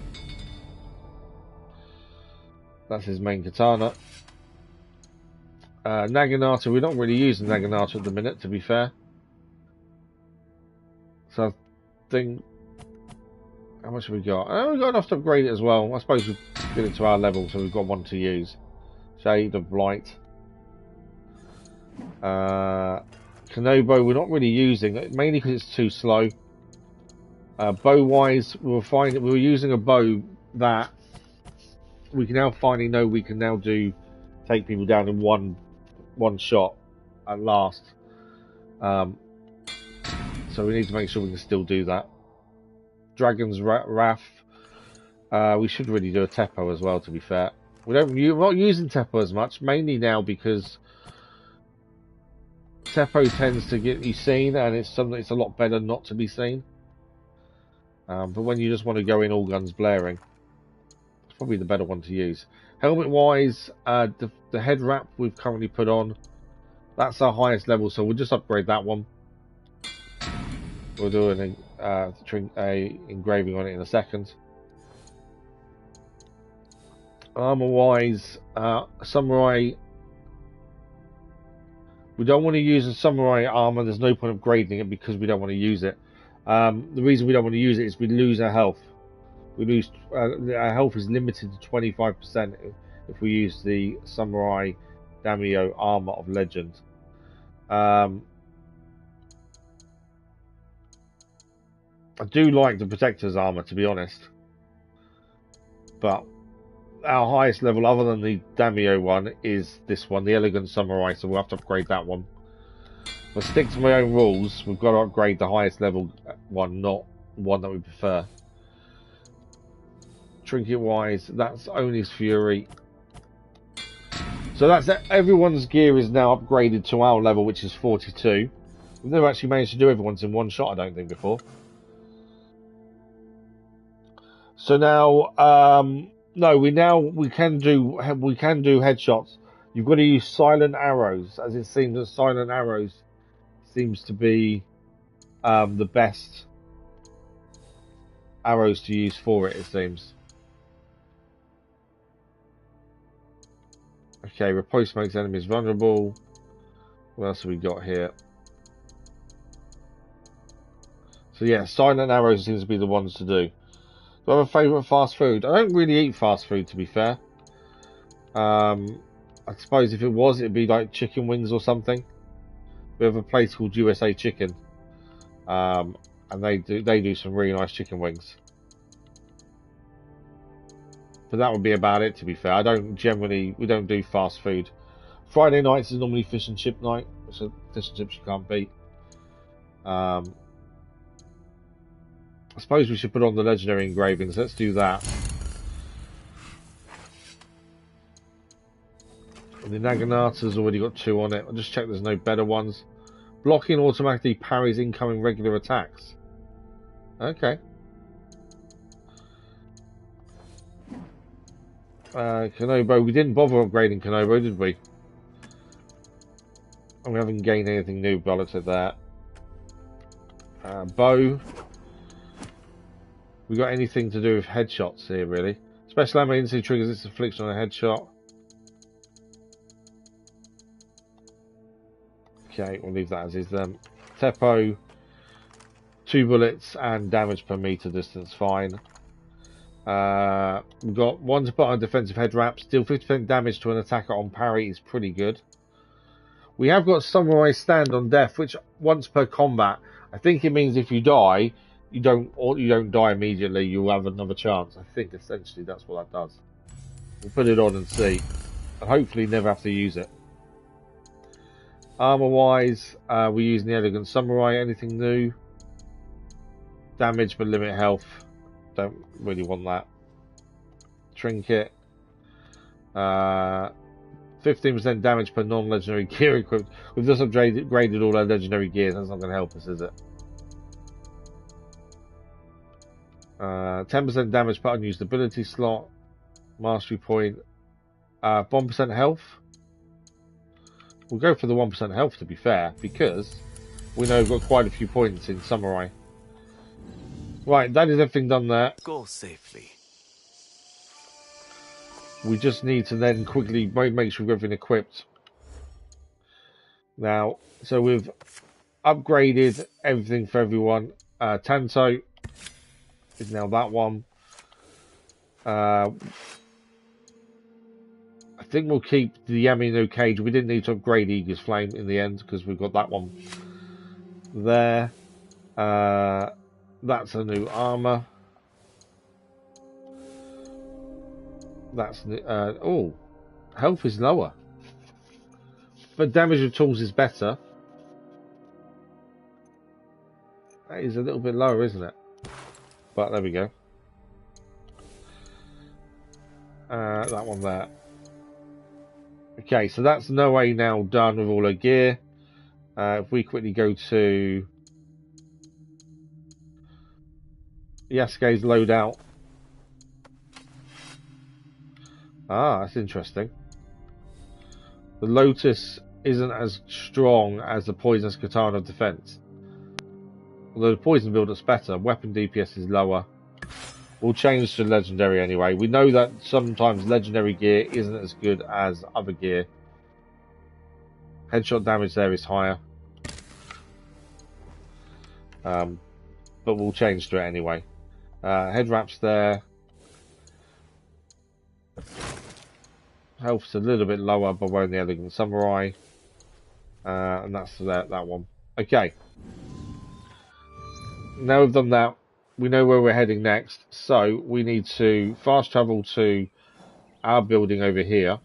That's his main katana. Naginata, we're not really using Naginata at the minute, to be fair. So I think, how much have we got? Oh, we've got enough to upgrade it as well. I suppose we get it to our level, so we've got one to use. Shade of Blight. Kanobo, we're not really using it, mainly because it's too slow. Bow wise, we'll find that we were using a bow that we can now finally know we can now do take people down in one shot at last. So we need to make sure we can still do that. Dragon's Wrath. We should really do a Teppo as well, to be fair. We're not using Teppo as much, mainly now because Teppo tends to get you seen, and it's a lot better not to be seen. But when you just want to go in all guns blaring, it's probably the better one to use. Helmet wise, the head wrap we've currently put on, that's our highest level, so we'll just upgrade that one. We'll do an engraving on it in a second. Armor wise, samurai, we don't want to use a samurai armor. There's no point upgrading it because we don't want to use it. The reason we don't want to use it is we lose our health. We lose our health is limited to 25% if we use the Samurai Daimyo Armor of Legend. I do like the Protector's armor, to be honest, but our highest level, other than the Daimyo one, is this one, the Elegant Samurai. So we'll have to upgrade that one. But stick to my own rules. We've got to upgrade the highest level one, not one that we prefer. Trinket wise, that's Oni's Fury. So that's it. Everyone's gear is now upgraded to our level, which is 42. We've never actually managed to do everyone's in one shot, I don't think, before. So now, no, we can do headshots. You've got to use silent arrows, as it seems that silent arrows seems to be the best arrows to use for it. It seems. Okay, riposte makes enemies vulnerable. What else have we got here? So yeah, silent arrows seems to be the ones to do. Do I have a favourite fast food? I don't really eat fast food, to be fair. I suppose if it was, it'd be like chicken wings or something. We have a place called USA Chicken, and they do some really nice chicken wings. But that would be about it, to be fair. We don't do fast food. Friday nights is normally fish and chip night, so fish and chips you can't beat. I suppose we should put on the legendary engravings. Let's do that. The Naginata's already got 2 on it. I'll just check there's no better ones. Blocking automatically parries incoming regular attacks. Okay. Kanobo, we didn't bother upgrading Kanobo, did we? And we haven't gained anything new by the looks of that. Bow. We got anything to do with headshots here, really? Special ammo instantly triggers its affliction on a headshot. Okay, we'll leave that as is then. Teppo, 2 bullets and damage per meter distance, fine. We've got 1 to put on defensive head wraps. Deal 50% damage to an attacker on parry is pretty good. We have got Samurai Stand on death, which once per combat, I think it means if you die, you don't die immediately. You'll have another chance. I think essentially that's what that does. We'll put it on and see, and hopefully never have to use it. Armor-wise, we're using the Elegant Samurai. Anything new? Damage but limit health. Don't really want that. Trinket. 15% damage per non-legendary gear equipped. We've just upgraded all our legendary gears. That's not going to help us, is it? 10% damage per unused ability slot. Mastery point. 1% health. We'll go for the 1% health, to be fair, because we know we've got quite a few points in Samurai. Right, that is everything done there. Go safely. We just need to then quickly make sure we've got everything equipped. Now, so we've upgraded everything for everyone. Tanto is now that one. I think we'll keep the Yamino Cage. We didn't need to upgrade Eagle's Flame in the end because we've got that one there. That's a new armor. That's oh, health is lower, but damage of tools is better. That is a little bit lower, isn't it? But there we go. That one there. Okay, so that's Noe now done with all her gear. If we quickly go to Yasuke's loadout. Ah, that's interesting. The Lotus isn't as strong as the Poisonous Katana of Defense. Although the Poison build-up's better, weapon DPS is lower. We'll change to Legendary anyway. We know that sometimes Legendary gear isn't as good as other gear. Headshot damage there is higher. But we'll change to it anyway. Head wraps there. Health's a little bit lower, but we're in the Elegant Samurai. And that's that one. Okay. Now we've done that, we know where we're heading next. So we need to fast travel to our building over here.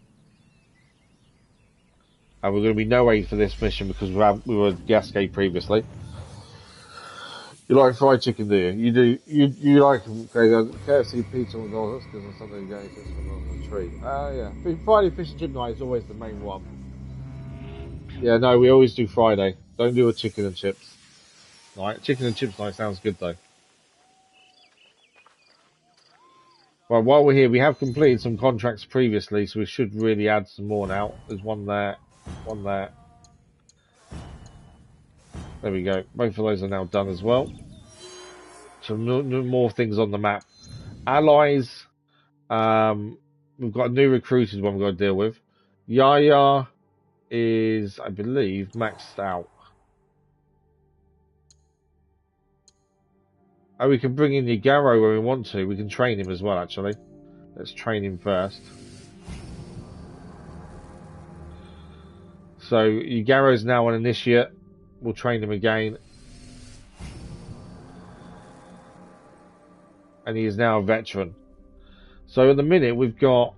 And we're going to be no aid for this mission because we were at Yasuke previously. You like fried chicken, do you? You like KFC pizza McDonald's because of something going on the tree. Yeah. Friday fish and chip night is always the main one. Yeah, no, we always do Friday. Don't do a chicken and chips. Right, chicken and chips night sounds good though. Well, while we're here, we have completed some contracts previously, so we should really add some more now. There's one there, one there. There we go. Both of those are now done as well. Some more things on the map. Allies. We've got a new recruited one we've got to deal with. Yaya is, I believe, maxed out. Oh, we can bring in Yagaro when we want to. We can train him as well, actually. Let's train him first. So, Yagaro's now an initiate. We'll train him again. And he is now a veteran. So, at the minute, we've got...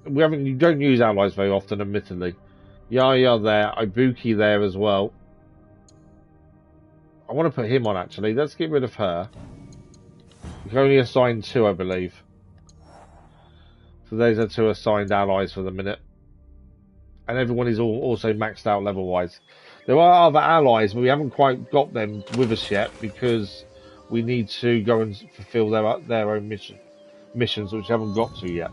You don't use allies very often, admittedly. Yaya there. Ibuki there as well. I want to put him on, actually. Let's get rid of her. We can only assign 2, I believe. So those are 2 assigned allies for the minute. And everyone is also maxed out level-wise. There are other allies, but we haven't quite got them with us yet because we need to go and fulfill their own missions, which we haven't got to yet.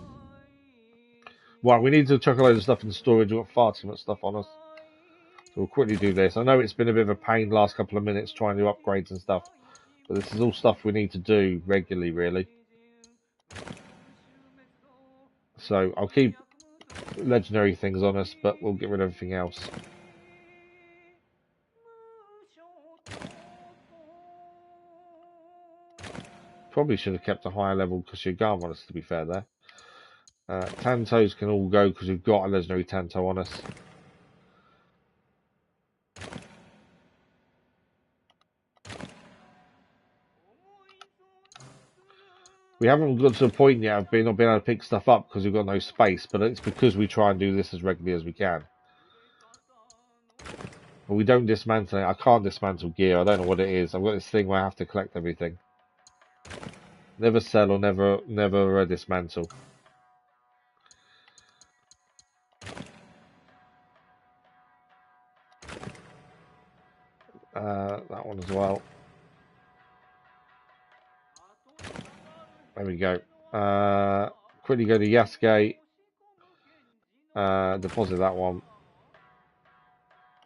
Right, we need to chuck a load of stuff in storage. We've got far too much stuff on us. So we'll quickly do this. I know it's been a bit of a pain the last couple of minutes trying to do upgrades and stuff, but this is all stuff we need to do regularly, really. So I'll keep legendary things on us, but we'll get rid of everything else. Probably should have kept a higher level because you're on us, to be fair there. Tantos can all go because we've got a legendary Tanto on us. We haven't got to the point yet of not being able to pick stuff up because we've got no space, but it's because we try and do this as regularly as we can. But we don't dismantle it. I can't dismantle gear. I don't know what it is. I've got this thing where I have to collect everything. Never sell or never dismantle. That one as well. There we go. Quickly go to Yasuke. Deposit that one.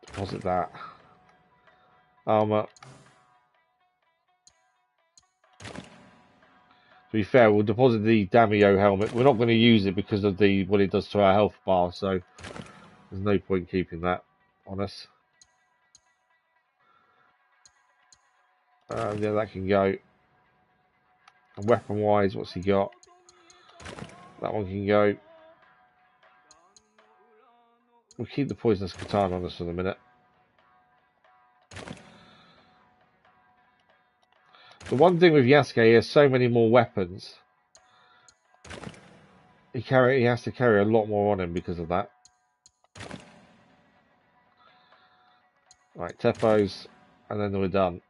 Deposit that. Armor. To be fair, we'll deposit the Damio helmet. We're not going to use it because of what it does to our health bar, so there's no point keeping that on us. Yeah, that can go. And weapon-wise, what's he got? That one can go. We'll keep the poisonous katana on us for the minute. The one thing with Yasuke, he has so many more weapons. He has to carry a lot more on him because of that. Right, Tepos, and then we're done.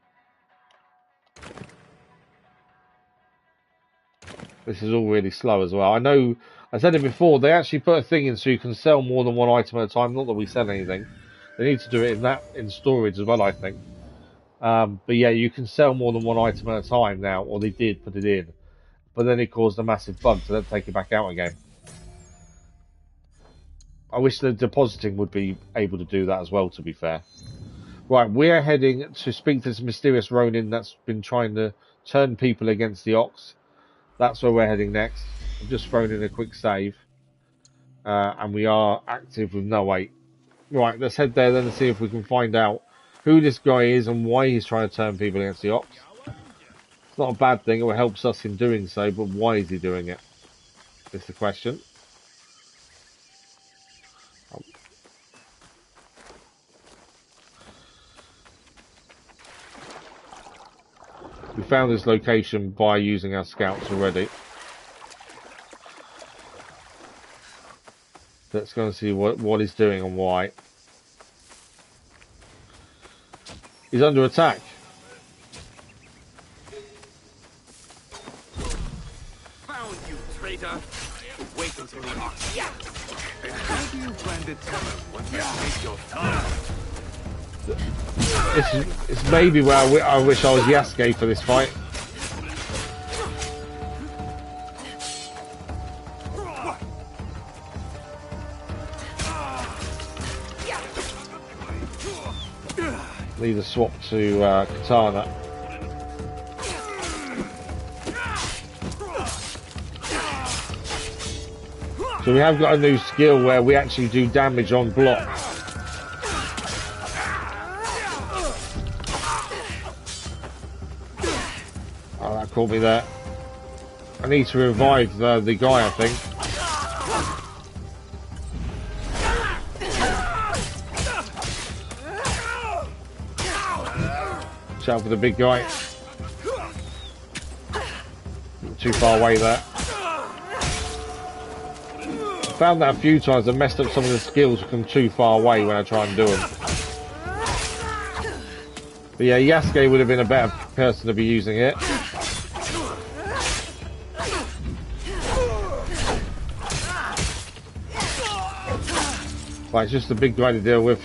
This is all really slow as well. I know, I said it before, they actually put a thing in so you can sell more than one item at a time. Not that we sell anything. They need to do it in storage as well, I think. But yeah, you can sell more than one item at a time now, or they did put it in. But then it caused a massive bug, so let's take it back out again. I wish the depositing would be able to do that as well, to be fair. Right, we're heading to speak to this mysterious Ronin that's been trying to turn people against the Ox. That's where we're heading next. I've just thrown in a quick save. And we are active with no 8. Right, let's head there then and see if we can find out who this guy is and why he's trying to turn people against the Ox. It's not a bad thing, it helps us in doing so, but why is he doing it? Is the question. We found this location by using our scouts already. Let's go and see what he's doing and why. He's under attack. Found you, traitor. Wait until the ox. How do you plan to tell him what you make your time? It's maybe where I wish I was Yasuke for this fight. Need a swap to katana. So we have got a new skill where we actually do damage on block. Oh, that caught me there. I need to revive the guy, I think. Watch out for the big guy. Too far away there. Found that a few times. I messed up some of the skills from too far away when I try and do them. But yeah, Yasuke would have been a better person to be using it. Right, it's just a big guy to deal with.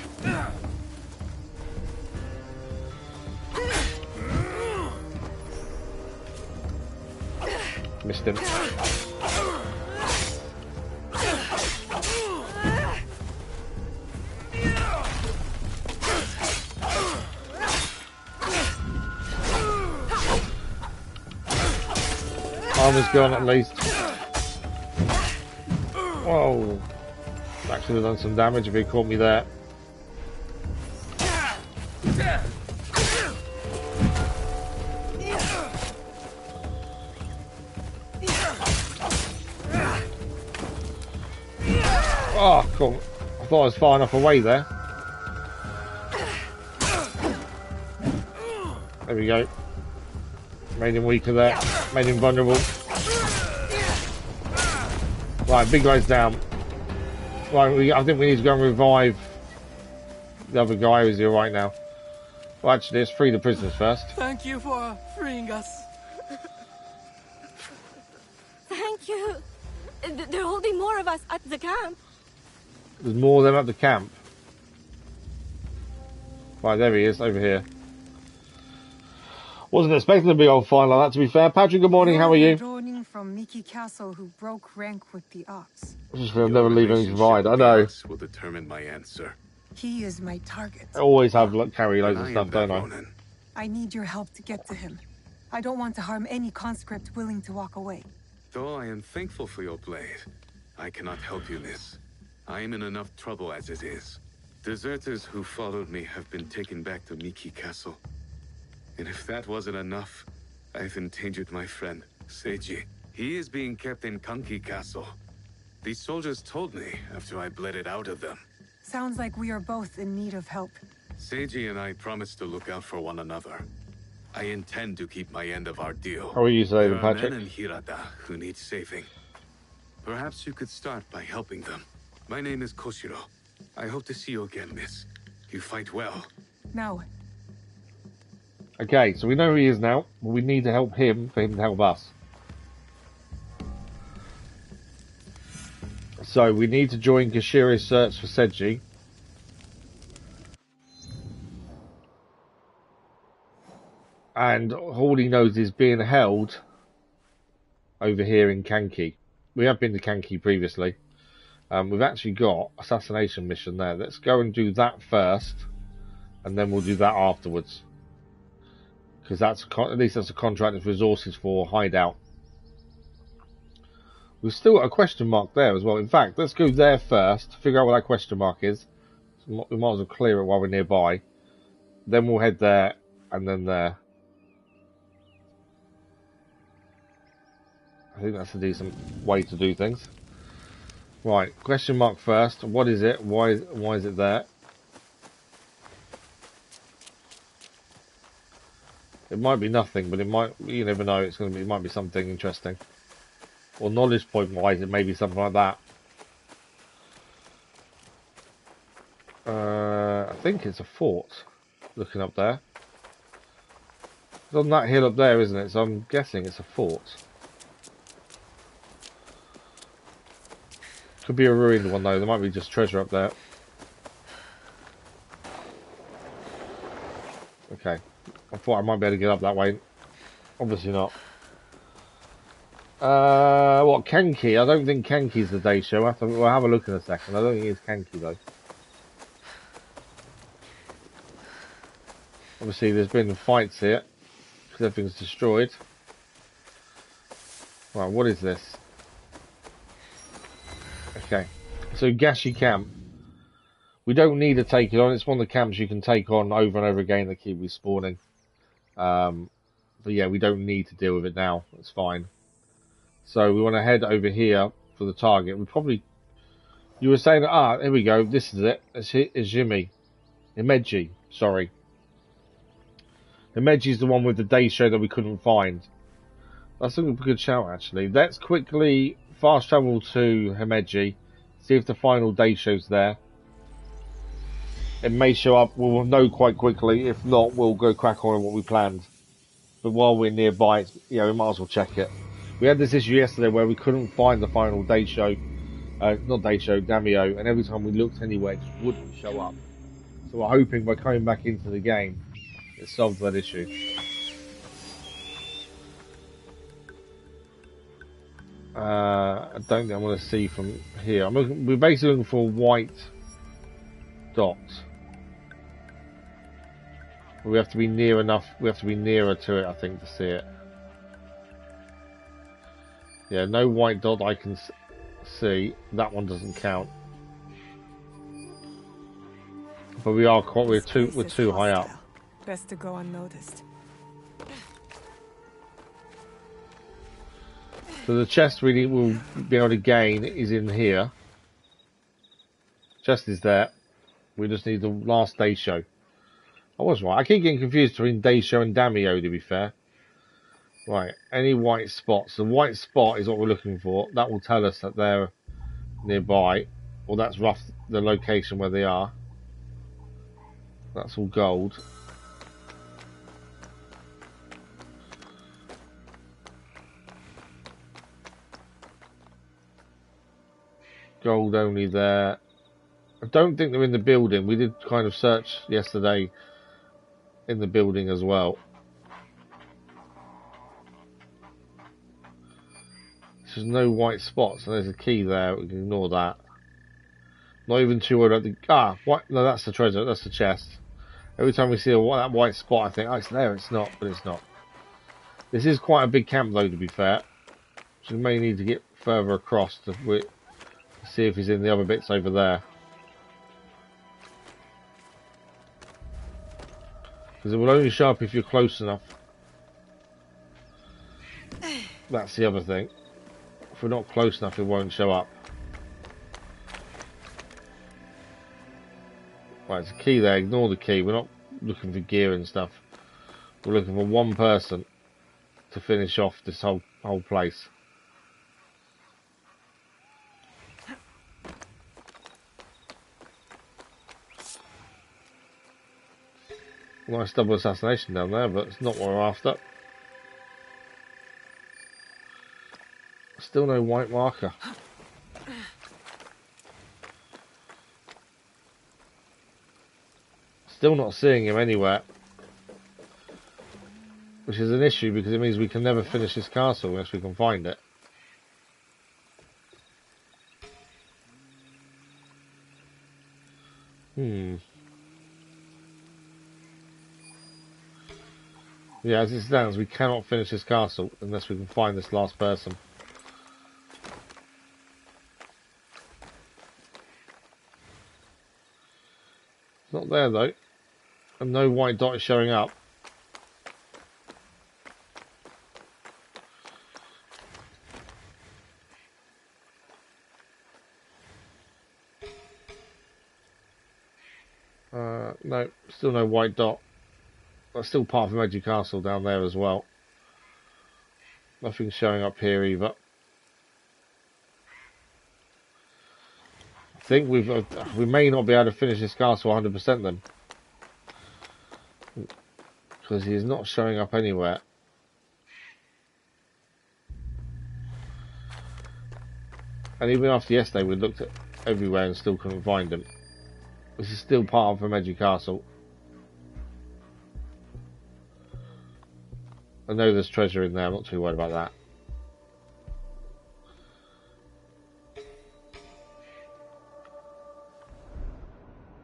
armor's gone at least. Whoa. That could have done some damage if he caught me there. Oh, cool. I thought I was far enough away there. There we go. Made him weaker there. Made him vulnerable. Right, big guy's down. Right, I think we need to go and revive the other guy who's here right now. Well, actually, let's free the prisoners first. Thank you for freeing us. Thank you. They're holding more of us at the camp. There's more of them at the camp. Right, there he is, over here. Wasn't expecting to be on fire like that, to be fair. Patrick, good morning, how are you? Droning from Mickey Castle who broke rank with the Ox. I just feel never leave anything behind, I know. Will determine my answer. He is my target. I always have carry loads of stuff, don't I? I need your help to get to him. I don't want to harm any conscript willing to walk away. Though I am thankful for your blade, I cannot help you, miss. I am in enough trouble as it is. Deserters who followed me have been taken back to Miki Castle. And if that wasn't enough, I've endangered my friend, Seiji. He is being kept in Kanki Castle. These soldiers told me after I bled it out of them. Sounds like we are both in need of help. Seiji and I promised to look out for one another. I intend to keep my end of our deal. How are you today, There are Patrick? men in Hirata who need saving. Perhaps you could start by helping them. My name is Koshiro. I hope to see you again, miss. You fight well. Now, Okay, so we know who he is now, but we need to help him for him to help us. So we need to join Kashiro's search for Seiji. And all he knows is being held over here in Kanki. We have been to Kanki previously. We've actually got assassination mission there. Let's go and do that first, and then we'll do that afterwards. Because that's at least that's a contract with resources for hideout. We've still got a question mark there as well. In fact, let's go there first, figure out what that question mark is. So we might as well clear it while we're nearby. Then we'll head there, and then there. I think that's a decent way to do things. Right, question mark first. What is it? Why is it there? It might be nothing, but it might. You never know. It's going to be. It might be something interesting. Or knowledge point wise, it may be something like that. I think it's a fort. Looking up there. It's on that hill up there, isn't it? So I'm guessing it's a fort. Could be a ruined one though. There might be just treasure up there. Okay. I thought I might be able to get up that way. Obviously not. What, Kanki? I don't think Kanki's the day show. We'll have a look in a second. I don't think it's Kanki though. Obviously there's been fights here. Because everything's destroyed. Right, what is this? Okay. So Gashi Camp. We don't need to take it on. It's one of the camps you can take on over and over again that keep respawning. But yeah, we don't need to deal with it now. It's fine. So we want to head over here for the target. We probably... You were saying, here we go. This is it. It's Izumi. Himeji. Sorry. Himeji's the one with the day show that we couldn't find. That's a good shout, actually. Let's quickly fast travel to Himeji. See if the final day show's there. It may show up. We'll know quite quickly. If not, we'll go crack on what we planned. But while we're nearby, we might as well check it. We had this issue yesterday where we couldn't find the final day show. Not day show, Damio. And every time we looked anywhere, it just wouldn't show up. So we're hoping by coming back into the game, it solves that issue. I don't think I'm going to see from here. We're basically looking for a white dot. We have to be near enough. We have to be nearer to it, I think, to see it. Yeah, no white dot I can see. That one doesn't count. But we are quite. We're too high up. Best to go unnoticed. So the chest we will be able to gain is in here. Chest is there. We just need the last day show. I was right. I keep getting confused between day show and Damio, to be fair. Right. Any white spots? The white spot is what we're looking for. That will tell us that they're nearby. Well, that's rough. The location where they are. That's all gold. Gold only there. I don't think they're in the building. We did kind of search yesterday in the building as well. There's no white spots, and there's a key there. We can ignore that. Not even too worried about the... what? No, that's the treasure. That's the chest. Every time we see that white spot, I think, oh, it's there. It's not, but it's not. This is quite a big camp, though, to be fair. So we may need to get further across to see if he's in the other bits over there. Because it will only show up if you're close enough. That's the other thing. If we're not close enough, it won't show up. Right, there's a key there. Ignore the key. We're not looking for gear and stuff. We're looking for one person to finish off this whole place. Nice double assassination down there, but it's not what we're after. Still no white marker. Still not seeing him anywhere. Which is an issue because it means we can never finish this castle unless we can find it. Yeah, as it stands, we cannot finish this castle unless we can find this last person. It's not there though. And no white dot is showing up. No, still no white dot. That's still part of Magic Castle down there as well. Nothing's showing up here either. I think we may not be able to finish this castle 100% then. Because he is not showing up anywhere. And even after yesterday we looked at everywhere and still couldn't find him. This is still part of Magic Castle. I know there's treasure in there, I'm not too worried about that.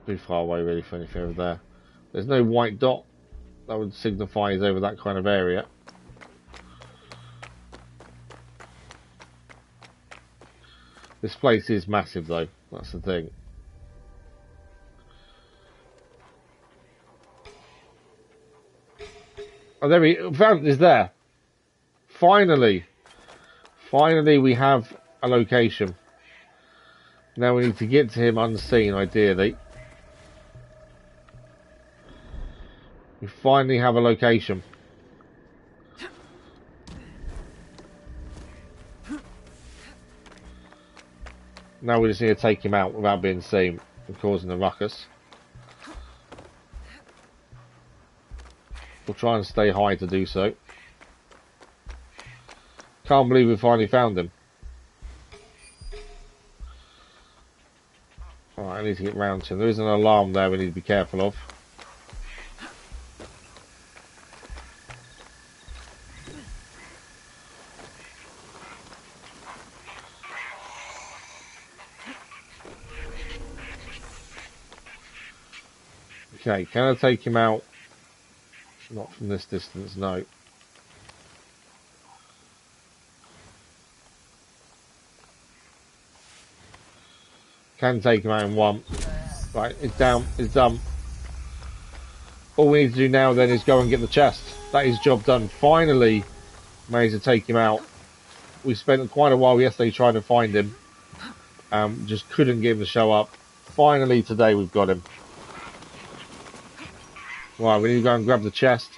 Too far away really for anything over there. There's no white dot that would signify he's over that kind of area. This place is massive though, that's the thing. Oh, there we found is there. Finally we have a location. Now we need to get to him unseen, ideally. We finally have a location. Now we just need to take him out without being seen and causing a ruckus. We'll try and stay high to do so. Can't believe we finally found him. Alright, I need to get round to him. There is an alarm there we need to be careful of. Okay, can I take him out? Not from this distance, no. Can take him out in one. Right, it's down. It's done. All we need to do now then is go and get the chest. That is job done. Finally managed to take him out. We spent quite a while yesterday trying to find him. Just couldn't get him to show up. Finally today we've got him. Right, we need to go and grab the chest.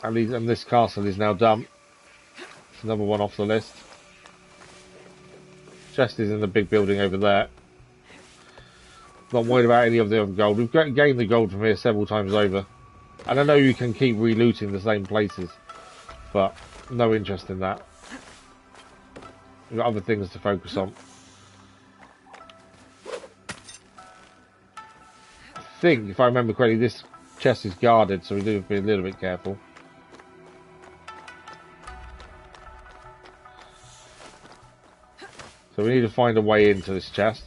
And this castle is now done. It's another one off the list. Chest is in the big building over there. Not worried about any of the other gold. We've gained the gold from here several times over. And I know you can keep re-looting the same places. But no interest in that. We've got other things to focus on. I think, if I remember correctly, this chest is guarded, so we do have to be a little bit careful. So we need to find a way into this chest.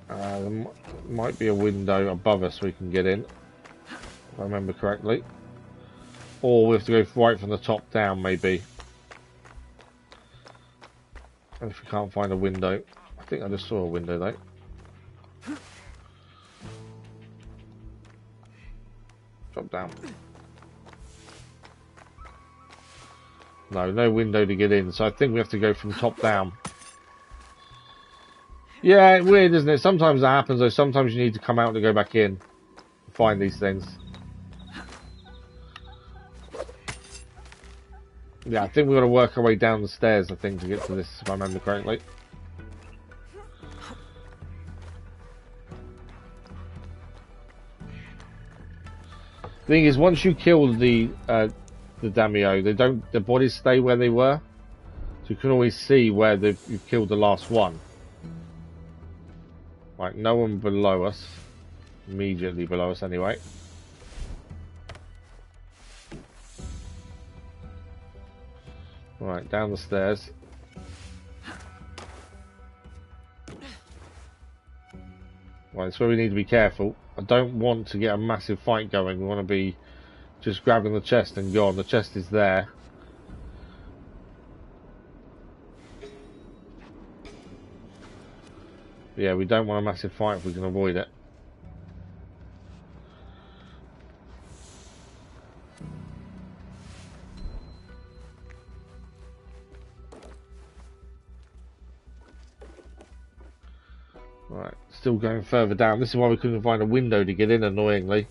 There might be a window above us we can get in, if I remember correctly. Or we have to go right from the top down, maybe. And if we can't find a window. I think I just saw a window though. Drop down. No window to get in, so I think we have to go from top down. Yeah, weird, isn't it? Sometimes that happens, though. Sometimes you need to come out to go back in and find these things. Yeah, I think we've got to work our way down the stairs, I think, to get to this, if I remember correctly. The thing is, once you kill the daimyo, the bodies stay where they were, so you can always see where you've killed the last one. Right, no one below us, immediately below us anyway. Right, down the stairs. Right, that's where we need to be careful. I don't want to get a massive fight going. We want to be just grabbing the chest and gone. The chest is there. Yeah, we don't want a massive fight if we can avoid it. Right, still going further down. This is why we couldn't find a window to get in, annoyingly.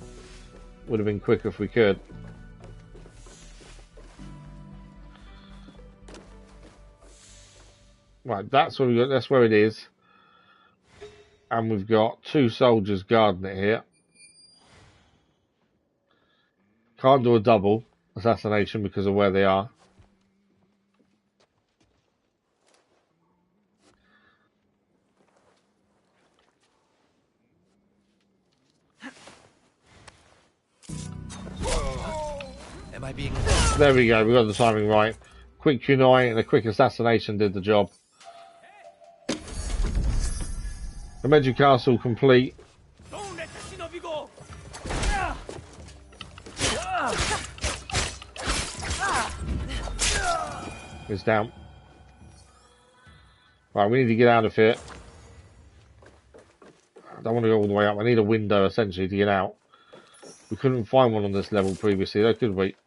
Would have been quicker if we could. Right, that's where that's where it is. And we've got 2 soldiers guarding it here. Can't do a double assassination because of where they are. Am I being... There we go, we got the timing right. Quick kunai and a quick assassination did the job. The Meiji Castle complete. It's down. Right, we need to get out of here. I don't want to go all the way up. I need a window, essentially, to get out. We couldn't find one on this level previously, though, could we?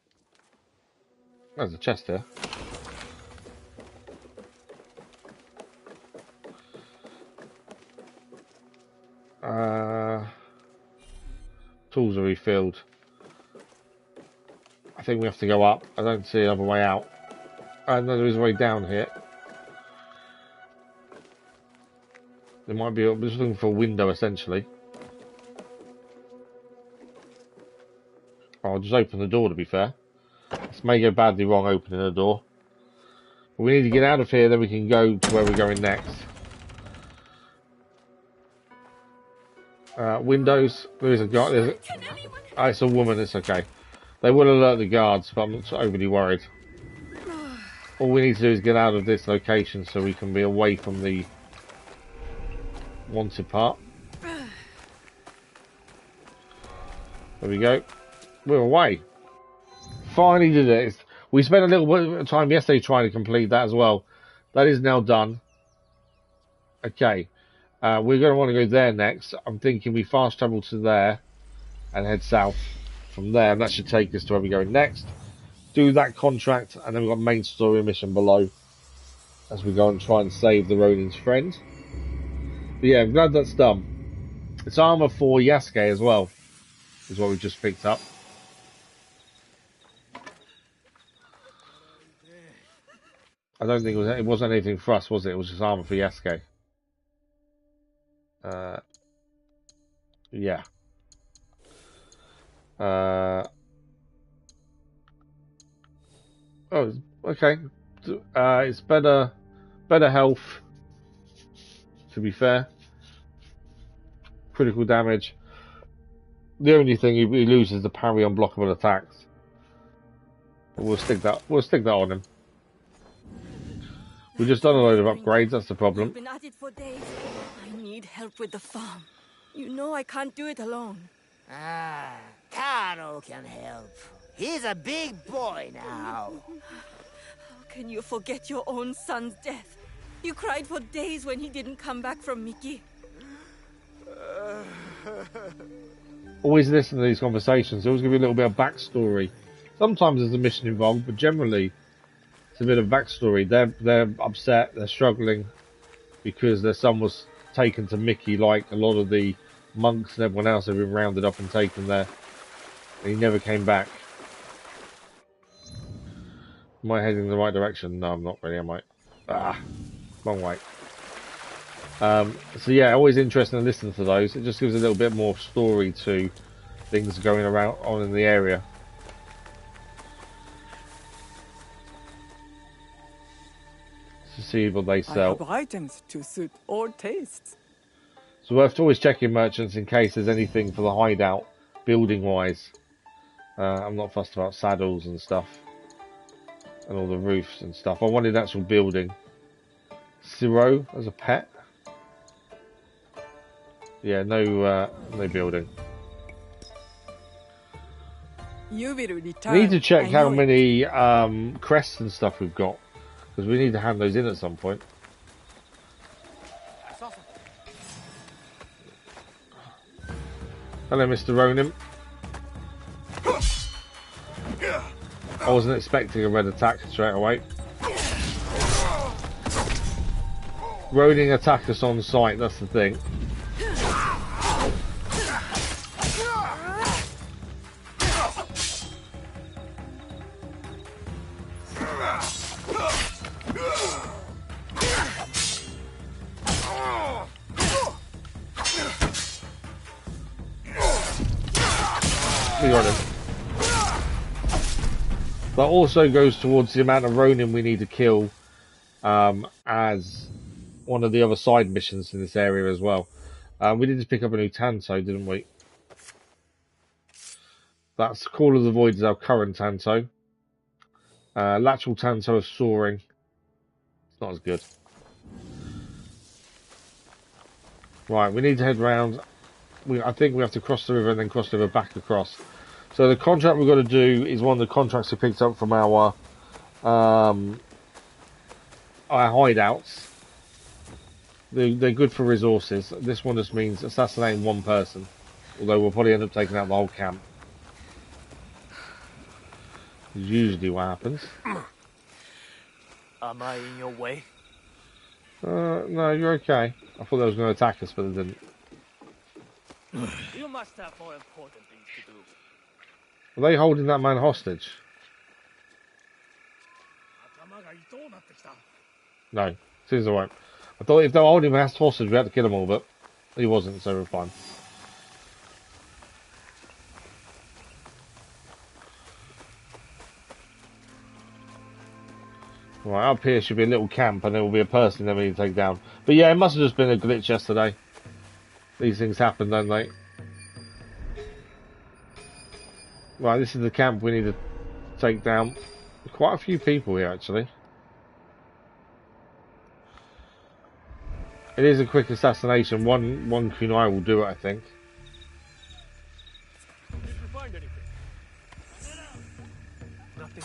There's a chest here. Tools are refilled. I think we have to go up. I don't see another way out. No, there is a way down here. There might be. I'm just looking for a window, essentially. I'll just open the door, to be fair. This may go badly wrong, opening the door. But we need to get out of here, then we can go to where we're going next. Windows. There is a guard. Oh, it's a woman. It's okay. They will alert the guards, but I'm not so overly worried. All we need to do is get out of this location so we can be away from the wanted part. There we go. We're away. Finally did it. We spent a little bit of time yesterday trying to complete that as well. That is now done. Okay. We're going to want to go there next. I'm thinking we fast travel to there and head south from there, and that should take us to where we're going next. Do that contract, and then we've got main story mission below as we go and try and save the Ronin's friend. But yeah, I'm glad that's done. It's armor for Yasuke as well, is what we just picked up. I don't think it wasn't anything for us, was it? It was just armor for Yasuke. Yeah. Oh, okay. It's better health, to be fair. Critical damage. The only thing he loses is the parry on blockable attacks. But we'll stick that on him. We've just done a load of upgrades, that's the problem. I've been at it for days. I need help with the farm. You know I can't do it alone. Ah, Taro can help. He's a big boy now. How can you forget your own son's death? You cried for days when he didn't come back from Mickey. Always listen to these conversations. They always give you a little bit of backstory. Sometimes there's a mission involved, but generally it's a bit of backstory. They're upset, they're struggling because their son was taken to Mickey, like a lot of the monks and everyone else have been rounded up and taken there. And he never came back. Am I heading in the right direction? No, I'm not really, am I? Wrong way. So yeah, always interesting to listen to those. It just gives a little bit more story to things going around on in the area. To see what they sell. I have items to suit all tastes. So we're always checking merchants in case there's anything for the hideout, building wise. I'm not fussed about saddles and stuff. And all the roofs and stuff. I wanted actual building. Siro as a pet. Yeah, no building. You will return. We need to check how many crests and stuff we've got. Because we need to hand those in at some point. Hello, Mr. Ronin. I wasn't expecting a red attack straight away. Ronin attack us on sight, that's the thing. We got him. That also goes towards the amount of Ronin we need to kill as one of the other side missions in this area as well. We did just pick up a new Tanto, didn't we? That's Call of the Void is our current Tanto. Lateral Tanto of Soaring. It's not as good. Right, we need to head round. I think we have to cross the river and then cross the river back across. So the contract we've got to do is one of the contracts we picked up from our hideouts. They're good for resources. This one just means assassinating one person. Although we'll probably end up taking out the whole camp. Is usually what happens. Am I in your way? No, you're okay. I thought they was going to attack us, but they didn't. You must have more important things to do. Are they holding that man hostage? No, seems alright. I thought if they were holding him hostage, we had to kill them all, but he wasn't, so we're fine. Right, up here should be a little camp, and there will be a person that we need to take down. But yeah, it must have just been a glitch yesterday. These things happen, don't they? Right, this is the camp we need to take down. Quite a few people here, actually. It is a quick assassination. One kunai will do it, I think. Did you find anything? Nothing.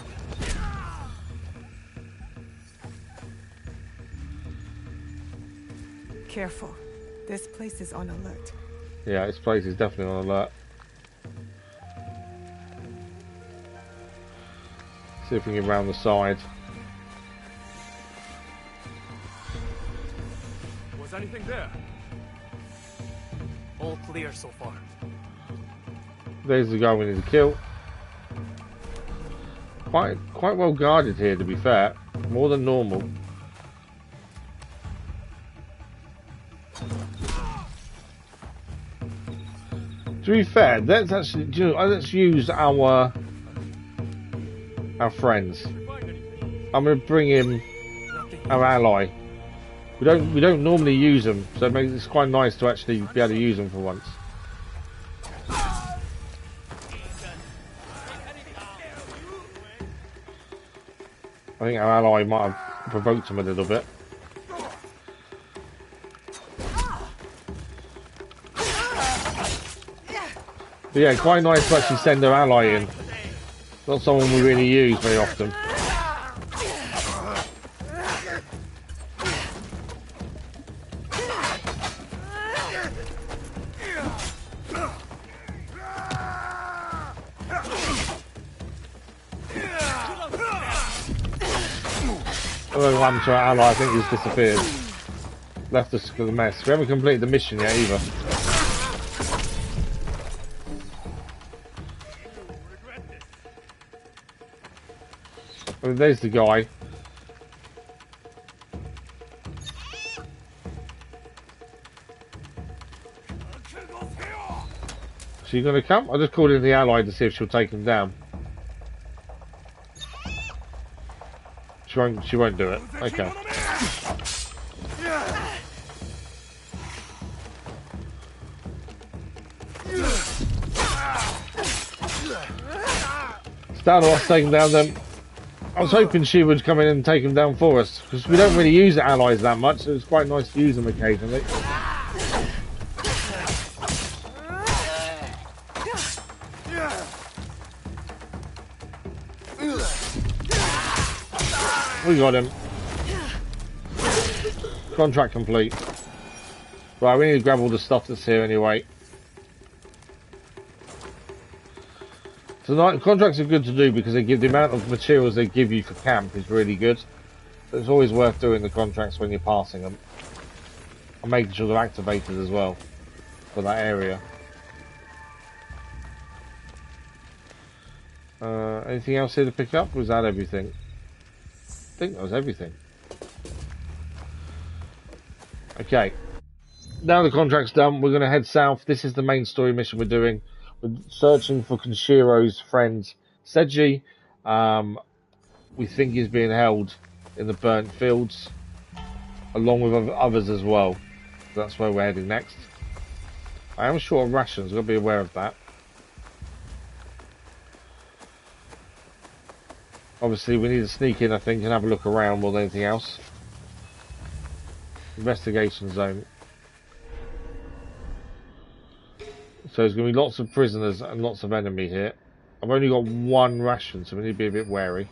careful. This place is on alert. Yeah, this place is definitely on alert. See if we can get round the side. Was anything there? All clear so far. There's the guy we need to kill. Quite well guarded here, to be fair. More than normal. To be fair, let's actually let's use our friends. I'm going to bring in our ally. We don't normally use them, so it's quite nice to actually be able to use them for once. I think our ally might have provoked him a little bit. But yeah, quite nice to actually send our ally in. Not someone we really use very often. I don't know what happened to our ally, I think he's disappeared. Left us with a mess. We haven't completed the mission yet either. Oh, there's the guy. Is she gonna come? I just called in the ally to see if she'll take him down. She won't do it. Okay. Stanoff's taking down them. I was hoping she would come in and take him down for us, because we don't really use allies that much, so it's quite nice to use them occasionally. We got him. Contract complete. Right, we need to grab all the stuff that's here anyway. So contracts are good to do because they give the amount of materials they give you for camp is really good. So it's always worth doing the contracts when you're passing them. And making sure they're activated as well for that area. Anything else here to pick up? Was that everything? I think that was everything. Okay. Now the contract's done, we're going to head south. This is the main story mission we're doing. We're searching for Kenshiro's friend, Seiji. We think he's being held in the burnt fields, along with others as well. So that's where we're heading next. I am short of rations, we've got to be aware of that. Obviously, we need to sneak in, I think, and have a look around more than anything else. Investigation zone. So there's going to be lots of prisoners and lots of enemy here. I've only got one ration, so we need to be a bit wary.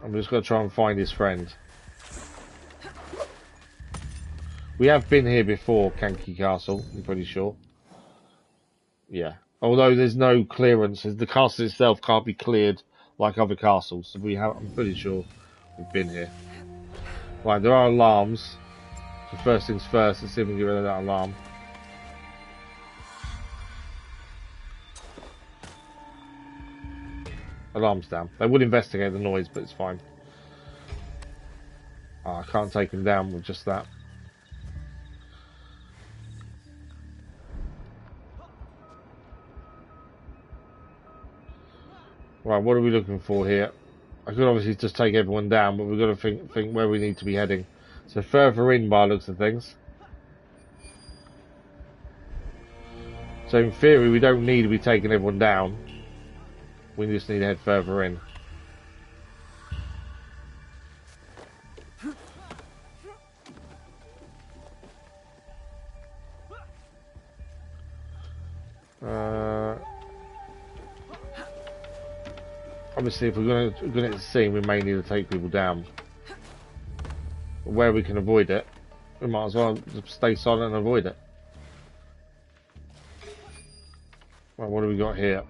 I'm just going to try and find his friend. We have been here before, Kanki Castle, I'm pretty sure. Yeah. Although there's no clearance, the castle itself can't be cleared like other castles. So I'm pretty sure we've been here. Right, there are alarms. So first things first, let's see if we can get rid of that alarm. Alarm's down. They would investigate the noise, but it's fine. Oh, I can't take him down with just that. Right, what are we looking for here? I could obviously just take everyone down, but we've got to think where we need to be heading. So further in by the looks of things. So in theory, we don't need to be taking everyone down. We just need to head further in. Obviously, if we're going to see, we may need to take people down. where we can avoid it, we might as well just stay silent and avoid it. Well, what do we got here?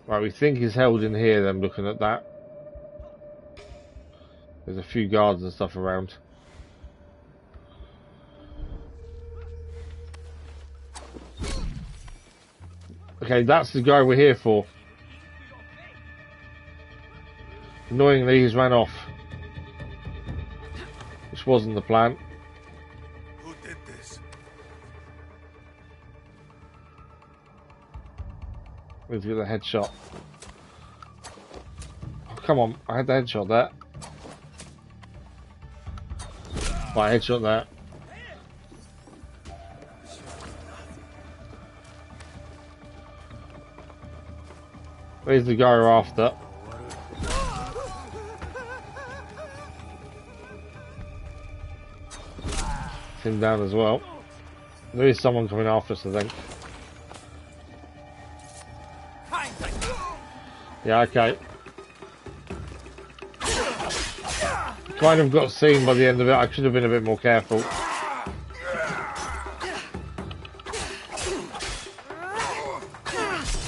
Right, we think he's held in here then, looking at that. There's a few guards and stuff around. Okay, that's the guy we're here for. Annoyingly, he's ran off. Which wasn't the plan. Who did this? Let's get a headshot. Oh, come on, I had the headshot there. Right, headshot there. Where's the guy we're after? Him down as well. There is someone coming after us, I think. Yeah, okay. Kind of got seen by the end of it. I should have been a bit more careful.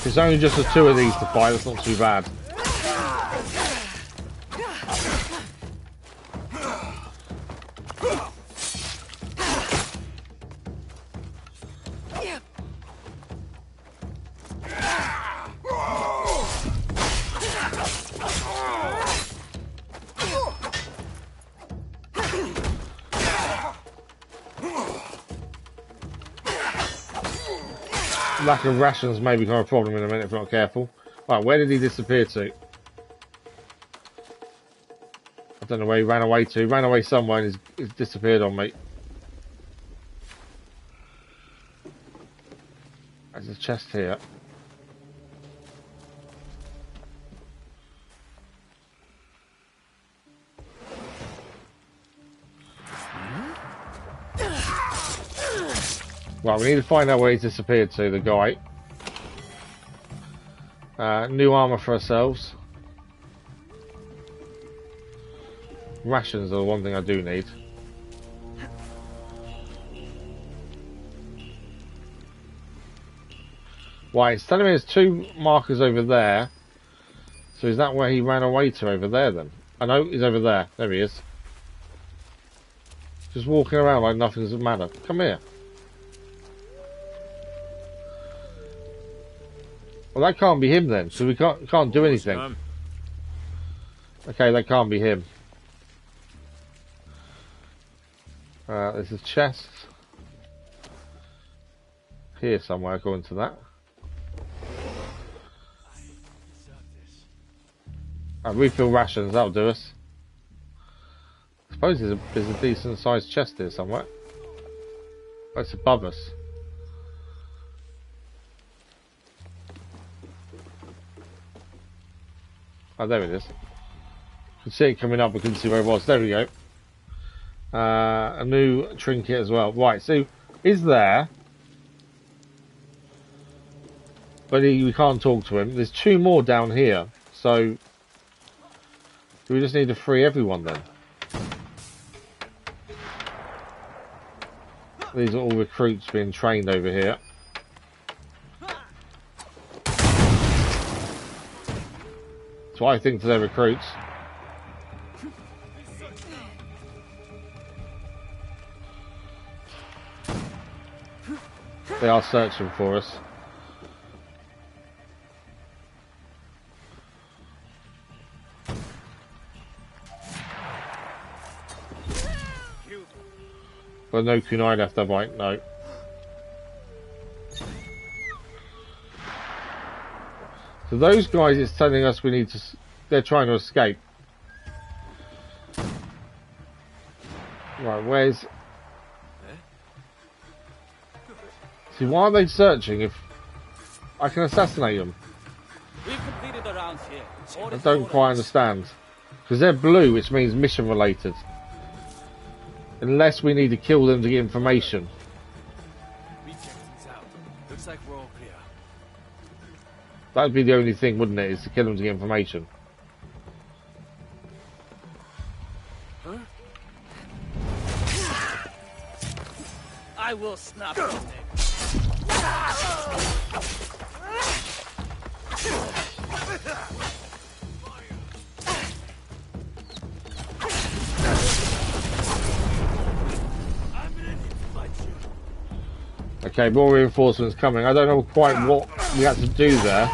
It's only just the two of these to fight, that's not too bad. Lack of rations may become a problem in a minute if we're not careful. Right, where did he disappear to? I don't know where he ran away to. He ran away somewhere and he's disappeared on me. There's a chest here. Right, we need to find out where he's disappeared to, the guy. New armour for ourselves. Rations are the one thing I do need. Right, it's telling me there's two markers over there. So is that where he ran away to over there then? I know he's over there. There he is. Just walking around like nothing's the matter. Come here. Well, that can't be him then, so we can't do anything. Okay, that can't be him. There's a chest here somewhere, according to that. Refill rations, that'll do us. I suppose there's a decent sized chest here somewhere. Oh, it's above us. Oh, there it is. You can see it coming up, we couldn't see where it was. There we go. A new trinket as well. Right, so is there, but we can't talk to him. There's two more down here, so do we just need to free everyone then? These are all recruits being trained over here. That's what I think to their recruits. They are searching for us. But no kunai left, have I? No. So those guys, it's telling us we need to... They're trying to escape. Right, where's... See, why are they searching if I can assassinate them? We've completed the rounds here. I don't quite understand. Because they're blue, which means mission related. Unless we need to kill them to get information. We checked things out. Looks like we're all clear. That'd be the only thing, wouldn't it? Is to kill him to get information. Huh? I will snap his neck. Okay, more reinforcements coming. I don't know quite what we had to do there.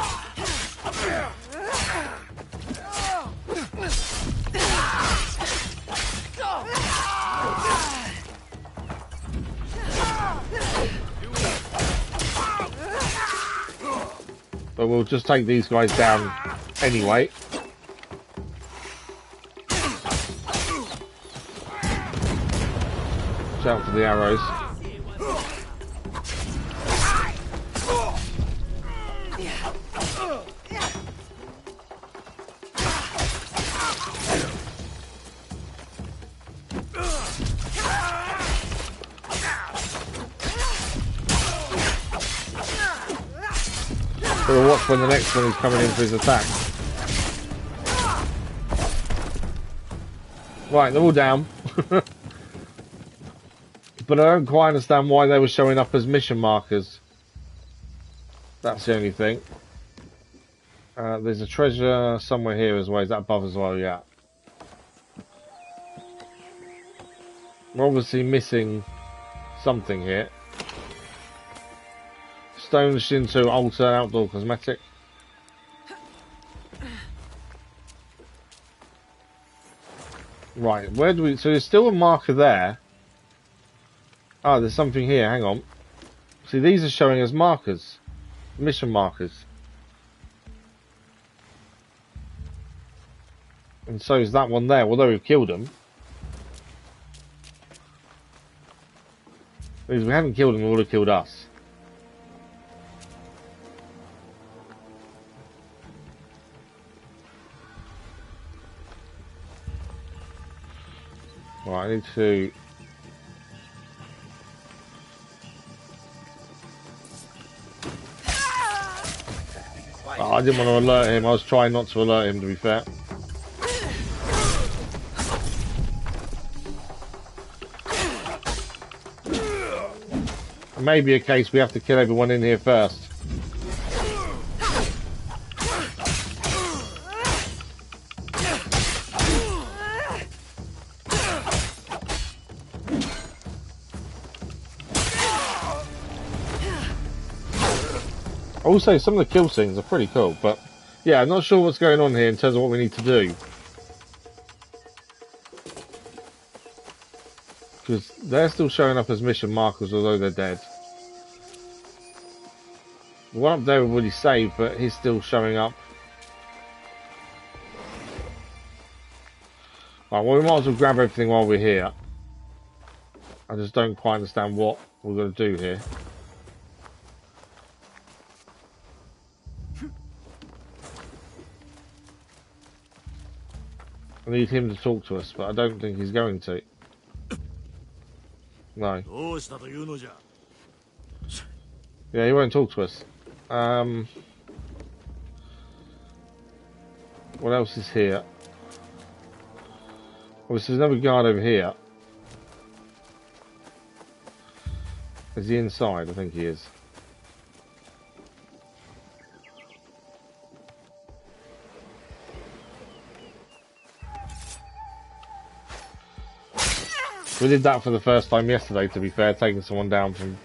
But we'll just take these guys down anyway. Watch out for the arrows. We'll watch when the next one is coming in for his attack. Right, they're all down. But I don't quite understand why they were showing up as mission markers. That's the only thing. There's a treasure somewhere here as well. Is that above as well? Yeah. We're obviously missing something here. Stone Shinto altar outdoor cosmetic. Right, where do we... So there's still a marker there. Oh, there's something here, hang on. See, these are showing as markers. Mission markers. And so is that one there, although we've killed them. Because if we hadn't killed them, they would have killed us. Right, I need to... Oh, I didn't want to alert him. I was trying not to alert him, to be fair. It may be a case we have to kill everyone in here first. Also, some of the kill scenes are pretty cool, but yeah, I'm not sure what's going on here in terms of what we need to do. Because they're still showing up as mission markers, although they're dead. The one up there we've already saved, but he's still showing up. Right, well, we might as well grab everything while we're here. I just don't quite understand what we're going to do here. I need him to talk to us, but I don't think he's going to. No. Yeah, he won't talk to us. What else is here? Oh, there's another guard over here. Is he inside? I think he is. We did that for the first time yesterday, to be fair, taking someone down from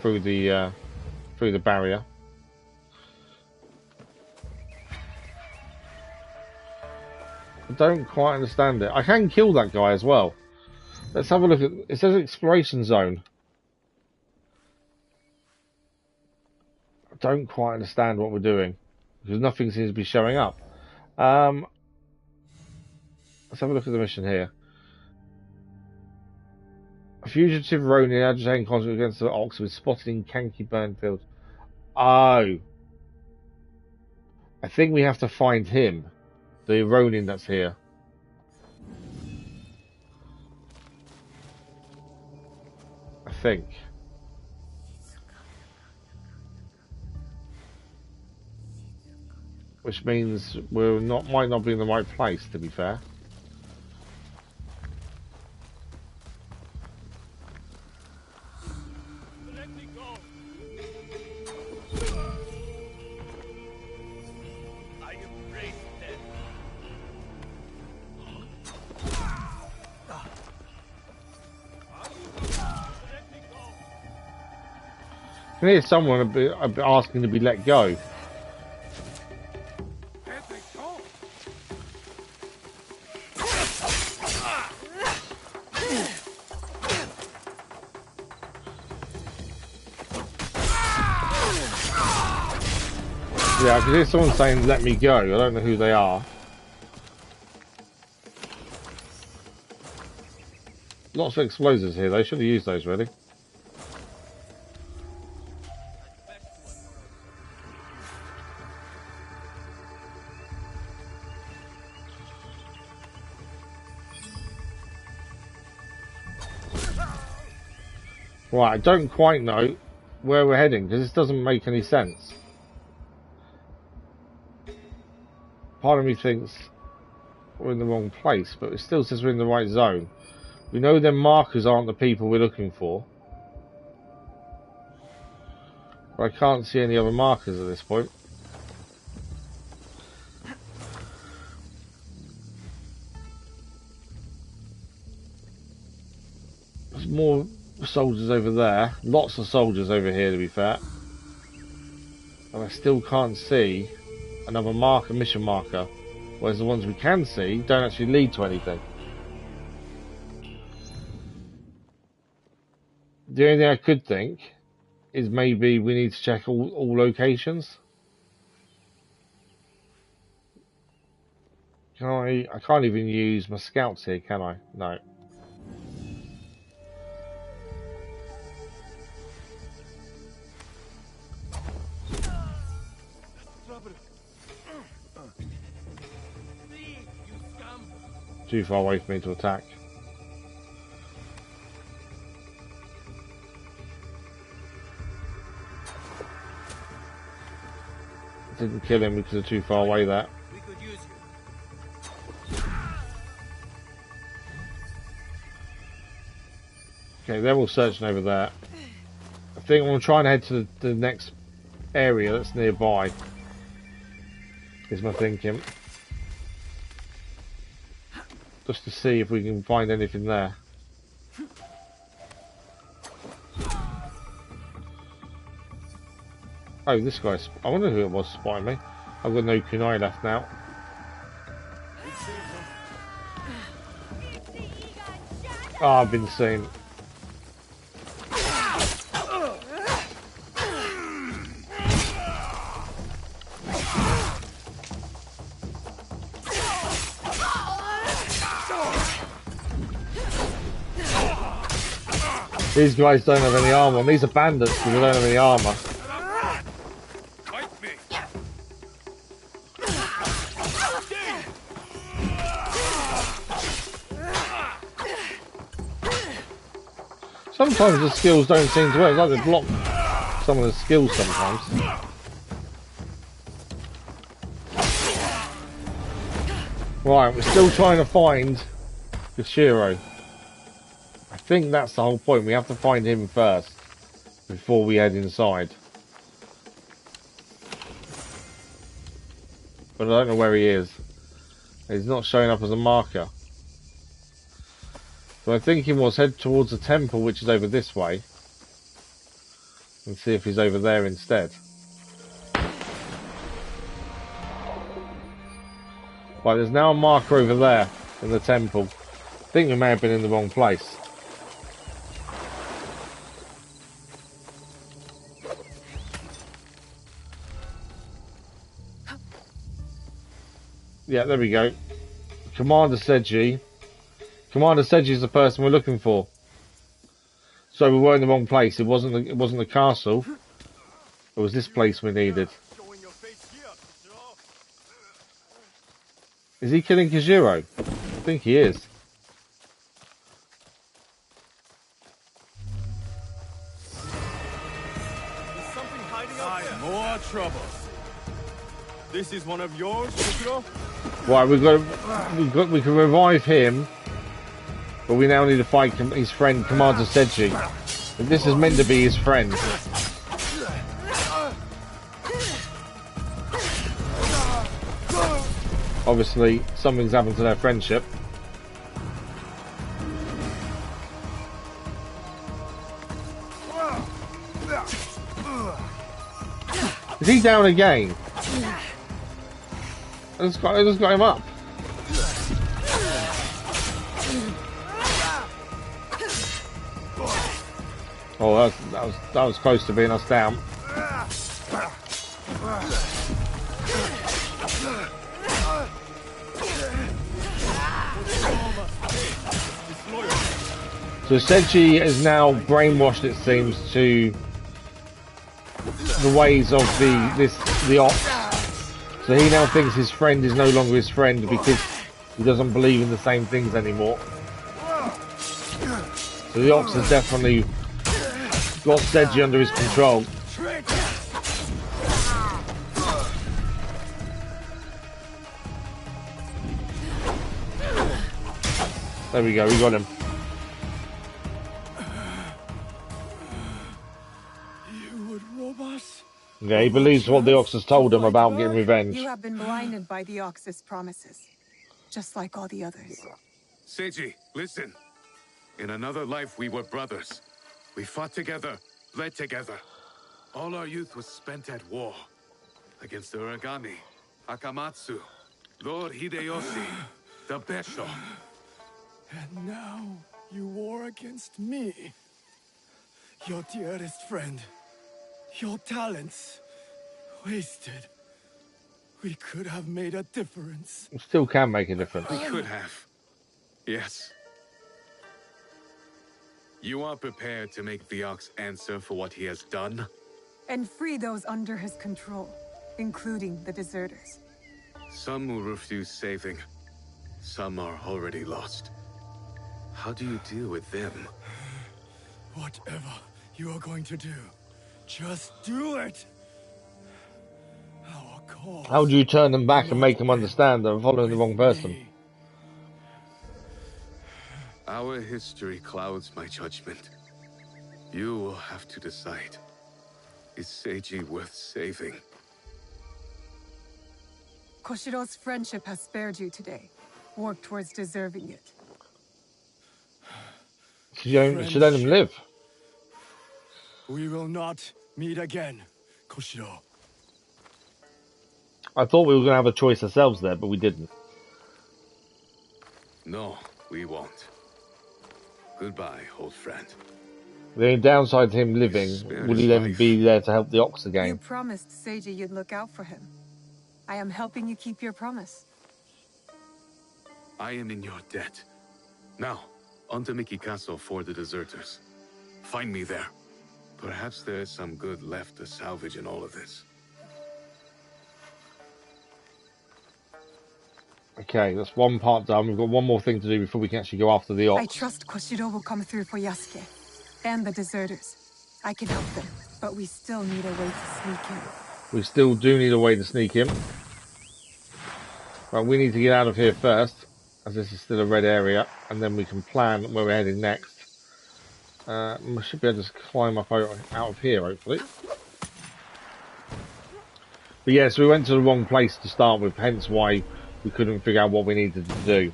through the barrier. I don't quite understand it. I can kill that guy as well. Let's have a look at... It says exploration zone. I don't quite understand what we're doing, because nothing seems to be showing up. Let's have a look at the mission here. A fugitive Ronin agitating conflict against the Ox was spotted in Kanki Burnfield. Oh. I think we have to find him. The Ronin that's here. I think. which means might not be in the right place, to be fair. Let me go. I embrace death. I can hear someone a bit asking to be let go. Yeah, I can hear someone saying, let me go. I don't know who they are. Lots of explosives here, they should have used those, really. Right, I don't quite know where we're heading, because this doesn't make any sense. Part of me thinks we're in the wrong place, but it still says we're in the right zone. We know them markers aren't the people we're looking for. But I can't see any other markers at this point. There's more soldiers over there. Lots of soldiers over here, to be fair. And I still can't see another marker, mission marker. Whereas the ones we can see don't actually lead to anything. The only thing I could think is maybe we need to check all locations. Can I can't even use my scouts here, can I? No. Too far away for me to attack. Didn't kill him because they're too far away there. Okay, they're all searching over there. I think I'm trying to head to the next area that's nearby. Is my thinking. Just to see if we can find anything there. Oh, this guy's... I wonder who it was spotting me. I've got no kunai left now. Oh, I've been seen. These guys don't have any armor. These are bandits because they don't have any armor. Sometimes the skills don't seem to work. It's like they block some of the skills sometimes. Right, we're still trying to find Kishiro. I think that's the whole point. We have to find him first before we head inside. But I don't know where he is. He's not showing up as a marker. So I'm thinking was head towards the temple, which is over this way, and see if he's over there instead. Right, there's now a marker over there in the temple. I think we may have been in the wrong place. Yeah, there we go. Commander Seiji. Commander Seiji is the person we're looking for. So we were in the wrong place. It wasn't the castle. It was this place we needed. Is he killing Kishiro? I think he is. More trouble. This is one of yours, Koshiro? Right, we can revive him, but we now need to fight his friend Commander Seiji. And this is meant to be his friend. Obviously, something's happened to their friendship. Is he down again? I just got him up. Oh, that was close to being us down. So Seiji is now brainwashed, it seems, to the ways of the Ox. So he now thinks his friend is no longer his friend because he doesn't believe in the same things anymore. So the Ox has definitely got Seiji under his control. There we go, we got him. Yeah, he believes what the Ox has told him about getting revenge. You have been blinded by the Ox's promises, just like all the others. Seiji, listen. In another life, we were brothers. We fought together, bled together. All our youth was spent at war. Against the Uragami, Akamatsu, Lord Hideyoshi, the Besho. And now you war against me. Your dearest friend. Your talents. Wasted. We could have made a difference. We still can make a difference. We could have. Yes. You are prepared to make the Ox answer for what he has done? And free those under his control, including the deserters. Some will refuse saving. Some are already lost. How do you deal with them? Whatever you are going to do, just do it! Our cause. How do you turn them back and make them understand they're following the wrong person? Our history clouds my judgment. You will have to decide. Is Seiji worth saving? Koshiro's friendship has spared you today. Work towards deserving it. Should let him live. We will not meet again, Koshiro. I thought we were going to have a choice ourselves there, but we didn't. No, we won't. Goodbye, old friend. The only downside to him living, will he then be there to help the Ox again? You promised Seiji you'd look out for him. I am helping you keep your promise. I am in your debt. Now, on to Miki Castle for the deserters. Find me there. Perhaps there is some good left to salvage in all of this. Okay, that's one part done. We've got one more thing to do before we can actually go after the Ox. I trust Koshiro will come through for Yasuke and the deserters. I can help them, but we still need a way to sneak in. We still do need a way to sneak in. But we need to get out of here first, as this is still a red area, and then we can plan where we're heading next. We should be able to climb up out of here, hopefully. But yeah, so we went to the wrong place to start with, hence why we couldn't figure out what we needed to do.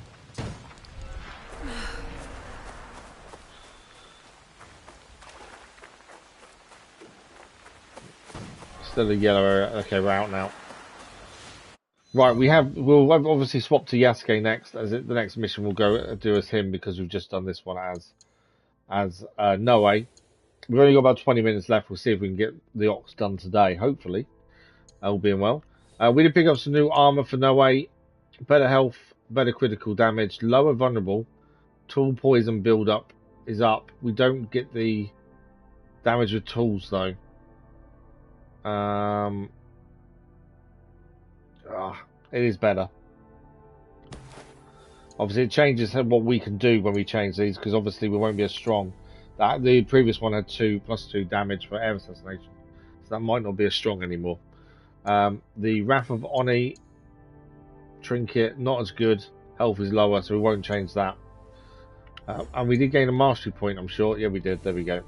Still a yellow area. Okay, we're out now. Right, we'll obviously swap to Yasuke next, as the next mission will go do as him, because we've just done this one as Noe. We've only got about 20 minutes left. We'll see if we can get the Ox done today, hopefully. All being well. We did pick up some new armor for Noe. Better health, better critical damage, lower vulnerable. Tool poison build up is up. We don't get the damage with tools though. It is better. Obviously, it changes what we can do when we change these, because obviously we won't be as strong. The previous one had +2 damage for air assassination, so that might not be as strong anymore. The Wrath of Oni trinket, not as good. Health is lower, so we won't change that. And we did gain a mastery point, I'm sure. Yeah, we did. There we go.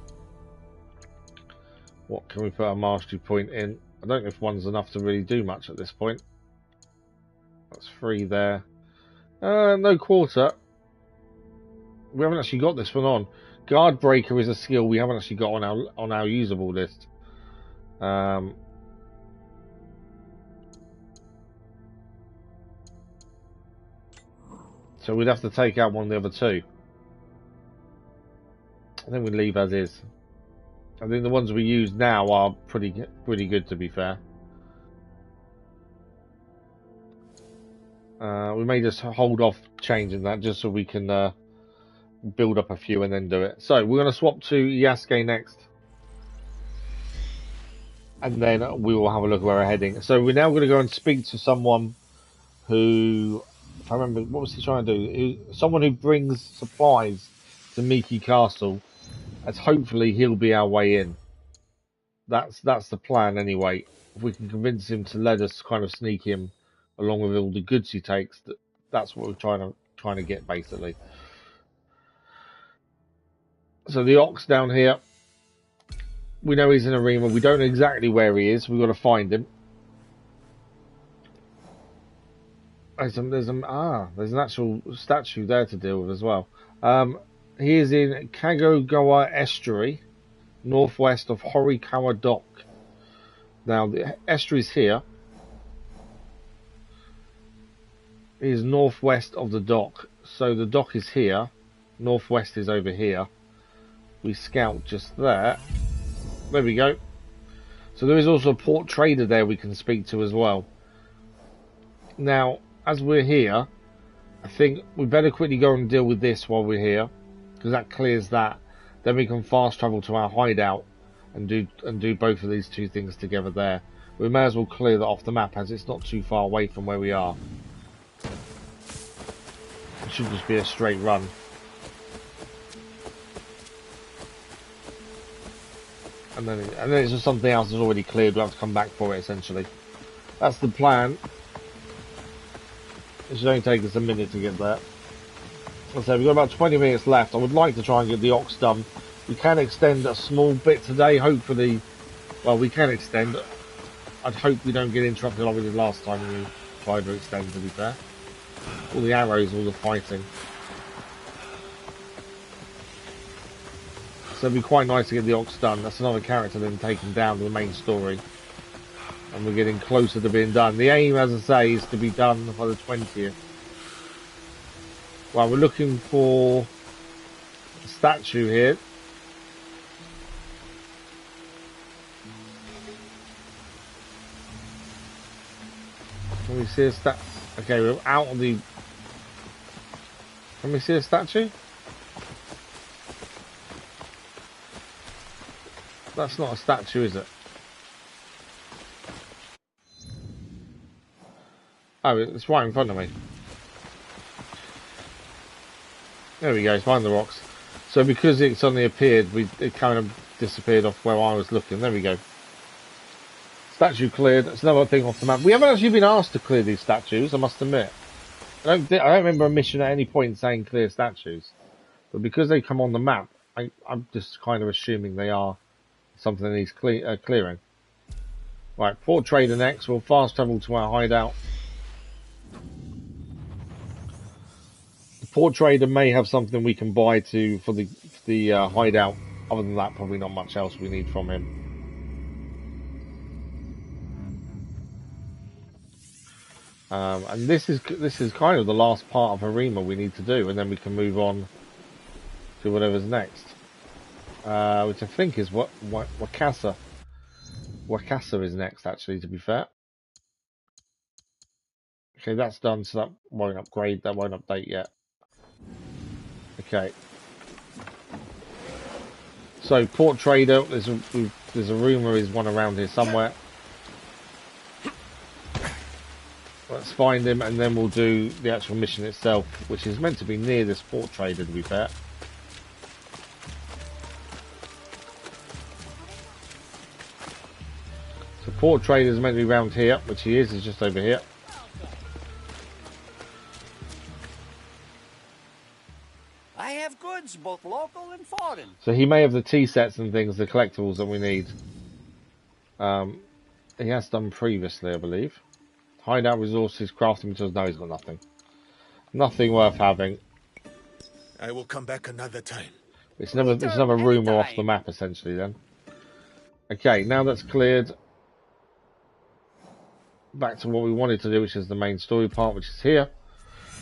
What can we put a mastery point in? I don't know if one's enough to really do much at this point. That's 3 there. No quarter. We haven't actually got this one on. Guard Breaker is a skill we haven't actually got on our usable list. So we'd have to take out one of the other 2. I think we'd leave as is. I think the ones we use now are pretty good, to be fair. We may just hold off changing that just so we can build up a few and then do it. So we're going to swap to Yasuke next. And then we will have a look where we're heading. So we're now going to go and speak to someone who, if I remember, what was he trying to do? Someone who brings supplies to Miki Castle, as hopefully he'll be our way in. That's the plan anyway. If we can convince him to let us kind of sneak him along with all the goods he takes, that's what we're trying to get basically. So the ox down here, we know he's in Harima. We don't know exactly where he is. We've got to find him. There's an actual statue there to deal with as well. He is in Kagogawa Estuary, northwest of Horikawa Dock. Now the estuary is here. He is northwest of the dock. So the dock is here. Northwest is over here. We scout just there. There we go. So there is also a port trader there we can speak to as well. Now, as we're here, I think we better quickly go and deal with this while we're here, because that clears that. Then we can fast travel to our hideout and do both of these 2 things together there. We may as well clear that off the map as it's not too far away from where we are. It should just be a straight run. And then it's just something else that's already cleared. We'll have to come back for it, essentially. That's the plan. It should only take us a minute to get there. So we've got about 20 minutes left. I would like to try and get the ox done. We can extend a small bit today, hopefully. Well, we can extend. I'd hope we don't get interrupted like we did last time we tried to extend, to be fair. All the arrows, all the fighting. So it'd be quite nice to get the ox done. That's another character then taken down to the main story. And we're getting closer to being done. The aim, as I say, is to be done by the 20th. Well, we're looking for a statue here. Can we see a Okay, we're out of the... Can we see a statue? That's not a statue, is it? Oh, it's right in front of me. There we go, it's behind the rocks. So because it suddenly appeared, it kind of disappeared off where I was looking. There we go. Statue cleared. That's another thing off the map. We haven't actually been asked to clear these statues, I must admit. I don't remember a mission at any point saying clear statues. But because they come on the map, I'm just kind of assuming they are something that needs clearing. Right, port trader next. We'll fast travel to our hideout. The port trader may have something we can buy for the hideout. Other than that, probably not much else we need from him. And this is kind of the last part of Harima we need to do, and then we can move on to whatever's next. Which I think is what Wakasa. Wakasa is next, actually, to be fair. Okay, that's done, so that won't upgrade, that won't update yet. Okay. So, port trader, there's a rumour is one around here somewhere. Let's find him, and then we'll do the actual mission itself, which is meant to be near this port trader, to be fair. So Port trader is meant to be round here, which he is. He's just over here. I have goods, both local and foreign. So he may have the tea sets and things, the collectibles that we need. He has done previously, I believe. Hideout resources, crafting materials. No, he's got nothing. Nothing worth having. I will come back another time. It's another room off the map, essentially, then. Okay, now that's cleared. Back to what we wanted to do, which is the main story part, which is here.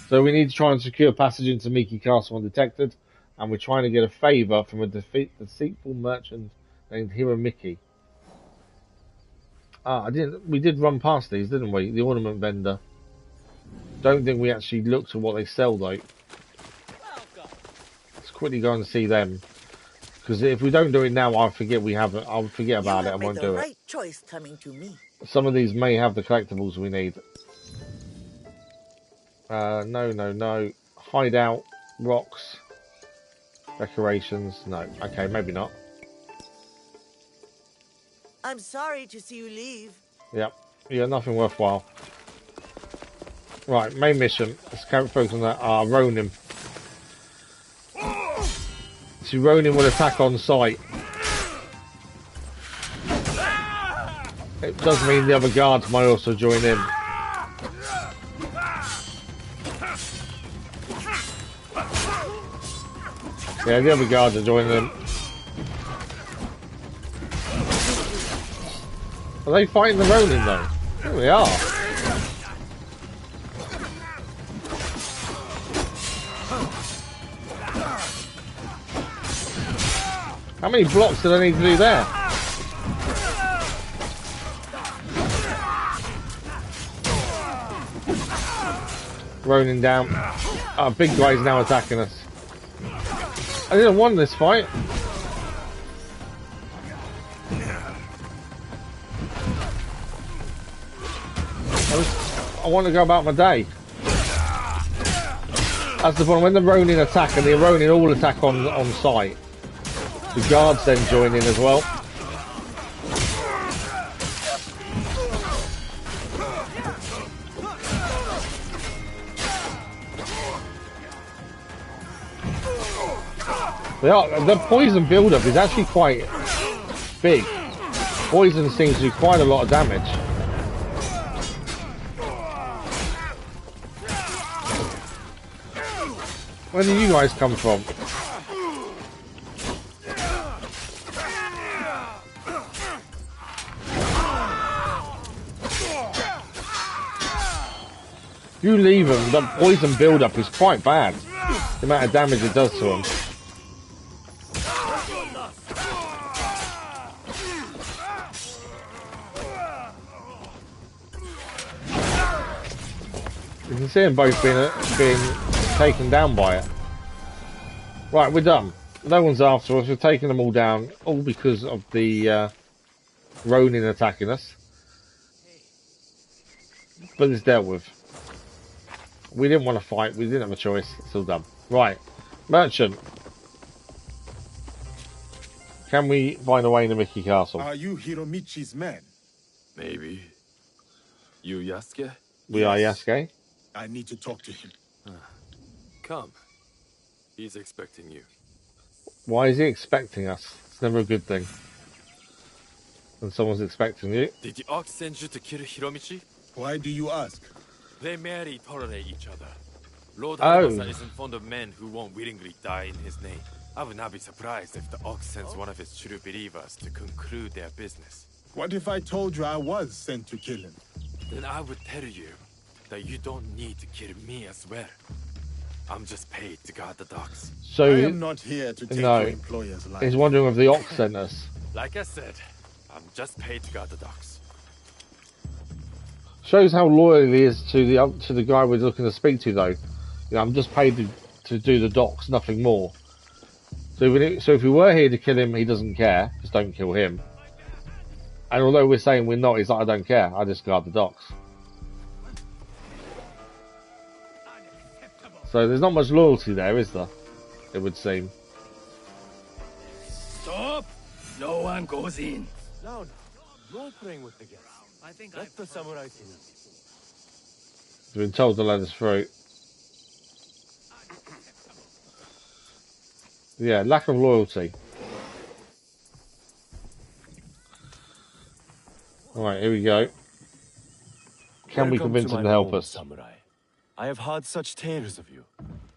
So we need to try and secure passage into Miki Castle undetected, and we're trying to get a favour from a deceitful merchant named Hiramiki. We did run past these, didn't we? The ornament vendor. Don't think we actually looked at what they sell, though. Let's quickly go and see them. Because if we don't do it now, I'll forget I'll forget about it and won't do it. Right choice coming to me. Some of these may have the collectibles we need. No. Hideout, rocks, decorations. No. Okay, maybe not. I'm sorry to see you leave. Yep. Yeah, nothing worthwhile. Right, main mission. Let's focus on that. Ronin. So Ronin will attack on sight. It does mean the other guards might also join in. Yeah, the other guards are joining them. Are they fighting the Ronin though? Oh, they are. How many blocks do I need to do there? Ronin down. Big guy's now attacking us. I didn't want this fight. I want to go about my day. That's the problem. When the Ronin attack, and the Ronin all attack on sight, the guards then join in as well. The poison build-up is actually quite big. Poison seems to do quite a lot of damage. Where do you guys come from? You leave them, the poison build-up is quite bad. The amount of damage it does to them. You can see them both being taken down by it. Right, we're done. No one's after us. We're taking them all down, all because of the Ronin attacking us. But it's dealt with. We didn't want to fight. We didn't have a choice. It's all done. Right, merchant. Can we find a way into Miki Castle? Are you Hiromichi's man? Maybe. You Yasuke? We are Yasuke. I need to talk to him. Come. He's expecting you. Why is he expecting us? It's never a good thing. When someone's expecting you. Did the Ox send you to kill Hiromichi? Why do you ask? They merely tolerate each other. Lord Harima isn't fond of men who won't willingly die in his name. I would not be surprised if the Ox sends one of his true believers to conclude their business. What if I told you I was sent to kill him? Then I would tell you that you don't need to kill me as well. I'm just paid to guard the docks. So I am not here to take your employer's life. He's wondering if the Ox sent us. Like I said, I'm just paid to guard the docks. Shows how loyal he is to the guy we're looking to speak to, though. You know, I'm just paid to do the docks, nothing more. So if we were here to kill him, he doesn't care. Just don't kill him. And although we're saying we're not, he's like, I don't care. I just guard the docks. So there's not much loyalty there, is there? It would seem. Stop! No one goes in. No. No praying with the guests. I think let the samurai through. We've been told to let us through. Yeah, lack of loyalty. Alright, here we go. Can we convince him to help us? Samurai. I have heard such tales of you.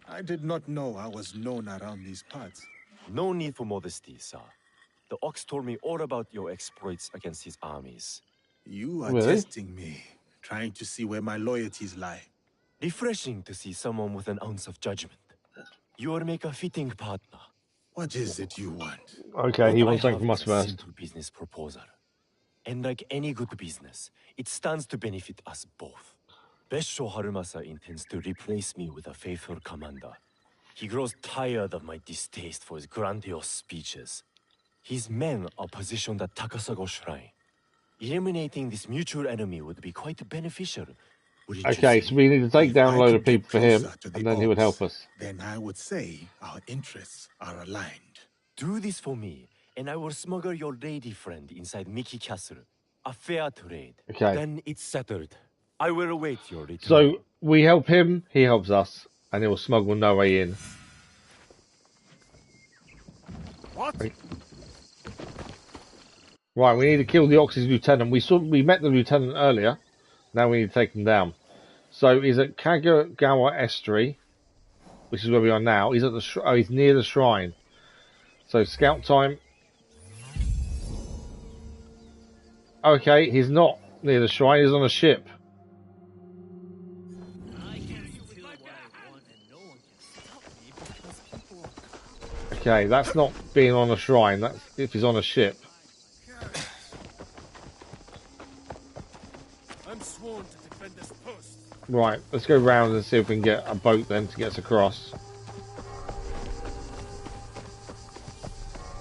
I did not know I was known around these parts. No need for modesty, sir. The Ox told me all about your exploits against his armies. You are Really? testing me, trying to see where my loyalties lie. Refreshing to see someone with an ounce of judgment. You will make a fitting partner. What is it you want? Okay, he wants something from us first. Simple business proposal. And like any good business, it stands to benefit us both. Besho Harumasa intends to replace me with a faithful commander. He grows tired of my distaste for his grandiose speeches. His men are positioned at Takasago Shrine. Eliminating this mutual enemy would be quite beneficial. Okay, so we need to take down a load of people for him, and then he would help us. Then I would say our interests are aligned. Do this for me, and I will smuggle your lady friend inside Miki Castle. A fair trade. Okay. Then it's settled. I will await your return. So we help him, he helps us, and he will smuggle Noe in. What? Right, we need to kill the Ox's lieutenant. We met the lieutenant earlier. Now we need to take him down. So he's at Kagagawa Estuary, which is where we are now. He's at the he's near the shrine. So scout time. Okay, he's not near the shrine. He's on a ship. Okay, that's not being on a shrine. That's if he's on a ship. I'm sworn to defend this post. Right, let's go round and see if we can get a boat then to get us across.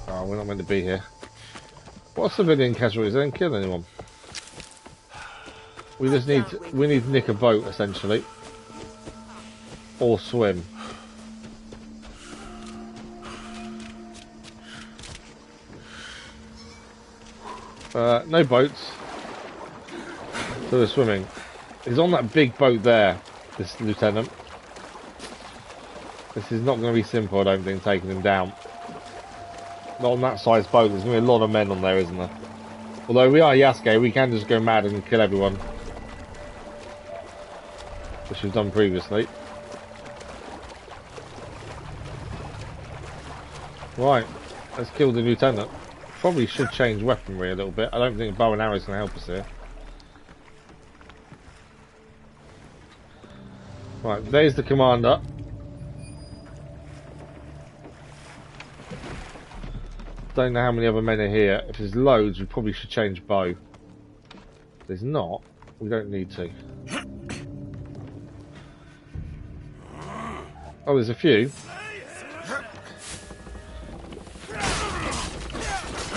Oh, we're not meant to be here. What civilian casualties? They didn't kill anyone. We just need to nick a boat essentially, or swim. No boats, so we're swimming. He's on that big boat there, this lieutenant. This is not going to be simple, I don't think, taking him down. Not on that size boat. There's going to be a lot of men on there, isn't there? Although we are Yasuke, we can just go mad and kill everyone, which we've done previously. Right, let's kill the lieutenant. Probably should change weaponry a little bit. I don't think bow and arrow is going to help us here. Right, there's the commander. Don't know how many other men are here. If there's loads, we probably should change bow. If there's not, we don't need to. Oh, there's a few.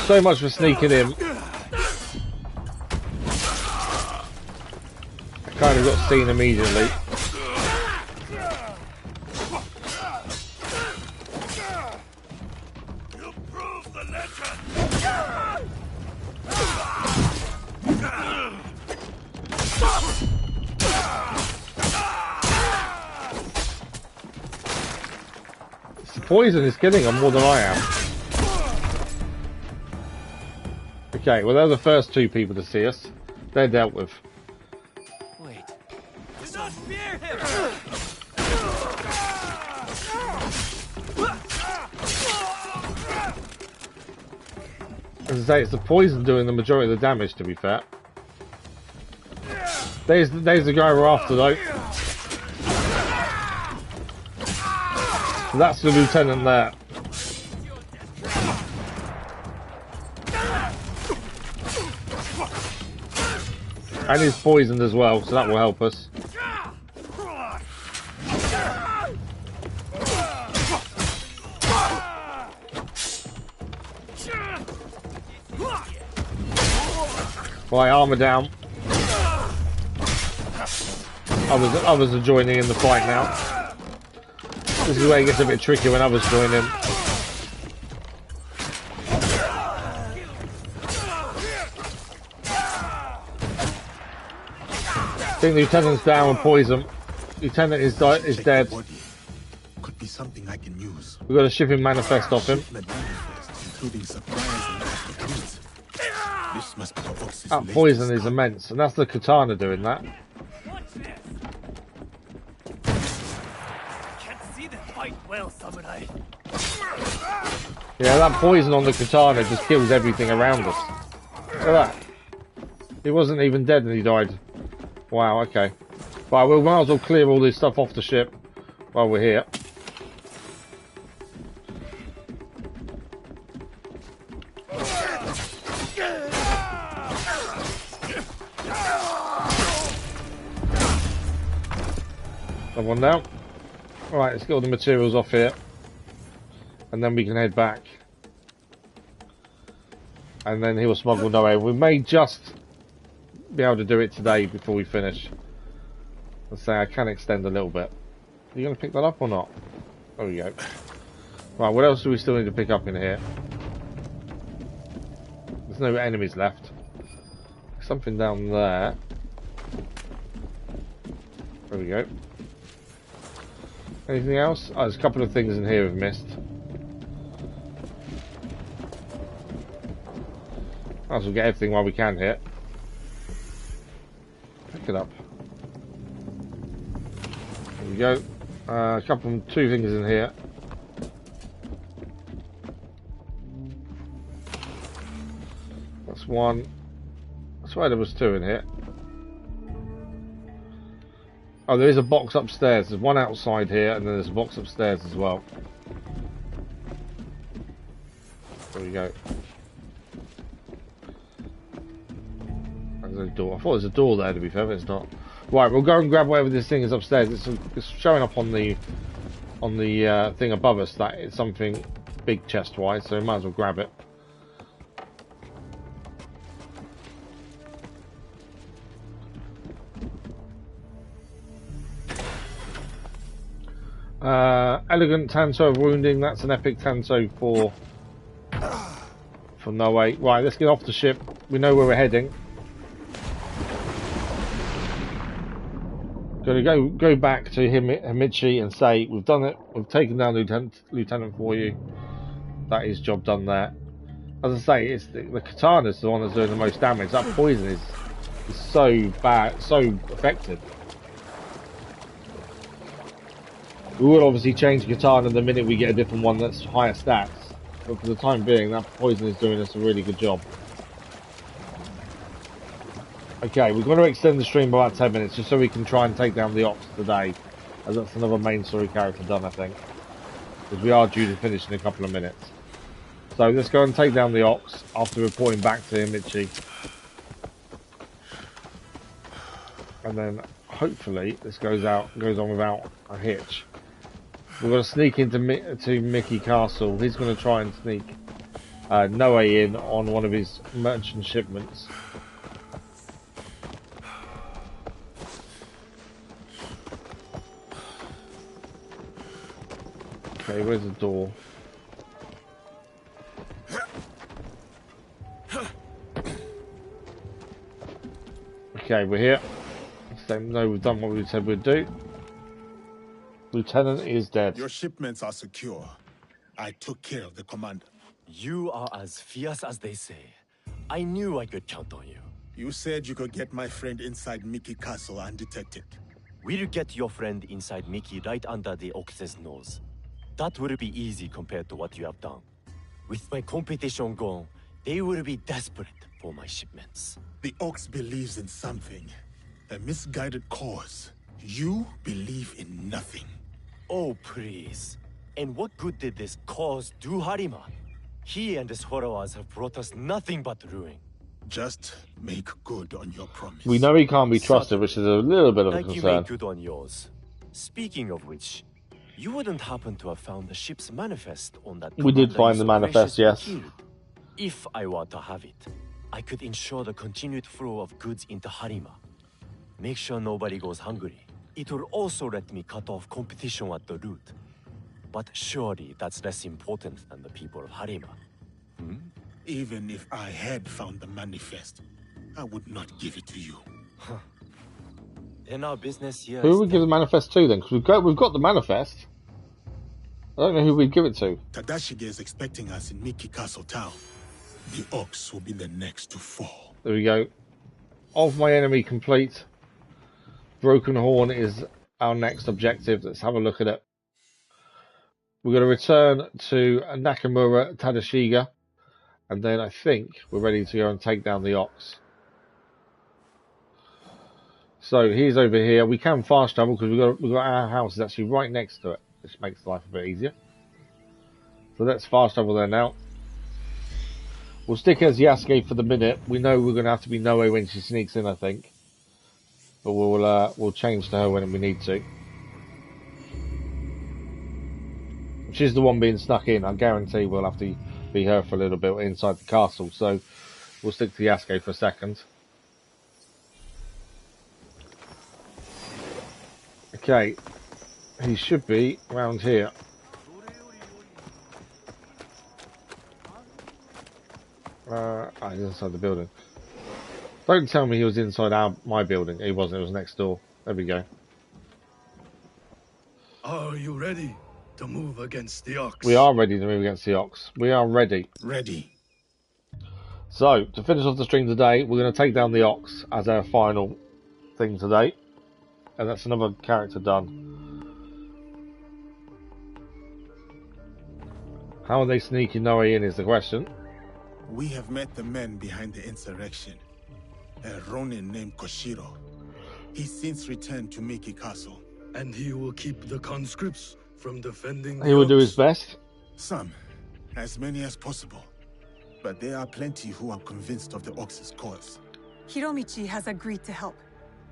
So much for sneaking in. I kind of got seen immediately. Poison is killing him more than I am. Okay, well they're the first two people to see us. They're dealt with. Wait. Do not fear him! As I say, it's the poison doing the majority of the damage, to be fair. There's the guy we're after, though. So that's the lieutenant there. And he's poisoned as well, so that will help us. Right, armor down. Others are joining in the fight now. This is where it gets a bit tricky when others join in. think Lieutenant's down with poison. Lieutenant is dead. Could be something I can use. We've got a shipping manifest off him. Including supplies and goods. This must be the Ox's That poison is immense, and that's the katana doing that. Can't see the fight well, Samurai. Yeah, that poison on the katana just kills everything around us. Look at that. He wasn't even dead and he died. Wow, okay. Right, we might as well clear all this stuff off the ship while we're here. Someone down. Alright, let's get all the materials off here. And then we can head back. And then he'll smuggle Noe. We may just be able to do it today before we finish. Let's say I can extend a little bit. Are you going to pick that up or not? There we go. Right, what else do we still need to pick up in here? There's no enemies left. Something down there. There we go. Anything else? Oh, there's a couple of things in here we've missed. Might as well get everything while we can here. Pick it up. There we go. Two things in here. That's one. I swear there was two in here. Oh, there is a box upstairs. There's one outside here, and then there's a box upstairs as well. There we go. There's a door. I thought there was a door there, to be fair, but it's not. Right, we'll go and grab whatever this thing is upstairs. It's showing up on the thing above us that it's something big chest-wise, so we might as well grab it. Elegant Tanto of wounding. That's an epic Tanto for Noe. Right, let's get off the ship. We know where we're heading. Gonna go back to Himichi and say we've done it. We've taken down Lieutenant for you. That is job done there. As I say, it's the katana's the one that's doing the most damage. That poison is so bad, so effective. We will obviously change the katana the minute we get a different one that's higher stats. But for the time being, that poison is doing us a really good job. Okay, we're going to extend the stream by about 10 minutes just so we can try and take down the Ox today. As that's another main story character done, I think. Because we are due to finish in a couple of minutes. So let's go and take down the Ox after reporting back to Himichi. And then hopefully this goes on without a hitch. We're going to sneak into Mickey Castle. He's going to try and sneak Noe in on one of his merchant shipments. Okay, where's the door? Okay, we're here. No, we've done what we said we'd do. Lieutenant is dead. Your shipments are secure. I took care of the commander. You are as fierce as they say. I knew I could count on you. You said you could get my friend inside Mickey Castle undetected. We'll get your friend inside Mickey right under the Ox's nose. That will be easy compared to what you have done. With my competition gone, they will be desperate for my shipments. The Ox believes in something. A misguided cause. You believe in nothing. Oh, please. And what good did this cause do Harima? He and his followers have brought us nothing but ruin. Just make good on your promise. We know he can't be trusted, which is a little bit of a concern. You make good on yours. Speaking of which, you wouldn't happen to have found the ship's manifest on that. We did find the manifest, yes. If I were to have it, I could ensure the continued flow of goods into Harima. Make sure nobody goes hungry. It will also let me cut off competition at the root. But surely that's less important than the people of Harima. Hmm? Even if I had found the manifest, I would not give it to you. Then our business here. Who would we give the manifest to then? Because we've got the manifest. I don't know who we'd give it to. Tadashige is expecting us in Miki Castle town. The Ox will be the next to fall. There we go. Of my enemy complete. Broken Horn is our next objective. Let's have a look at it. We're going to return to Nakamura Tadashiga, and then I think we're ready to go and take down the Ox. So he's over here. We can fast travel because we've got our house is actually right next to it, which makes life a bit easier. So let's fast travel there now. We'll stick as Yasuke for the minute. We know we're going to have to be Noe when she sneaks in, I think, but we'll change to her when we need to. She's the one being snuck in. I guarantee we'll have to be her for a little bit inside the castle. So we'll stick to Yasuke for a second. Okay, he should be around here. He's inside the building. Don't tell me he was inside my building. He wasn't. It was next door. There we go. Are you ready to move against the Ox? We are ready to move against the Ox. We are ready. Ready. So, to finish off the stream today, we're going to take down the Ox as our final thing today. And that's another character done. How are they sneaking Noe in is the question. We have met the men behind the insurrection. A Ronin named Koshiro. He's since returned to Miki Castle. And he will keep the conscripts from defending He will do his best. Some. As many as possible. But there are plenty who are convinced of the Ox's cause. Hiromichi has agreed to help.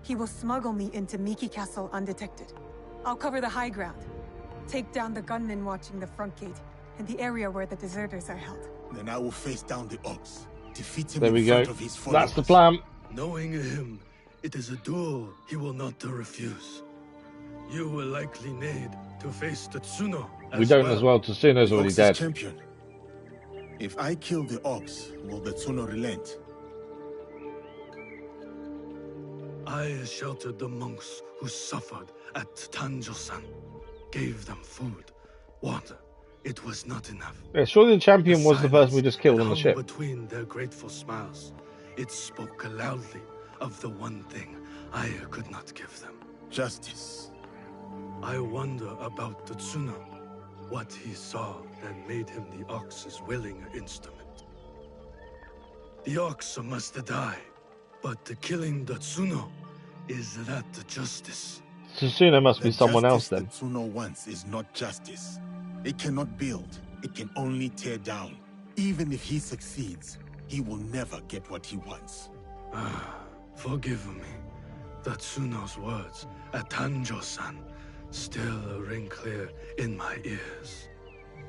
He will smuggle me into Miki Castle undetected. I'll cover the high ground. Take down the gunmen watching the front gate and the area where the deserters are held. Then I will face down the Ox. Defeat him there we in go. front of his followers. That's the plan. Knowing him, it is a duel he will not refuse. You will likely need to face Tetsuno We don't as well. Tsuno's already dead. Champion. If I kill the Ox, will the Tsuno relent? I sheltered the monks who suffered at Tanjo-san. Gave them food, water. It was not enough. Yeah, surely the champion was the person we just killed on the ship. Between their grateful smiles, it spoke loudly of the one thing I could not give them. Justice. I wonder about Tetsuno. What he saw that made him the Ox's willing instrument. The Ox must die, but the killing Tetsuno, is that justice? Tsuno must be someone else then. Tetsuno wants is not justice. It cannot build. It can only tear down. Even if he succeeds, he will never get what he wants. Forgive me. Tetsuno's words at Tanjo-san still ring clear in my ears.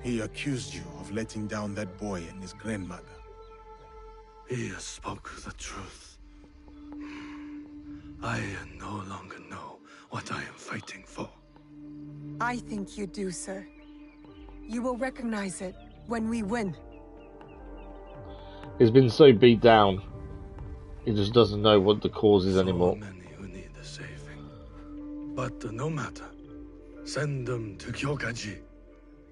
He accused you of letting down that boy and his grandmother. He spoke the truth. I no longer know what I am fighting for. I think you do, sir. You will recognize it when we win. He's been so beat down. He just doesn't know what the cause is anymore. So many who need saving. But no matter. Send them to Kyokaji.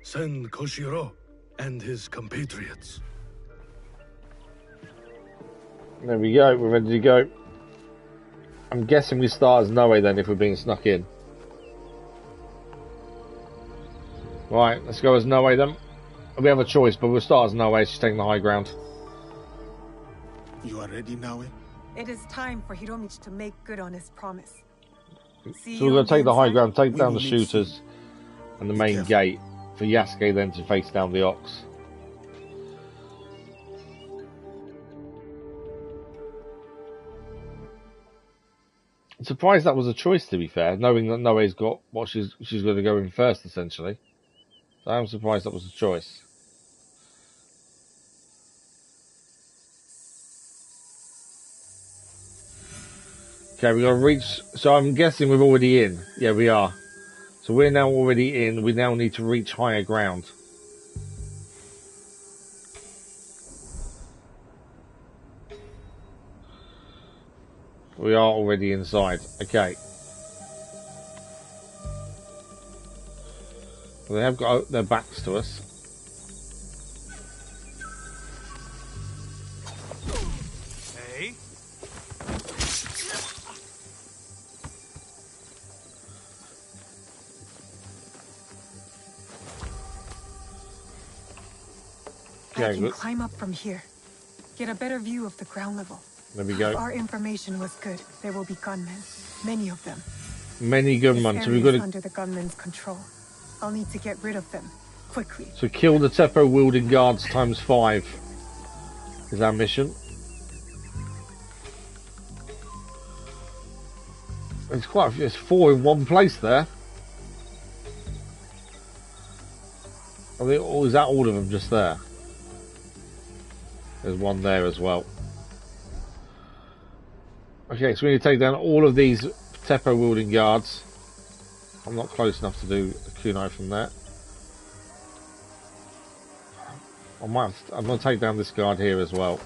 Send Koshiro and his compatriots. There we go, we're ready to go. I'm guessing we start as Noe then if we're being snuck in. Right, let's go as Noe then. We have a choice, but we'll start as Noe. She's taking the high ground. You are ready, Noe? It is time for Hiromichi to make good on his promise. So we're going to take the high ground, take down the shooters and the main gate for Yasuke then to face down the Ox. I'm surprised that was a choice, to be fair, knowing that Noe's got what she's going to go in first, essentially. So I'm surprised that was a choice. Okay, we've got to reach... So I'm guessing we're already in. Yeah, we are. So we're now already in. We now need to reach higher ground. We are already inside. Okay. They have got their backs to us. Hey. Yeah, I can good. climb up from here. Get a better view of the ground level. There we go. If our information was good, there will be gunmen. Many of them. Many gunmen. This So we've area got is to under the gunmen's control. I'll need to get rid of them. Quickly. so kill the Teppo wielding guards ×5 is our mission. It's 4 in one place there. Or is that all of them just there? There's one there as well. Okay, so we need to take down all of these Teppo wielding guards. I'm not close enough to do a kunai from there. I'm going to take down this guard here as well.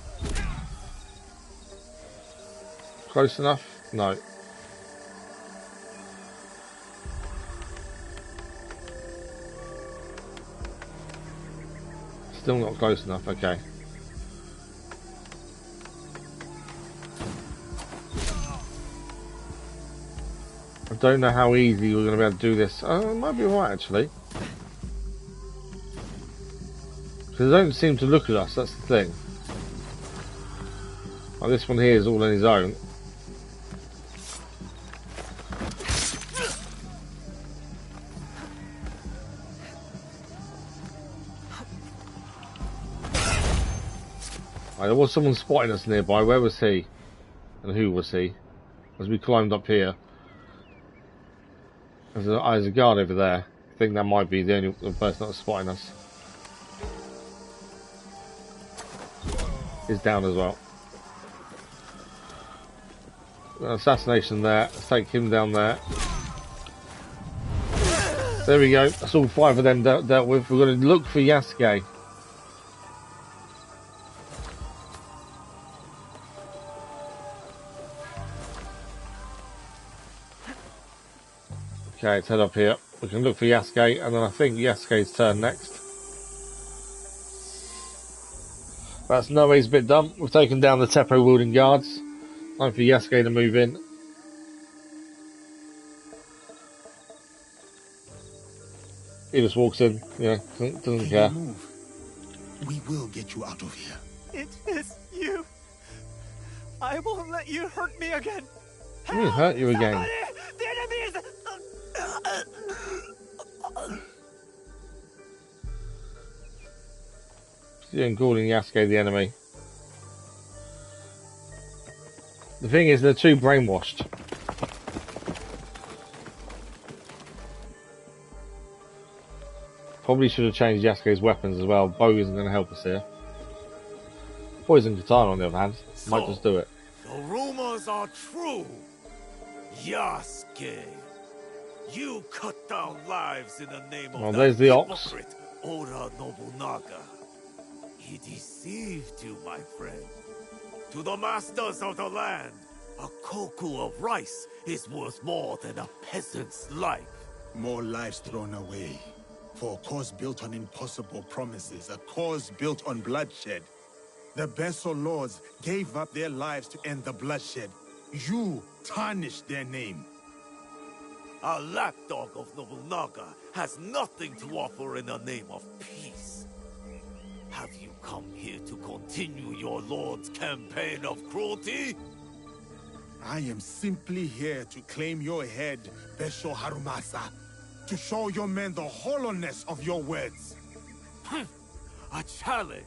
Close enough? No. Still not close enough, okay. I don't know how easy we're going to be able to do this. Oh, it might be alright actually. Because they don't seem to look at us, that's the thing. Like this one here is all on his own. Right, there was someone spotting us nearby. Where was he? And who was he? As we climbed up here. There's a guard over there. I think that might be the only person that's spotting us. He's down as well. Assassination there. Let's take him down there. There we go. That's all 5 of them dealt with. We're going to look for Yasuke. Okay, let's head up here. We can look for Yasuke, and then I think Yasuke's turn next. That's Noe's bit done. We've taken down the Teppo wielding guards. Time for Yasuke to move in. He just walks in, yeah, doesn't care. Move. We will get you out of here. It is you. I won't let you hurt me again. Let me hurt you again. Somebody! The enemy is... You're calling Yasuke the enemy. The thing is, they're too brainwashed. Probably should have changed Yasuke's weapons as well. Bow isn't going to help us here. Poison katana, on the other hand, might just do it. The rumors are true. Yasuke, you cut down lives in the name of there's the ox. hypocrite Oda Nobunaga. He deceived you, my friend. To the masters of the land, a koku of rice is worth more than a peasant's life. More lives thrown away. For a cause built on impossible promises, a cause built on bloodshed. The Besso lords gave up their lives to end the bloodshed. You tarnished their name. A lapdog of Nobunaga has nothing to offer in the name of peace. Have you come here to continue your lord's campaign of cruelty? I am simply here to claim your head, Besho Harumasa. To show your men the hollowness of your words. A challenge.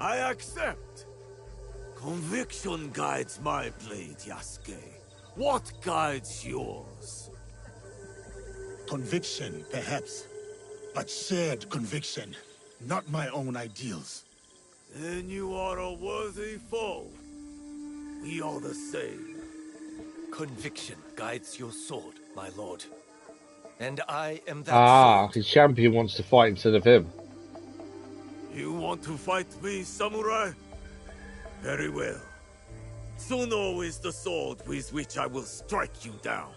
I accept. Conviction guides my blade, Yasuke. What guides yours? Conviction, perhaps. But shared conviction. Not my own ideals. Then you are a worthy foe. We are the same. Conviction guides your sword, my lord. And I am that sword. His champion wants to fight instead of him. You want to fight me, samurai? Very well. Tsuno is the sword with which I will strike you down.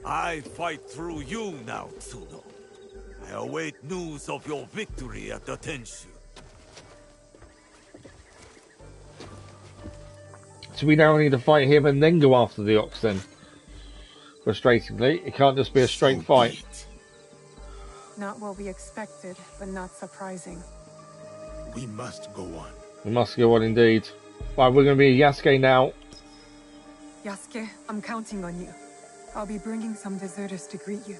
I fight through you now, Tsuno. I await news of your victory at the Tenshu. So we now need to fight him and then go after the Ox then. Frustratingly, it can't just be a straight fight. Not what we expected, but not surprising. We must go on. We must go on indeed. Right, we're going to be Yasuke now. Yasuke, I'm counting on you. I'll be bringing some deserters to greet you.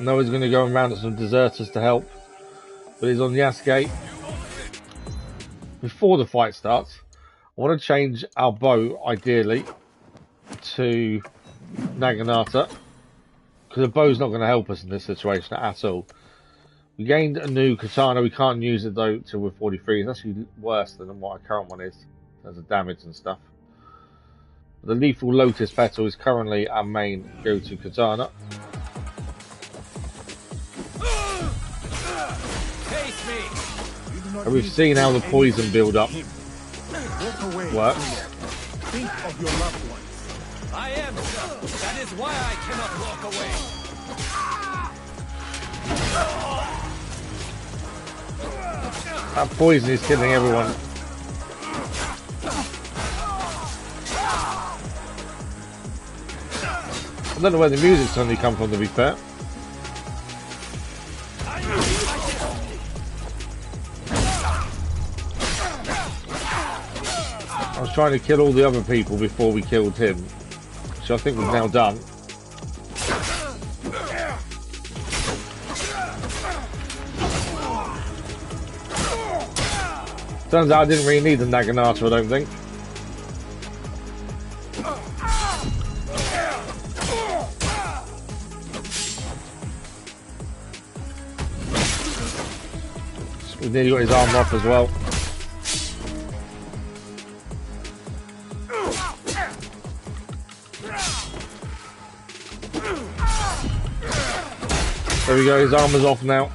Noah's going to go and round up some deserters to help. But he's on Yasuke. Before the fight starts, I want to change our bow, ideally, to Naginata. Because the bow's not going to help us in this situation at all. We gained a new katana. We can't use it though till we're 43. It's actually worse than what our current one is. There's a damage and stuff. The lethal lotus petal is currently our main go-to katana. And we've seen how the poison build-up works. Think of your loved ones. I am, sir. That is why I cannot walk away. That poison is killing everyone. I don't know where the music's suddenly come from, to be fair. I was trying to kill all the other people before we killed him, which I think we've now done. Turns out I didn't really need the Naginata, I don't think. We've nearly got his arm off as well. There we go, his armor's off now.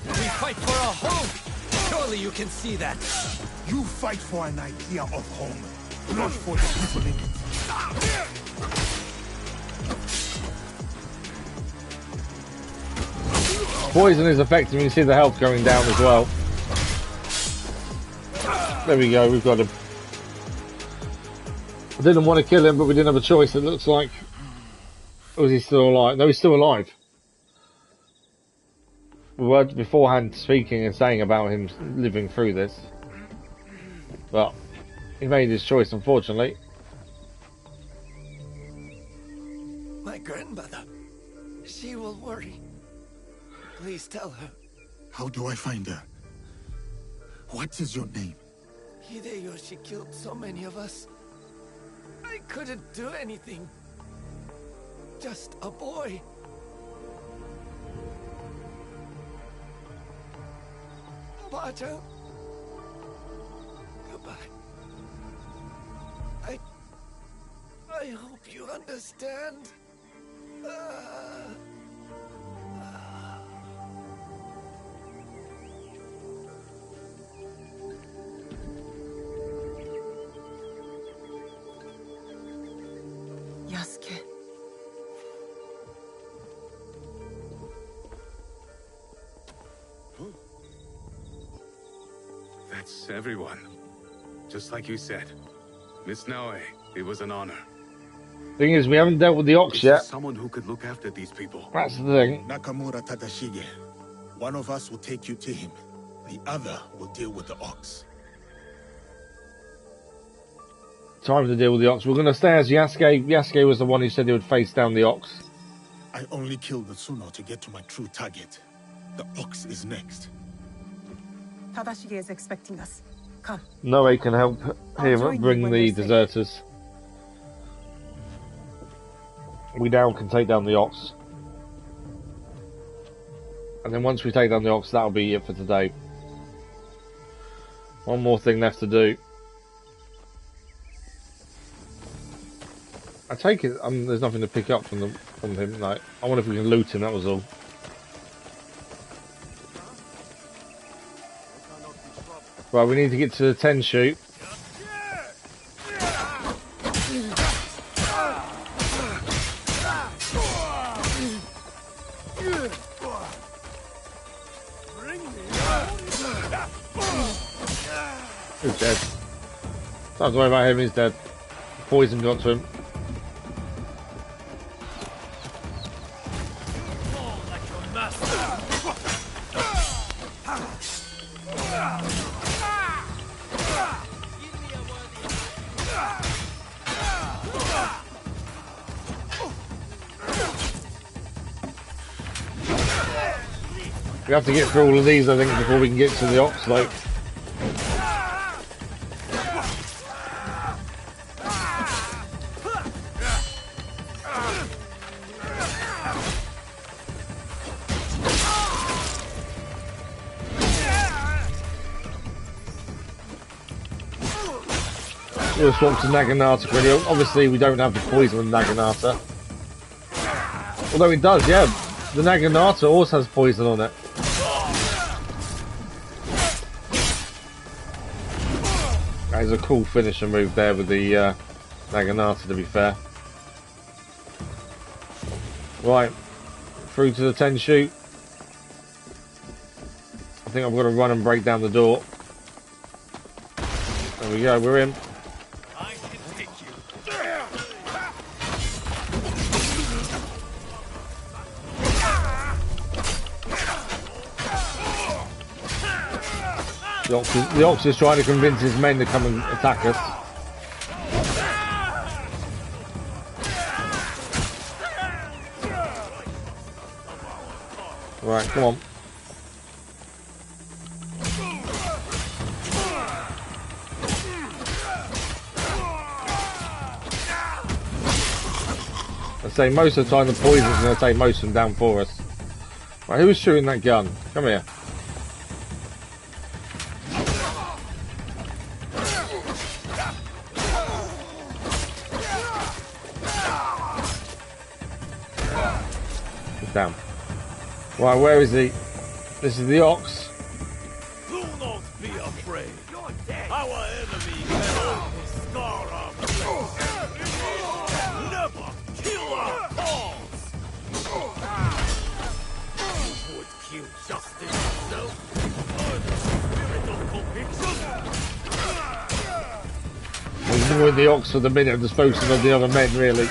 We fight for a home! Surely you can see that. You fight for an idea of home, not for the people in it. Poison is effective, you can see the health going down as well. There we go, we've got him. I didn't want to kill him, but we didn't have a choice, it looks like. Or is he still alive? No, he's still alive. We were beforehand speaking and saying about him living through this. But he made his choice, unfortunately. My grandmother. She will worry. Please tell her. How do I find her? What is your name? Hideyoshi killed so many of us. I couldn't do anything. Just a boy. Ba-chan. Goodbye. I hope you understand. Yasuke. That's everyone. Just like you said. Miss Naoe, it was an honor. Thing is, we haven't dealt with the Ox yet. Someone who could look after these people. That's the thing. Nakamura Tadashige. One of us will take you to him. The other will deal with the Ox. Time to deal with the Ox. We're going to stay as Yasuke. Yasuke was the one who said he would face down the Ox. I only killed the Tsuno to get to my true target. The Ox is next. Tadashige is expecting us. Come. Noe can help him bring the deserters. We now can take down the Ox. And then once we take down the Ox, that'll be it for today. One more thing left to do. I take it there's nothing to pick up from him. Like, I wonder if we can loot him, that was all. Right, we need to get to the 10 shoot. He's dead. Don't have to worry about him, he's dead. Poison got to him. We have to get through all of these, I think, before we can get to the ox, though. We'll swap to Naginata quickly. Obviously, we don't have the poison with Naginata. Although it does, yeah. The Naginata also has poison on it. That is a cool finisher move there with the Naginata, to be fair. Right, through to the 10 shoot. I think I've got to run and break down the door. There we go, we're in. The Ox is trying to convince his men to come and attack us. Right, come on. I say most of the time the poison's going to take most of them down for us. Right, who was shooting that gun? Come here. Down. Right, where is he? This is the Ox. Do not be afraid. Our enemy cannot scar our place. Never kill our cause. You would kill justice itself. Or the spirit of conviction. He's been with the Ox for the minute of disposing of the other men, really.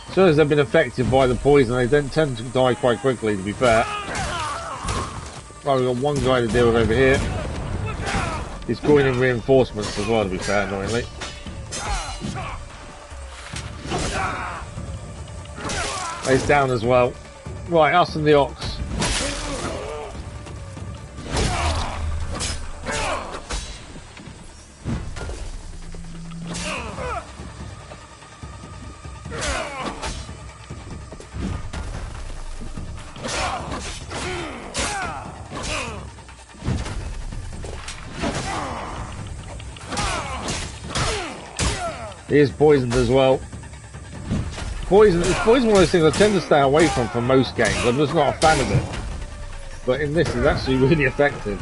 As soon as they've been affected by the poison, they don't tend to die quite quickly, to be fair. Right, we've got one guy to deal with over here. He's calling in reinforcements as well, to be fair, annoyingly. He's down as well. Right, us and the Ox. He is poisoned as well. Poison is one of those things I tend to stay away from for most games. I'm just not a fan of it. But in this, it's actually really effective.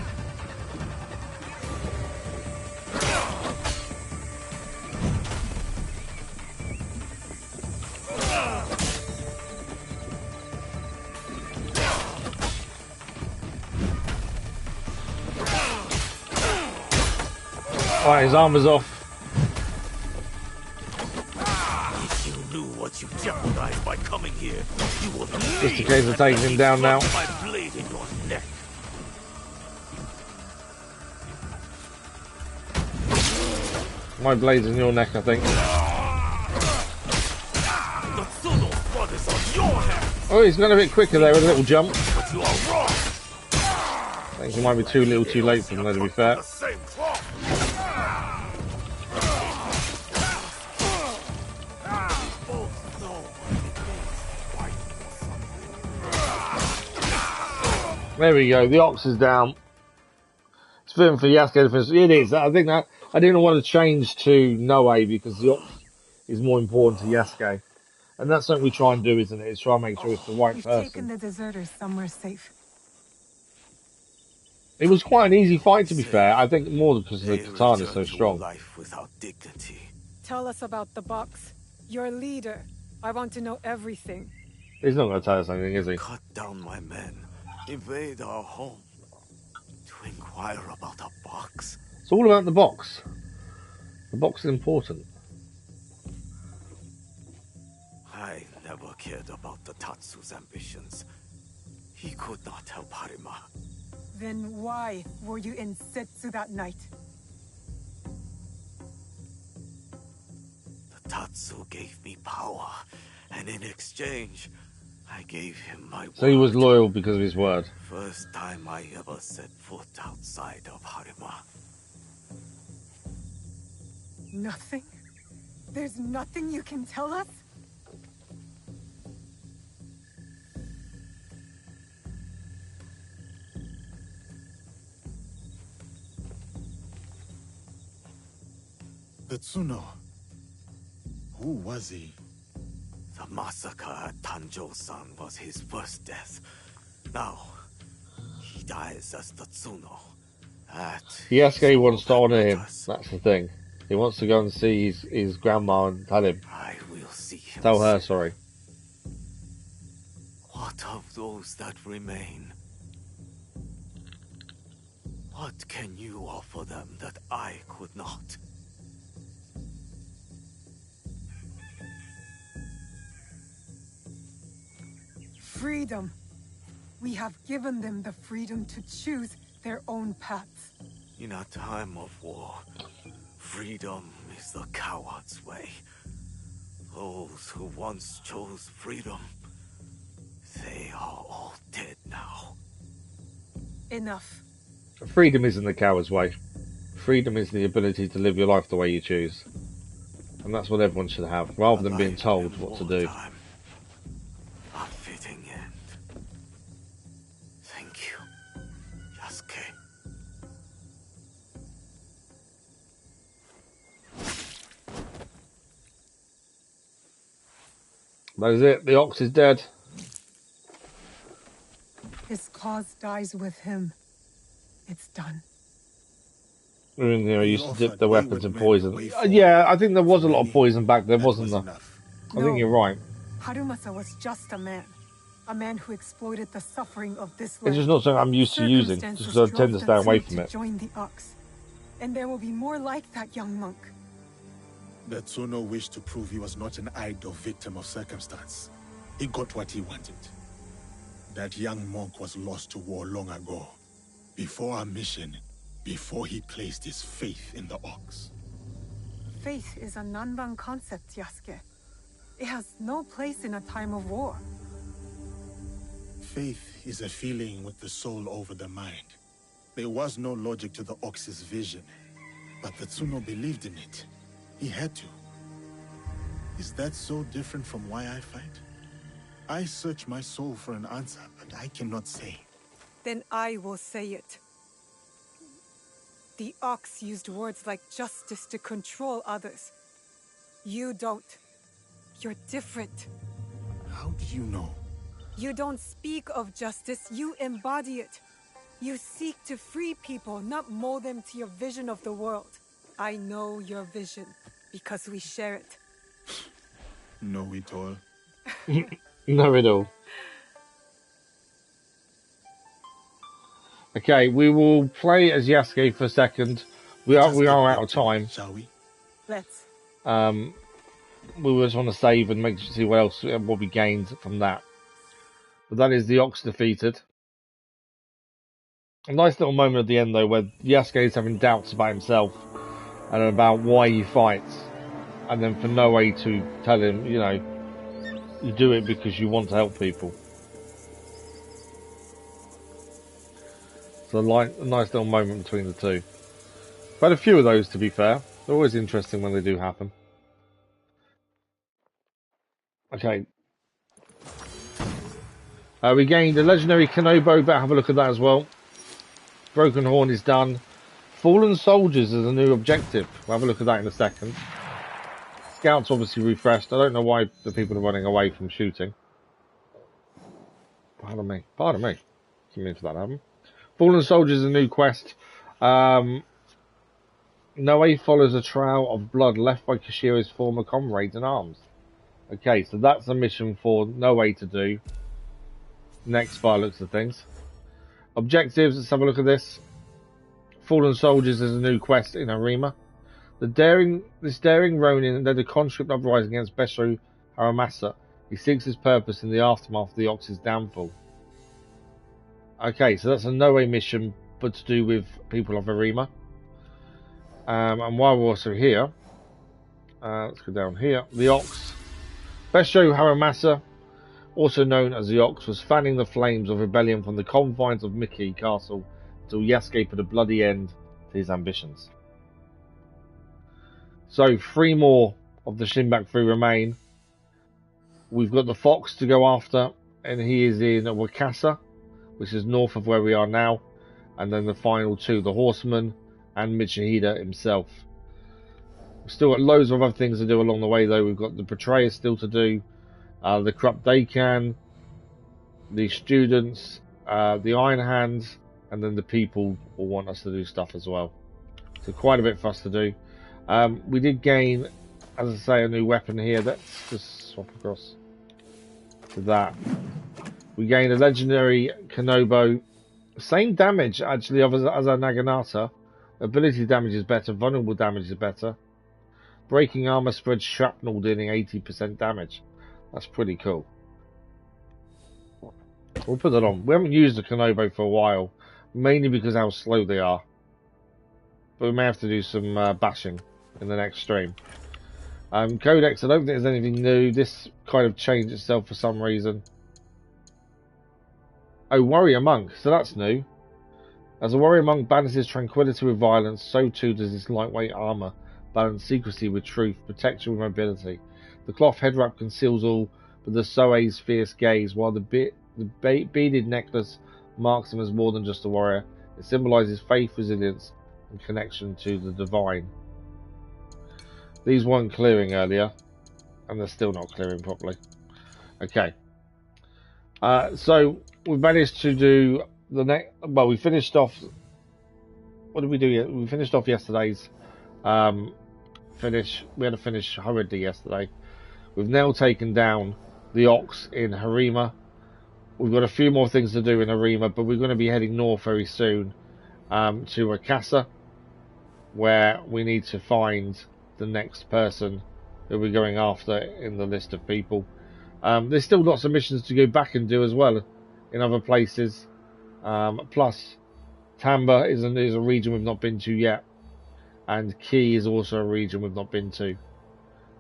Alright, his armor's off. You jeopardized by coming here. You will just a case of taking him down now. My blade in your neck. My blade's in your neck, I think. Oh, he's gone a bit quicker there with a little jump. But you are wrong. I think he might be too little too late for him, though, to be fair. There we go, the Ox is down. It's fitting for Yasuke to finish. It is. I think that I didn't want to change to Noe because the Ox is more important to Yasuke. And that's something we try and do, isn't it? Is try and make sure it's the right We've person. taken the deserters somewhere safe. It was quite an easy fight, to be fair. I think more because the katana is so strong. Life without dignity. Tell us about the box. Your leader. I want to know everything. He's not going to tell us anything, is he? Cut down my men. Invade our home. To inquire about a box. It's all about the box. The box is important. I never cared about the Tatsu's ambitions. He could not help Harima. Then why were you in Setsu that night? The Tatsu gave me power, and in exchange, I gave him my word. So he was loyal because of his word. First time I ever set foot outside of Harima. Nothing? There's nothing you can tell us? The Tsuno. Who was he? The massacre at Tanjo-san was his first death. Now, he dies as the Tsuno. Yasuke wants to honor him. That's the thing. He wants to go and see his grandma and tell him. I will see him. Tell her, sorry. What of those that remain? What can you offer them that I could not? Freedom. We have given them the freedom to choose their own paths. In a time of war, freedom is the coward's way. Those who once chose freedom, they are all dead now. Enough. Freedom isn't the coward's way. Freedom is the ability to live your life the way you choose. And that's what everyone should have, rather than being told what to do. A fitting end. Thank you, Yasuke. That is it. The ox is dead. His cause dies with him. It's done. You know, used to dip the weapons in poison. Yeah, I think there was a lot of poison back there, wasn't there? I think you're right. Harumasa was just a man who exploited the suffering of this It's land. just not something I'm used to using, just because I tend to stay away from it. Join the Ox, and there will be more like that young monk. The Tsuno wished to prove he was not an idle victim of circumstance. He got what he wanted. That young monk was lost to war long ago. Before our mission, before he placed his faith in the Ox. Faith is a Nanban concept, Yasuke. It has no place in a time of war. Faith is a feeling with the soul over the mind. There was no logic to the Ox's vision, but the Tsuno believed in it. He had to. Is that so different from why I fight? I search my soul for an answer, but I cannot say. Then I will say it. The Ox used words like justice to control others. You don't. You're different. How do you know? You don't speak of justice, you embody it. You seek to free people, not mold them to your vision of the world. I know your vision, because we share it. Know it all. Know it all. Okay, we will play as Yasuke for a second. We are out of time. Shall we? Let's. We just want to save and see what we gained from that. But that is the Ox defeated. A nice little moment at the end though, where Yasuke is having doubts about himself and about why he fights, and then for Noe to tell him, you know, you do it because you want to help people. So a nice little moment between the two. But a few of those, to be fair. They're always interesting when they do happen. Okay. We gained a legendary Kanobo, but have a look at that as well. Broken Horn is done. Fallen Soldiers is a new objective. We'll have a look at that in a second. Scouts obviously refreshed. I don't know why the people are running away from shooting. Pardon me. Pardon me. Didn't mean for that to happen. Fallen Soldiers is a new quest. Noe follows a trail of blood left by Kashiro's former comrades in arms. Okay, so that's a mission for Noe to do. Next by looks of things. Objectives, let's have a look at this. Fallen Soldiers is a new quest in Harima. This daring Ronin led a conscript uprising against Besho Haramasa. He seeks his purpose in the aftermath of the Ox's downfall. Okay, so that's a Noe mission, but to do with people of Harima. And while we're also here, let's go down here. The Ox. Besho Haramasa, also known as the Ox, was fanning the flames of rebellion from the confines of Miki Castle until Yasuke put a bloody end to his ambitions. So 3 more of the Shinbaku remain. We've got the Fox to go after, and he is in Wakasa, which is north of where we are now. And then the final 2, the Horseman and Mitsuhide himself. We've still got loads of other things to do along the way, though. We've got the Betrayer still to do, the Corrupt Dakan, the students, the Iron Hands, and then the people will want us to do stuff as well. So quite a bit for us to do. We did gain, as I say, a new weapon here. Let's just swap across to that. We gained a legendary Kanobo. Same damage, actually, as our Naginata. Ability damage is better. Vulnerable damage is better. Breaking armor spreads shrapnel, dealing 80% damage. That's pretty cool. We'll put that on. We haven't used the Kanobo for a while, mainly because of how slow they are. But we may have to do some bashing in the next stream. Codex, I don't think there's anything new. This kind of changed itself for some reason. Oh, Warrior Monk, so that's new. As a Warrior Monk balances tranquility with violence, so too does his lightweight armor balance secrecy with truth, protection with mobility. The cloth head wrap conceals all but the Soei's fierce gaze, while the beaded necklace marks him as more than just a warrior. It symbolizes faith, resilience, and connection to the divine. These weren't clearing earlier, and they're still not clearing properly. Okay. So we've managed to do the next. Well, we finished off. What did we do? We finished off yesterday's finish. We had to finish hurriedly yesterday. We've now taken down the Ox in Harima. We've got a few more things to do in Harima, but we're going to be heading north very soon to Akasa, where we need to find the next person who we're going after in the list of people. There's still lots of missions to go back and do as well in other places. Plus, Tamba is a region we've not been to yet, and Key is also a region we've not been to.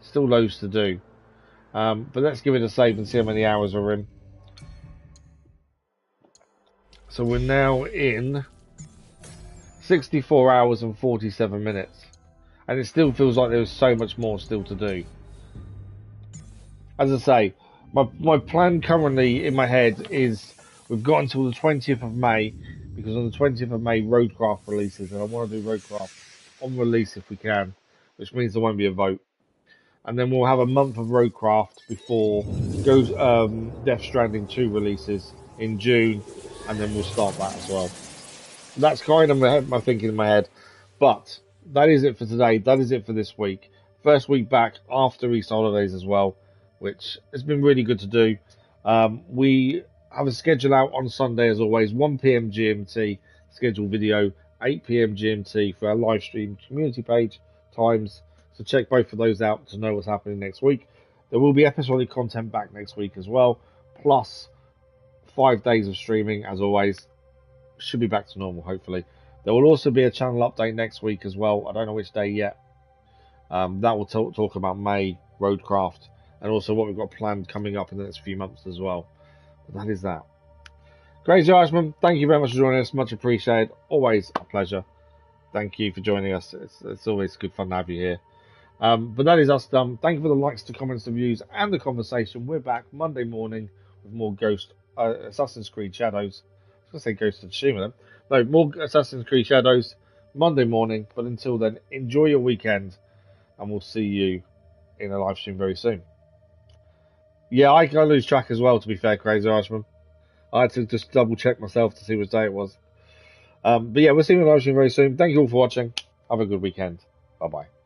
Still loads to do. But let's give it a save and see how many hours we're in. So we're now in 64 hours and 47 minutes. And it still feels like there's so much more still to do. As I say, my plan currently in my head is we've got until the 20th of May, because on the 20th of May Roadcraft releases, and I want to do Roadcraft on release if we can, which means there won't be a vote. And then we'll have a month of Roadcraft before Death Stranding 2 releases in June, and then we'll start that as well. That's kind of my thinking in my head. But that is it for today. That is it for this week. First week back after Easter holidays as well, which has been really good to do. We have a schedule out on Sunday as always, 1 PM GMT scheduled video, 8 PM GMT for our live stream community page times. So check both of those out to know what's happening next week. There will be episodic content back next week as well, plus 5 days of streaming as always. Should be back to normal hopefully. There will also be a channel update next week as well. I don't know which day yet. That will talk about May, Roadcraft, and also what we've got planned coming up in the next few months as well. But that is that. Crazy Irishman, thank you very much for joining us. Much appreciated. Always a pleasure. Thank you for joining us. It's always good fun to have you here. But that is us done. Thank you for the likes, the comments, the views, and the conversation. We're back Monday morning with more Assassin's Creed Shadows. I was going to say Ghost of Tsushima then. No, more Assassin's Creed Shadows Monday morning. But until then, enjoy your weekend, and we'll see you in a live stream very soon. Yeah, I lose track as well, to be fair, Crazy Irishman. I had to just double check myself to see which day it was. But yeah, we'll see you in live stream very soon. Thank you all for watching. Have a good weekend. Bye bye.